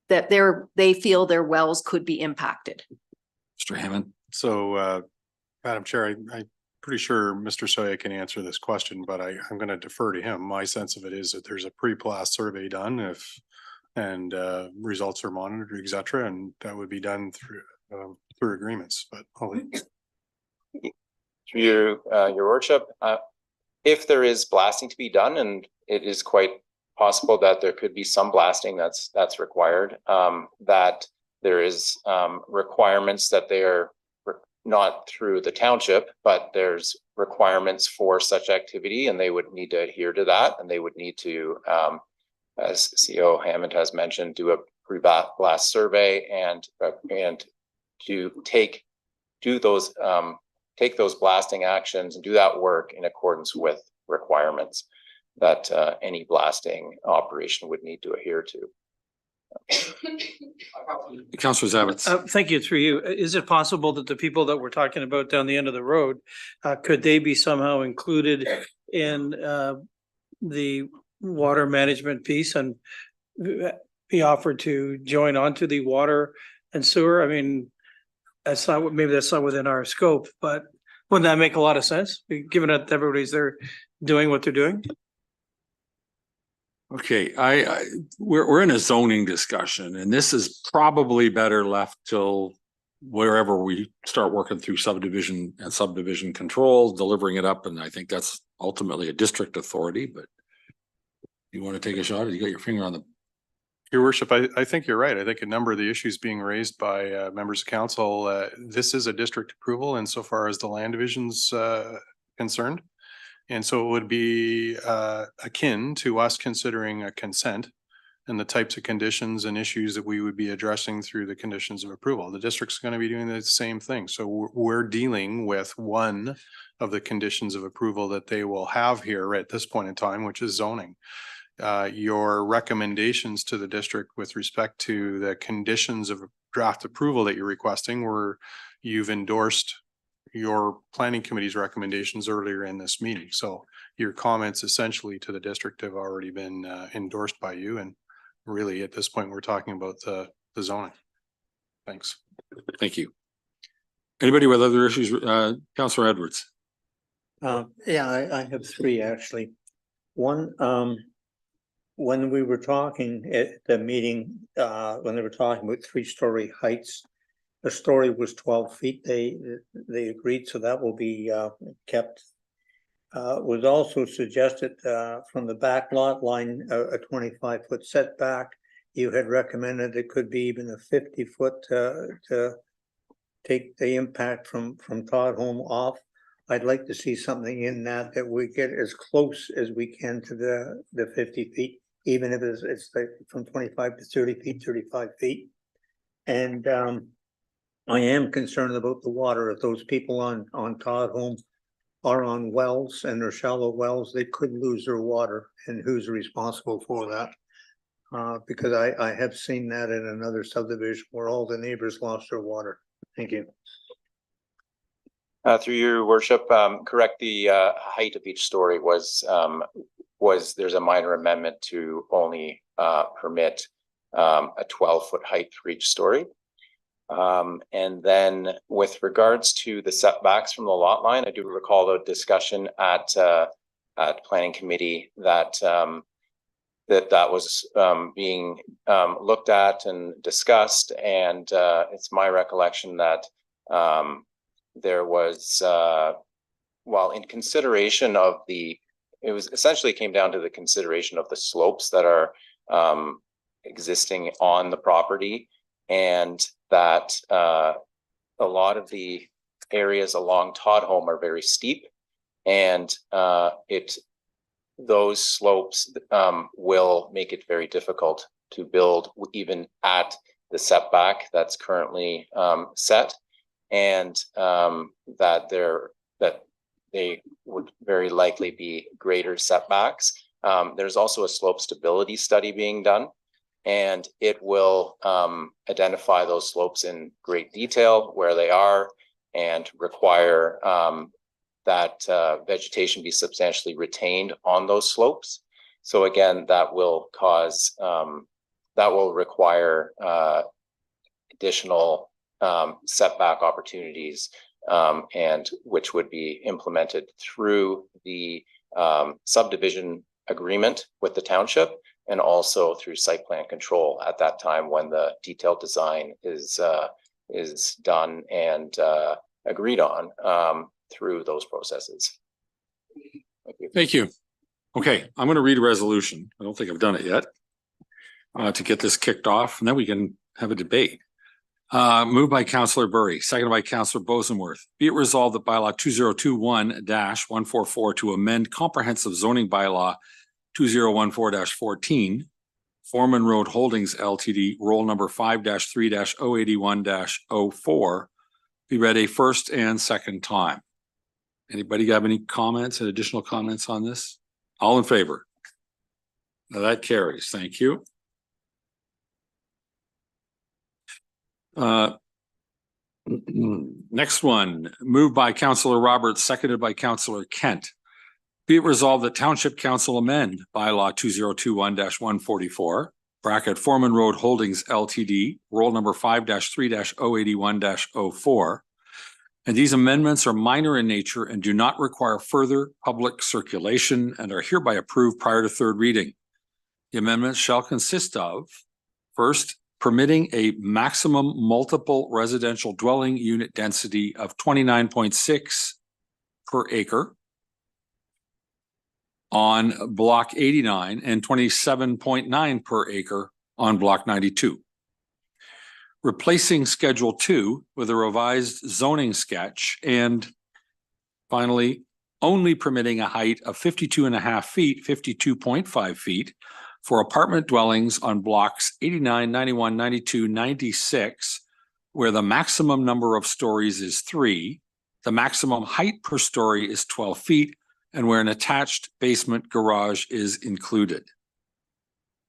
that they feel their wells could be impacted. Mr. Hammond. So, Madam Chair, I'm pretty sure Mr. Soya can answer this question, but I'm going to defer to him. My sense of it is that there's a pre-blast survey done and results are monitored, et cetera, and that would be done through agreements. But through your worship, if there is blasting to be done, and it is quite possible that there could be some blasting that's required, that there is requirements that they are not through the township, but there's requirements for such activity, and they would need to adhere to that, and they would need to, as CEO Hammond has mentioned, do a pre-blast survey and to take those blasting actions and do that work in accordance with requirements that any blasting operation would need to adhere to. Councillor Zavitz. Thank you, through you. Is it possible that the people that we're talking about down the end of the road, could they be somehow included in the water management piece and be offered to join onto the water and sewer? I mean, maybe that's not within our scope, but wouldn't that make a lot of sense, given that everybody's there doing what they're doing? Okay, we're in a zoning discussion, and this is probably better left till wherever we start working through subdivision and subdivision control, delivering it up, and I think that's ultimately a district authority, but you want to take a shot, or you got your finger on the... Your worship, I think you're right. I think a number of the issues being raised by members of council, this is a district approval insofar as the land division's concerned. And so it would be akin to us considering a consent and the types of conditions and issues that we would be addressing through the conditions of approval. The district's going to be doing the same thing. So we're dealing with one of the conditions of approval that they will have here at this point in time, which is zoning. Your recommendations to the district with respect to the conditions of draft approval that you're requesting, where you've endorsed your planning committee's recommendations earlier in this meeting. So your comments essentially to the district have already been endorsed by you. And really at this point, we're talking about the zoning. Thanks. Thank you. Anybody with other issues? Councillor Edwards. Yeah, I have three actually. One, when we were talking at the meeting, when they were talking about 3-story heights, the story was 12 feet. They agreed, so that will be kept. Was also suggested from the back lot line a 25-foot setback. You had recommended it could be even a 50-foot to take the impact from Todd Home off. I'd like to see something in that we get as close as we can to the 50 feet, even if it's like from 25 to 30 feet, 35 feet. And I am concerned about the water. If those people on Todd Home are on wells and they're shallow wells, they could lose their water, and who's responsible for that? Because I have seen that in another subdivision where all the neighbors lost their water. Thank you. Through your worship, correct, the height of each story was there's a minor amendment to only permit a 12-foot height for each story. And then with regards to the setbacks from the lot line, I do recall the discussion at planning committee that that was being looked at and discussed, and it's my recollection that there was, well, in consideration of it was essentially came down to the consideration of the slopes that are existing on the property, and that a lot of the areas along Todd Home are very steep, and those slopes will make it very difficult to build even at the setback that's currently set, and that they would very likely be greater setbacks. There's also a slope stability study being done, and it will identify those slopes in great detail, where they are, and require that vegetation be substantially retained on those slopes. So again, that will require additional setback opportunities, and which would be implemented through the subdivision agreement with the township, and also through site plan control at that time when the detailed design is done and agreed on through those processes. Thank you. Thank you. Okay, I'm going to read a resolution. I don't think I've done it yet, to get this kicked off, and then we can have a debate. Moved by Councillor Burry, seconded by Councillor Bosenworth. Be it resolved that bylaw 2021-144 to amend comprehensive zoning bylaw 2014-14, Foreman Road Holdings Ltd, roll number 5-3-081-04, be read a first and second time. Anybody have any comments and additional comments on this? All in favor? Now that carries. Thank you. Next one, moved by Councillor Roberts, seconded by Councillor Kent. Be it resolved that Township Council amend bylaw 2021-144, bracket Foreman Road Holdings Ltd, roll number 5-3-081-04. And these amendments are minor in nature and do not require further public circulation and are hereby approved prior to third reading. The amendments shall consist of, first, permitting a maximum multiple residential dwelling unit density of 29.6 per acre on block 89 and 27.9 per acre on block 92. Replacing Schedule 2 with a revised zoning sketch, and finally, only permitting a height of 52.5 feet, 52.5 feet for apartment dwellings on blocks 89, 91, 92, 96, where the maximum number of stories is 3, the maximum height per story is 12 feet, and where an attached basement garage is included.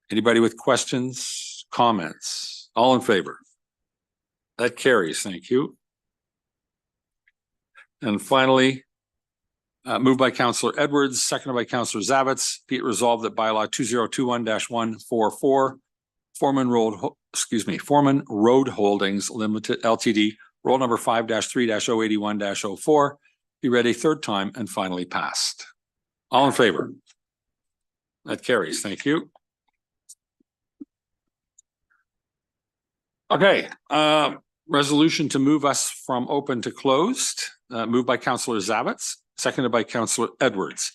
Anybody with questions, comments? All in favor? That carries. Thank you. And finally, moved by Councillor Edwards, seconded by Councillor Zavitz, be it resolved that bylaw 2021-144, Foreman Road Holdings Limited Ltd, roll number 5-3-081-04, be read a third time and finally passed. All in favor? That carries. Thank you. Okay, resolution to move us from open to closed, moved by Councillor Zavitz, seconded by Councillor Edwards.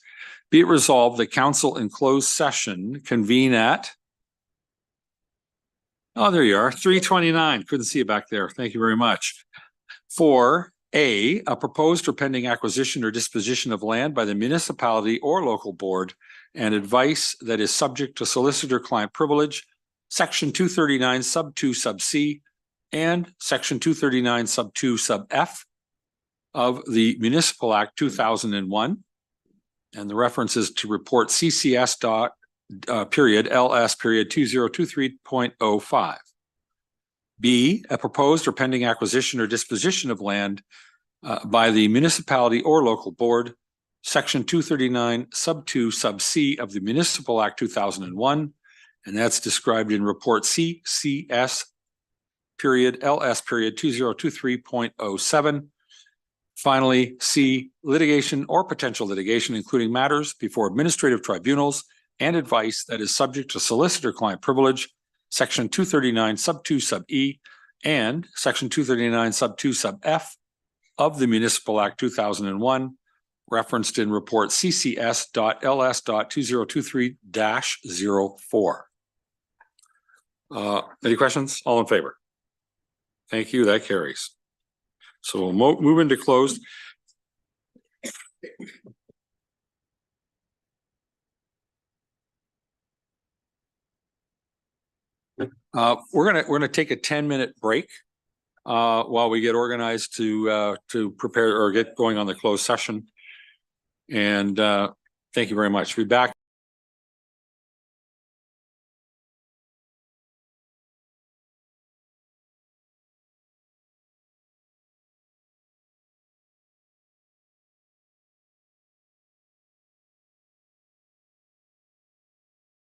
Be it resolved that council in closed session convene at, oh, there you are, 3:29. Couldn't see you back there. Thank you very much. For A, a proposed or pending acquisition or disposition of land by the municipality or local board and advice that is subject to solicitor-client privilege, Section 239 sub 2 sub C and Section 239 sub 2 sub F of the Municipal Act 2001. And the reference is to report CCS period LS period 2023.05. B, a proposed or pending acquisition or disposition of land by the municipality or local board, Section 239 sub 2 sub C of the Municipal Act 2001, and that's described in report CCS period LS period 2023.07. Finally, C, litigation or potential litigation, including matters before administrative tribunals and advice that is subject to solicitor-client privilege, Section 239 sub 2 sub E and Section 239 sub 2 sub F of the Municipal Act 2001, referenced in report CCS.LS.2023-04. Any questions? All in favor? Thank you. That carries. So we'll move into closed. We're gonna take a 10-minute break while we get organized to prepare or get going on the closed session. And thank you very much. We'll be back.